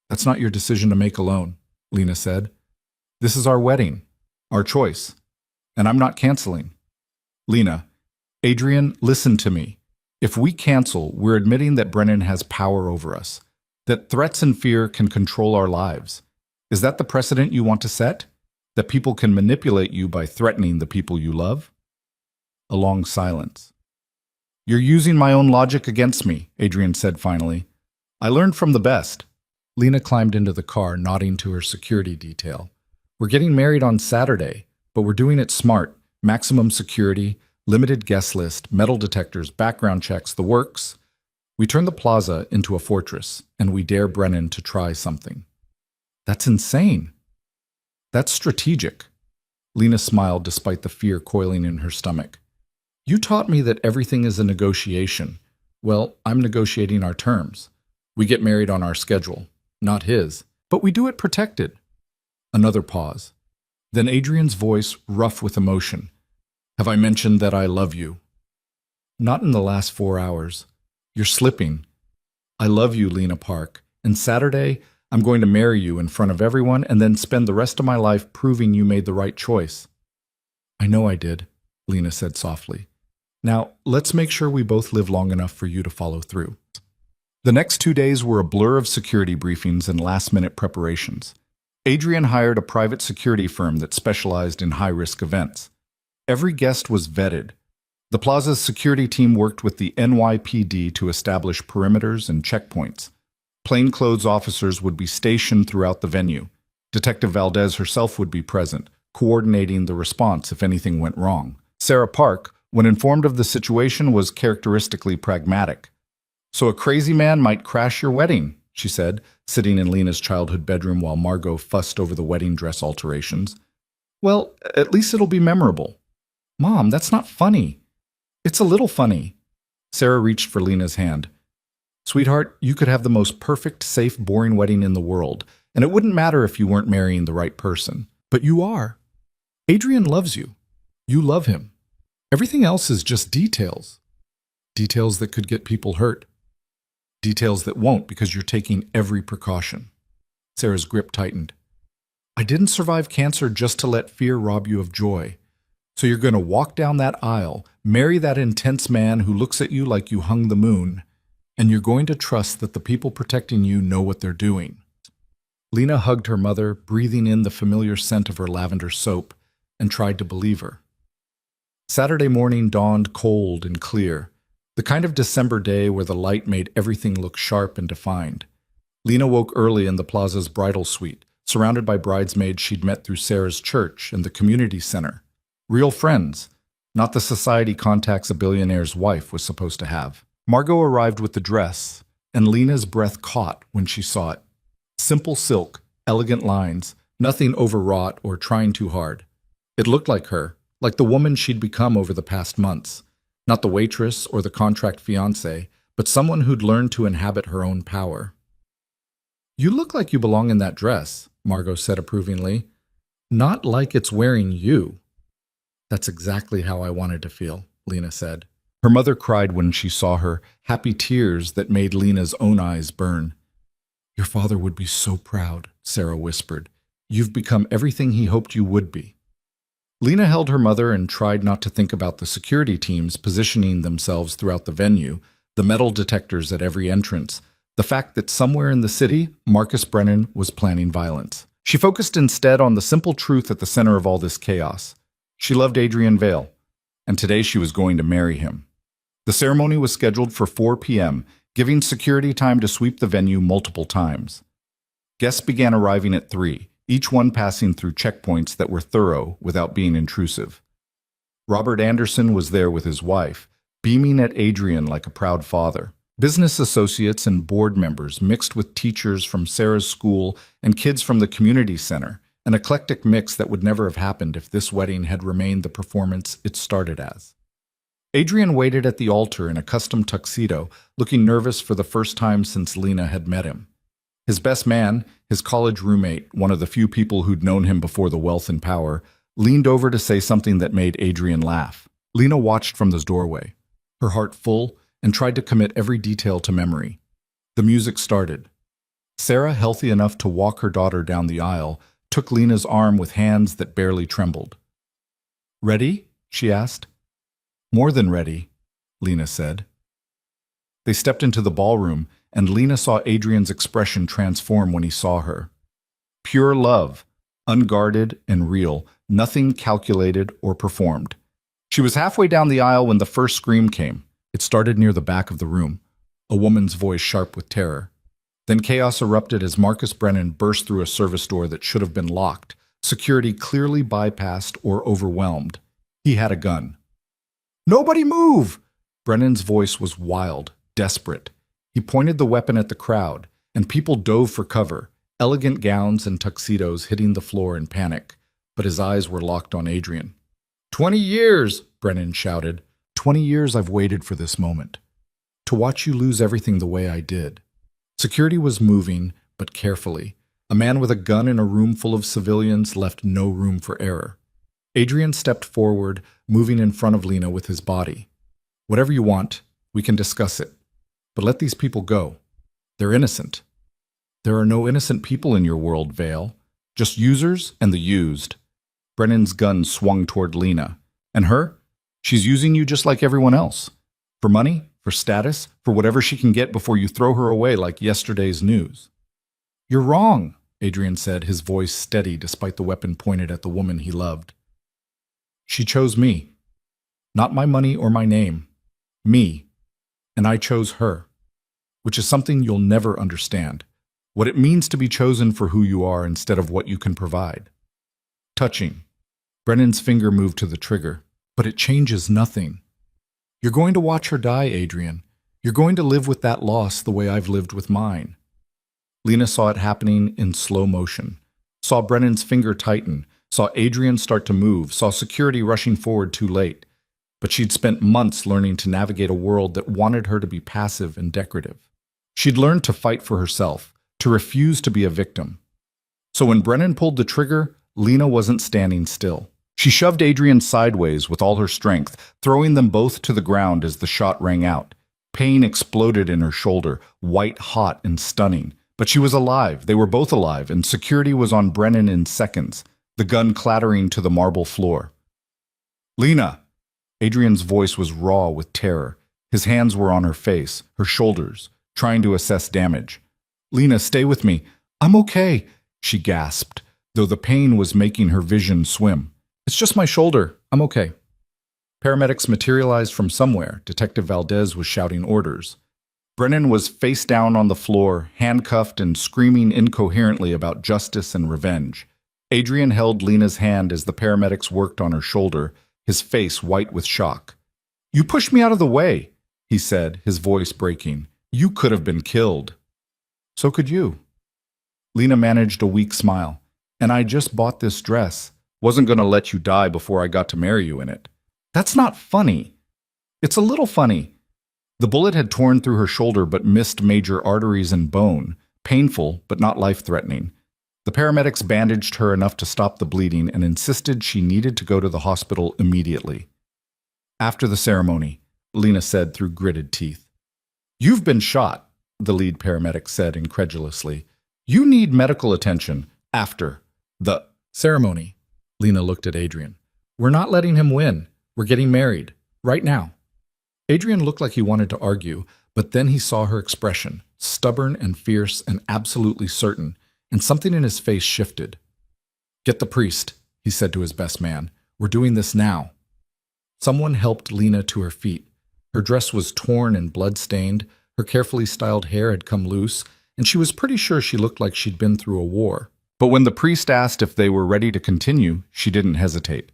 That's not your decision to make alone, Lena said. This is our wedding, our choice, and I'm not canceling. Lena, Adrian, listen to me. If we cancel, we're admitting that Brennan has power over us, that threats and fear can control our lives. Is that the precedent you want to set? That people can manipulate you by threatening the people you love? A long silence. You're using my own logic against me, Adrian said finally. I learned from the best. Lena climbed into the car, nodding to her security detail. We're getting married on Saturday, but we're doing it smart, Maximum security, limited guest list, metal detectors, background checks, the works. We turn the plaza into a fortress, and we dare Brennan to try something. That's insane. That's strategic. Lena smiled despite the fear coiling in her stomach. You taught me that everything is a negotiation. Well, I'm negotiating our terms. We get married on our schedule, not his, but we do it protected. Another pause. Then Adrian's voice, rough with emotion. Have I mentioned that I love you? Not in the last 4 hours. You're slipping. I love you, Lena Park, and Saturday, I'm going to marry you in front of everyone and then spend the rest of my life proving you made the right choice. I know I did, Lena said softly. Now, let's make sure we both live long enough for you to follow through. The next 2 days were a blur of security briefings and last-minute preparations. Adrian hired a private security firm that specialized in high-risk events. Every guest was vetted. The plaza's security team worked with the NYPD to establish perimeters and checkpoints. Plainclothes officers would be stationed throughout the venue. Detective Valdez herself would be present, coordinating the response if anything went wrong. Sarah Park, when informed of the situation, was characteristically pragmatic. So a crazy man might crash your wedding, she said, sitting in Lena's childhood bedroom while Margot fussed over the wedding dress alterations. Well, at least it'll be memorable. Mom, that's not funny. It's a little funny. Sarah reached for Lena's hand. Sweetheart, you could have the most perfect, safe, boring wedding in the world, and it wouldn't matter if you weren't marrying the right person. But you are. Adrian loves you. You love him. Everything else is just details. Details that could get people hurt. Details that won't because you're taking every precaution. Sarah's grip tightened. I didn't survive cancer just to let fear rob you of joy. So you're going to walk down that aisle, marry that intense man who looks at you like you hung the moon, and you're going to trust that the people protecting you know what they're doing. Lena hugged her mother, breathing in the familiar scent of her lavender soap, and tried to believe her. Saturday morning dawned cold and clear, the kind of December day where the light made everything look sharp and defined. Lena woke early in the plaza's bridal suite, surrounded by bridesmaids she'd met through Sarah's church and the community center. Real friends, not the society contacts a billionaire's wife was supposed to have. Margot arrived with the dress, and Lena's breath caught when she saw it. Simple silk, elegant lines, nothing overwrought or trying too hard. It looked like her, like the woman she'd become over the past months. Not the waitress or the contract fiancé, but someone who'd learned to inhabit her own power. You look like you belong in that dress, Margot said approvingly. Not like it's wearing you. That's exactly how I wanted to feel, Lena said. Her mother cried when she saw her, happy tears that made Lena's own eyes burn. Your father would be so proud, Sarah whispered. You've become everything he hoped you would be. Lena held her mother and tried not to think about the security teams positioning themselves throughout the venue, the metal detectors at every entrance, the fact that somewhere in the city, Marcus Brennan was planning violence. She focused instead on the simple truth at the center of all this chaos. She loved Adrian Vale, and today she was going to marry him. The ceremony was scheduled for 4 p.m., giving security time to sweep the venue multiple times. Guests began arriving at 3, each one passing through checkpoints that were thorough without being intrusive. Robert Anderson was there with his wife, beaming at Adrian like a proud father. Business associates and board members mixed with teachers from Sarah's school and kids from the community center, an eclectic mix that would never have happened if this wedding had remained the performance it started as. Adrian waited at the altar in a custom tuxedo, looking nervous for the first time since Lena had met him. His best man, his college roommate, one of the few people who'd known him before the wealth and power, leaned over to say something that made Adrian laugh. Lena watched from the doorway, her heart full, and tried to commit every detail to memory. The music started. Sarah, healthy enough to walk her daughter down the aisle, took Lena's arm with hands that barely trembled. Ready? She asked. More than ready, Lena said. They stepped into the ballroom, and Lena saw Adrian's expression transform when he saw her. Pure love, unguarded and real, nothing calculated or performed. She was halfway down the aisle when the first scream came. It started near the back of the room, a woman's voice sharp with terror. Then chaos erupted as Marcus Brennan burst through a service door that should have been locked, security clearly bypassed or overwhelmed. He had a gun. Nobody move! Brennan's voice was wild, desperate. He pointed the weapon at the crowd, and people dove for cover, elegant gowns and tuxedos hitting the floor in panic, but his eyes were locked on Adrian. 20 years, Brennan shouted. 20 years I've waited for this moment. To watch you lose everything the way I did. Security was moving, but carefully. A man with a gun in a room full of civilians left no room for error. Adrian stepped forward, moving in front of Lena with his body. Whatever you want, we can discuss it. But let these people go. They're innocent. There are no innocent people in your world, Vale. Just users and the used. Brennan's gun swung toward Lena. And her? She's using you just like everyone else. For money, for status, for whatever she can get before you throw her away like yesterday's news. You're wrong, Adrian said, his voice steady despite the weapon pointed at the woman he loved. She chose me. Not my money or my name. Me. And I chose her. Which is something you'll never understand. What it means to be chosen for who you are instead of what you can provide. Touching. Brennan's finger moved to the trigger. But it changes nothing. You're going to watch her die, Adrian. You're going to live with that loss the way I've lived with mine. Lena saw it happening in slow motion. Saw Brennan's finger tighten. Saw Adrian start to move. Saw security rushing forward too late. But she'd spent months learning to navigate a world that wanted her to be passive and decorative. She'd learned to fight for herself, to refuse to be a victim. So when Brennan pulled the trigger, Lena wasn't standing still. She shoved Adrian sideways with all her strength, throwing them both to the ground as the shot rang out. Pain exploded in her shoulder, white hot and stunning. But she was alive, they were both alive, and security was on Brennan in seconds, the gun clattering to the marble floor. Lena! Adrian's voice was raw with terror. His hands were on her face, her shoulders, trying to assess damage. Lena, stay with me. I'm okay, she gasped, though the pain was making her vision swim. It's just my shoulder. I'm okay. Paramedics materialized from somewhere. Detective Valdez was shouting orders. Brennan was face down on the floor, handcuffed and screaming incoherently about justice and revenge. Adrian held Lena's hand as the paramedics worked on her shoulder, his face white with shock. You pushed me out of the way, he said, his voice breaking. You could have been killed. So could you. Lena managed a weak smile. And I just bought this dress. Wasn't going to let you die before I got to marry you in it. That's not funny. It's a little funny. The bullet had torn through her shoulder but missed major arteries and bone, painful but not life-threatening. The paramedics bandaged her enough to stop the bleeding and insisted she needed to go to the hospital immediately. After the ceremony, Lena said through gritted teeth. You've been shot, the lead paramedic said incredulously. You need medical attention after the ceremony. Lena looked at Adrian. We're not letting him win. We're getting married. Right now. Adrian looked like he wanted to argue, but then he saw her expression, stubborn and fierce and absolutely certain, and something in his face shifted. Get the priest, he said to his best man. We're doing this now. Someone helped Lena to her feet. Her dress was torn and blood-stained, her carefully styled hair had come loose, and she was pretty sure she looked like she'd been through a war. But when the priest asked if they were ready to continue, she didn't hesitate.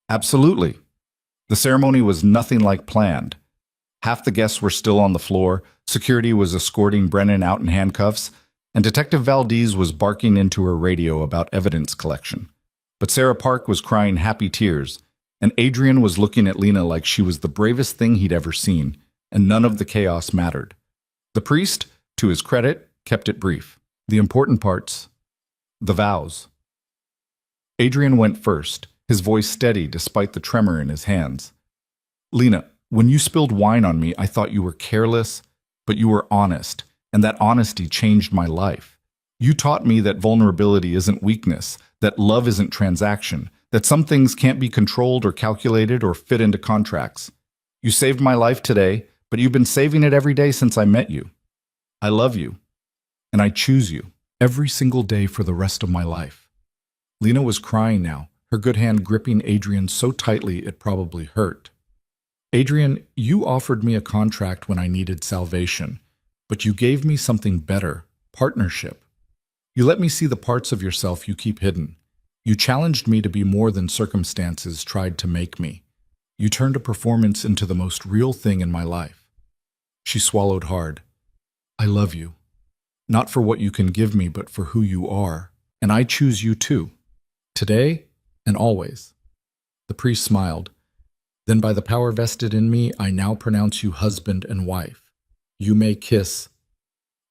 Absolutely. The ceremony was nothing like planned. Half the guests were still on the floor, security was escorting Brennan out in handcuffs, and Detective Valdez was barking into her radio about evidence collection. But Sarah Park was crying happy tears, and Adrian was looking at Lena like she was the bravest thing he'd ever seen, and none of the chaos mattered. The priest, to his credit, kept it brief. The important parts, the vows. Adrian went first, his voice steady despite the tremor in his hands. Lena, when you spilled wine on me, I thought you were careless, but you were honest, and that honesty changed my life. You taught me that vulnerability isn't weakness, that love isn't transaction, that some things can't be controlled or calculated or fit into contracts. You saved my life today, but you've been saving it every day since I met you. I love you, and I choose you every single day for the rest of my life. Lena was crying now, her good hand gripping Adrian so tightly it probably hurt. Adrian, you offered me a contract when I needed salvation, but you gave me something better, partnership. You let me see the parts of yourself you keep hidden. You challenged me to be more than circumstances tried to make me. You turned a performance into the most real thing in my life. She swallowed hard. I love you. Not for what you can give me, but for who you are. And I choose you too. Today and always. The priest smiled. Then by the power vested in me, I now pronounce you husband and wife. You may kiss.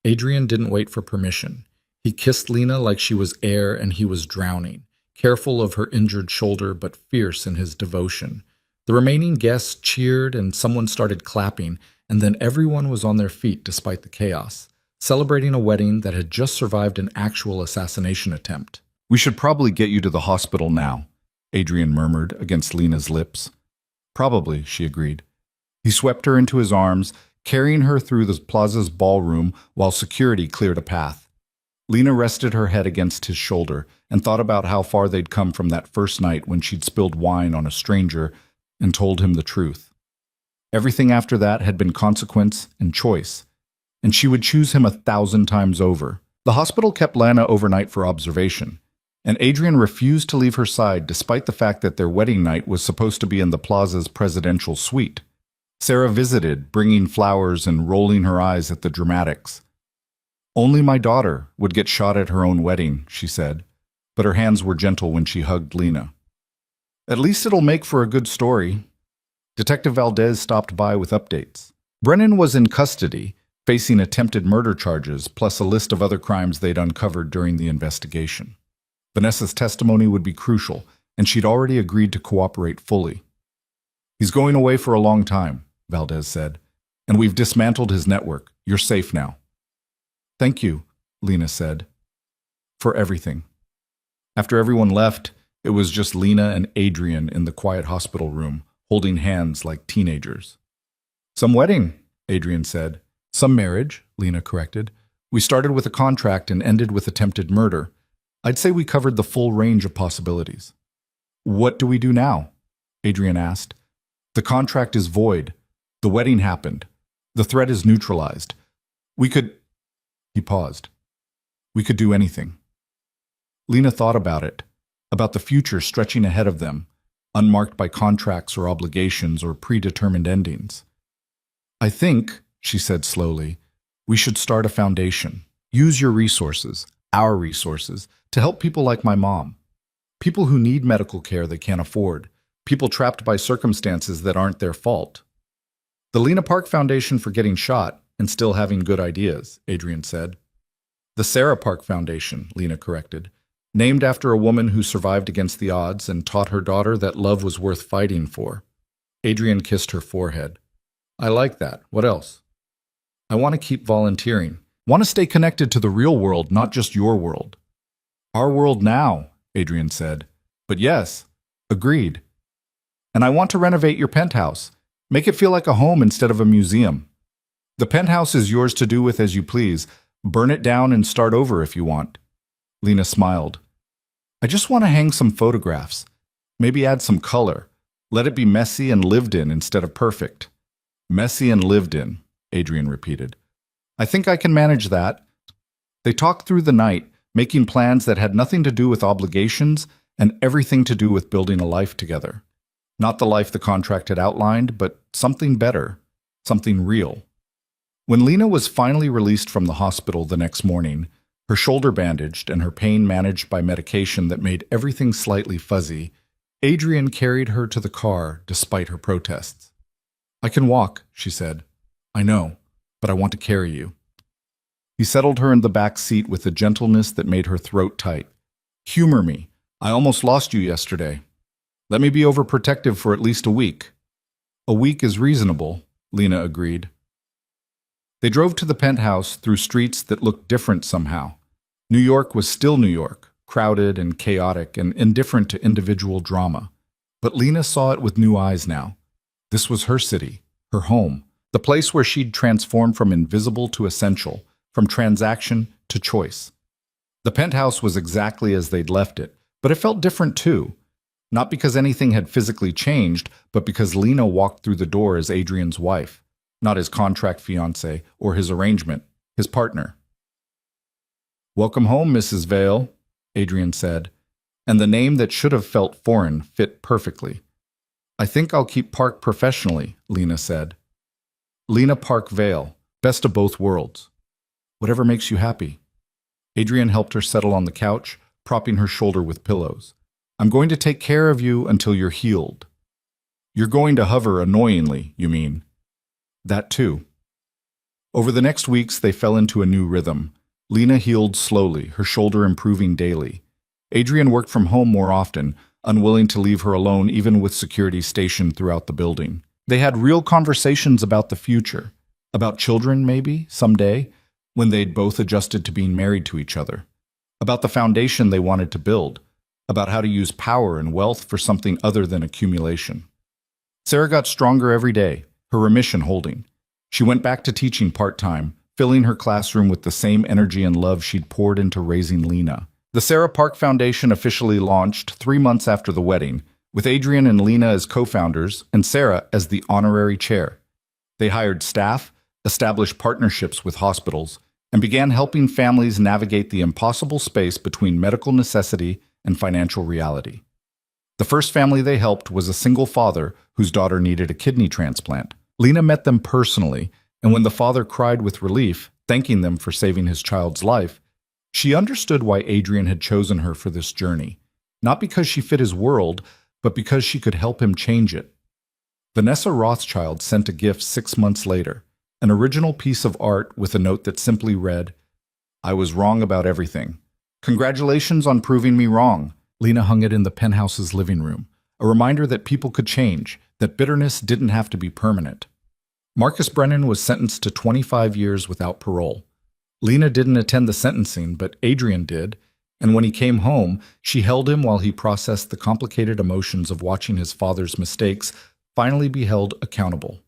Adrian didn't wait for permission. He kissed Lena like she was air and he was drowning, careful of her injured shoulder but fierce in his devotion. The remaining guests cheered and someone started clapping, and then everyone was on their feet despite the chaos, celebrating a wedding that had just survived an actual assassination attempt. We should probably get you to the hospital now, Adrian murmured against Lena's lips. Probably, she agreed. He swept her into his arms, carrying her through the plaza's ballroom while security cleared a path. Lena rested her head against his shoulder and thought about how far they'd come from that first night when she'd spilled wine on a stranger and told him the truth. Everything after that had been consequence and choice, and she would choose him 1,000 times over. The hospital kept Lana overnight for observation, and Adrian refused to leave her side despite the fact that their wedding night was supposed to be in the plaza's presidential suite. Sarah visited, bringing flowers and rolling her eyes at the dramatics. Only my daughter would get shot at her own wedding, she said, but her hands were gentle when she hugged Lena. At least it'll make for a good story. Detective Valdez stopped by with updates. Brennan was in custody, facing attempted murder charges, plus a list of other crimes they'd uncovered during the investigation. Vanessa's testimony would be crucial, and she'd already agreed to cooperate fully. He's going away for a long time, Valdez said, and we've dismantled his network. You're safe now. Thank you, Lena said, for everything. After everyone left, it was just Lena and Adrian in the quiet hospital room, holding hands like teenagers. Some wedding, Adrian said. Some marriage, Lena corrected. We started with a contract and ended with attempted murder. I'd say we covered the full range of possibilities. What do we do now? Adrian asked. The contract is void. The wedding happened. The threat is neutralized. We could... He paused. We could do anything. Lena thought about it, about the future stretching ahead of them, unmarked by contracts or obligations or predetermined endings. I think, she said slowly, we should start a foundation. Use your resources, our resources, to help people like my mom. People who need medical care they can't afford. People trapped by circumstances that aren't their fault. The Lena Park Foundation for getting shot and still having good ideas, Adrian said. The Sarah Park Foundation, Lena corrected. Named after a woman who survived against the odds and taught her daughter that love was worth fighting for. Adrian kissed her forehead. I like that. What else? I want to keep volunteering. Want to stay connected to the real world, not just your world. Our world now, Adrian said. But yes, agreed. And I want to renovate your penthouse. Make it feel like a home instead of a museum. The penthouse is yours to do with as you please. Burn it down and start over if you want. Lena smiled. I just want to hang some photographs. Maybe add some color. Let it be messy and lived in instead of perfect. Messy and lived in, Adrian repeated. I think I can manage that. They talked through the night, making plans that had nothing to do with obligations and everything to do with building a life together. Not the life the contract had outlined, but something better, something real. When Lena was finally released from the hospital the next morning, her shoulder bandaged and her pain managed by medication that made everything slightly fuzzy, Adrian carried her to the car despite her protests. I can walk, she said. I know, but I want to carry you. He settled her in the back seat with a gentleness that made her throat tight. Humor me. I almost lost you yesterday. Let me be overprotective for at least a week. A week is reasonable, Lena agreed. They drove to the penthouse through streets that looked different somehow. New York was still New York, crowded and chaotic and indifferent to individual drama. But Lena saw it with new eyes now. This was her city, her home, the place where she'd transformed from invisible to essential, from transaction to choice. The penthouse was exactly as they'd left it, but it felt different too. Not because anything had physically changed, but because Lena walked through the door as Adrian's wife, not his contract fiancée or his arrangement, his partner. Welcome home, Mrs. Vale, Adrian said. and the name that should have felt foreign fit perfectly. I think I'll keep Park professionally, Lena said. Lena Park Vale, best of both worlds. Whatever makes you happy. Adrian helped her settle on the couch, propping her shoulder with pillows. I'm going to take care of you until you're healed. You're going to hover annoyingly, you mean? That too. Over the next weeks, they fell into a new rhythm. Lena healed slowly, her shoulder improving daily. Adrian worked from home more often, unwilling to leave her alone even with security stationed throughout the building. They had real conversations about the future, about children maybe, someday, when they'd both adjusted to being married to each other, about the foundation they wanted to build, about how to use power and wealth for something other than accumulation. Sarah got stronger every day, her remission holding. She went back to teaching part-time, filling her classroom with the same energy and love she'd poured into raising Lena. The Sarah Park Foundation officially launched 3 months after the wedding, with Adrian and Lena as co-founders and Sarah as the honorary chair. They hired staff, established partnerships with hospitals, and began helping families navigate the impossible space between medical necessity and financial reality. The first family they helped was a single father whose daughter needed a kidney transplant. Lena met them personally, and when the father cried with relief, thanking them for saving his child's life, she understood why Adrian had chosen her for this journey, not because she fit his world, but because she could help him change it. Vanessa Rothschild sent a gift 6 months later, an original piece of art with a note that simply read, "I was wrong about everything. Congratulations on proving me wrong." Lena hung it in the penthouse's living room, a reminder that people could change, that bitterness didn't have to be permanent. Marcus Brennan was sentenced to 25 years without parole. Lena didn't attend the sentencing, but Adrian did, and when he came home, she held him while he processed the complicated emotions of watching his father's mistakes finally be held accountable.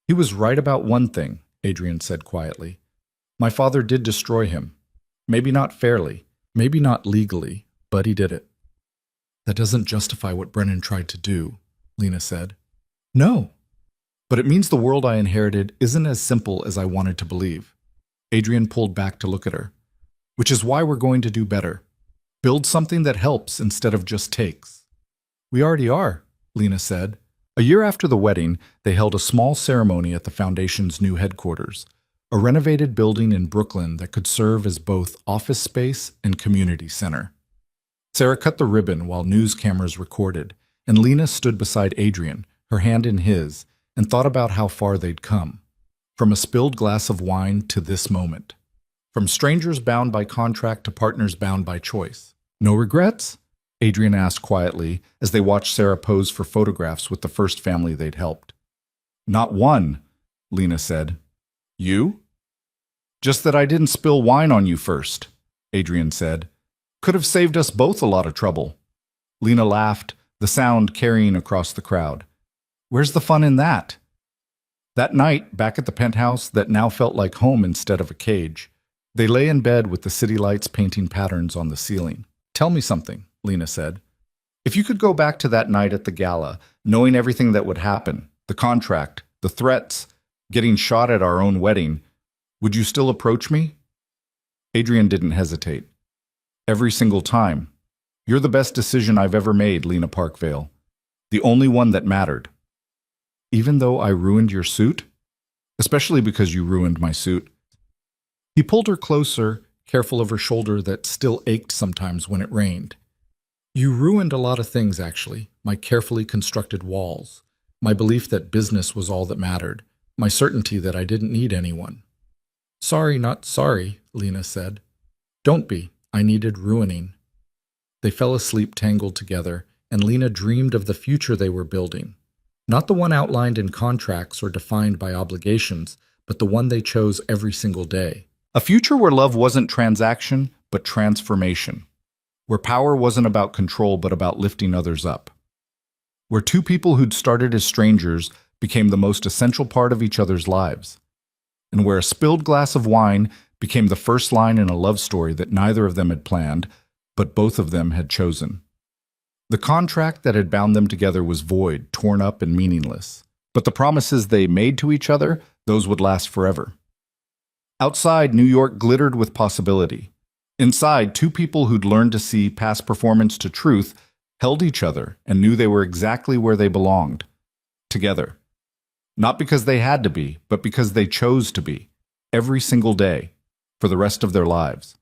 He was right about one thing, Adrian said quietly. My father did destroy him. Maybe not fairly, maybe not legally, but he did it. That doesn't justify what Brennan tried to do, Lena said. No, but it means the world I inherited isn't as simple as I wanted to believe. Adrian pulled back to look at her. Which is why we're going to do better. Build something that helps instead of just takes. We already are, Lena said. A year after the wedding, they held a small ceremony at the foundation's new headquarters, a renovated building in Brooklyn that could serve as both office space and community center. Sarah cut the ribbon while news cameras recorded, and Lena stood beside Adrian, her hand in his, and thought about how far they'd come. From a spilled glass of wine to this moment. From strangers bound by contract to partners bound by choice. No regrets? Adrian asked quietly as they watched Sarah pose for photographs with the first family they'd helped. Not one, Lena said. You? Just that I didn't spill wine on you first, Adrian said. Could have saved us both a lot of trouble. Lena laughed, the sound carrying across the crowd. Where's the fun in that? That night, back at the penthouse that now felt like home instead of a cage, they lay in bed with the city lights painting patterns on the ceiling. Tell me something, Lena said. If you could go back to that night at the gala, knowing everything that would happen, the contract, the threats, getting shot at our own wedding, would you still approach me? Adrian didn't hesitate. Every single time. You're the best decision I've ever made, Lena Parkvale. The only one that mattered. Even though I ruined your suit? Especially because you ruined my suit. He pulled her closer, careful of her shoulder that still ached sometimes when it rained. You ruined a lot of things, actually. My carefully constructed walls. My belief that business was all that mattered. My certainty that I didn't need anyone. Sorry, not sorry, Lena said. Don't be. I needed ruining. They fell asleep tangled together, and Lena dreamed of the future they were building. Not the one outlined in contracts or defined by obligations, but the one they chose every single day. A future where love wasn't transaction, but transformation. Where power wasn't about control, but about lifting others up. Where two people who'd started as strangers became the most essential part of each other's lives. And where a spilled glass of wine became the first line in a love story that neither of them had planned, but both of them had chosen. The contract that had bound them together was void, torn up, and meaningless. But the promises they made to each other, those would last forever. Outside, New York glittered with possibility. Inside, two people who'd learned to see past performance to truth held each other and knew they were exactly where they belonged, together. Not because they had to be, but because they chose to be, every single day, for the rest of their lives.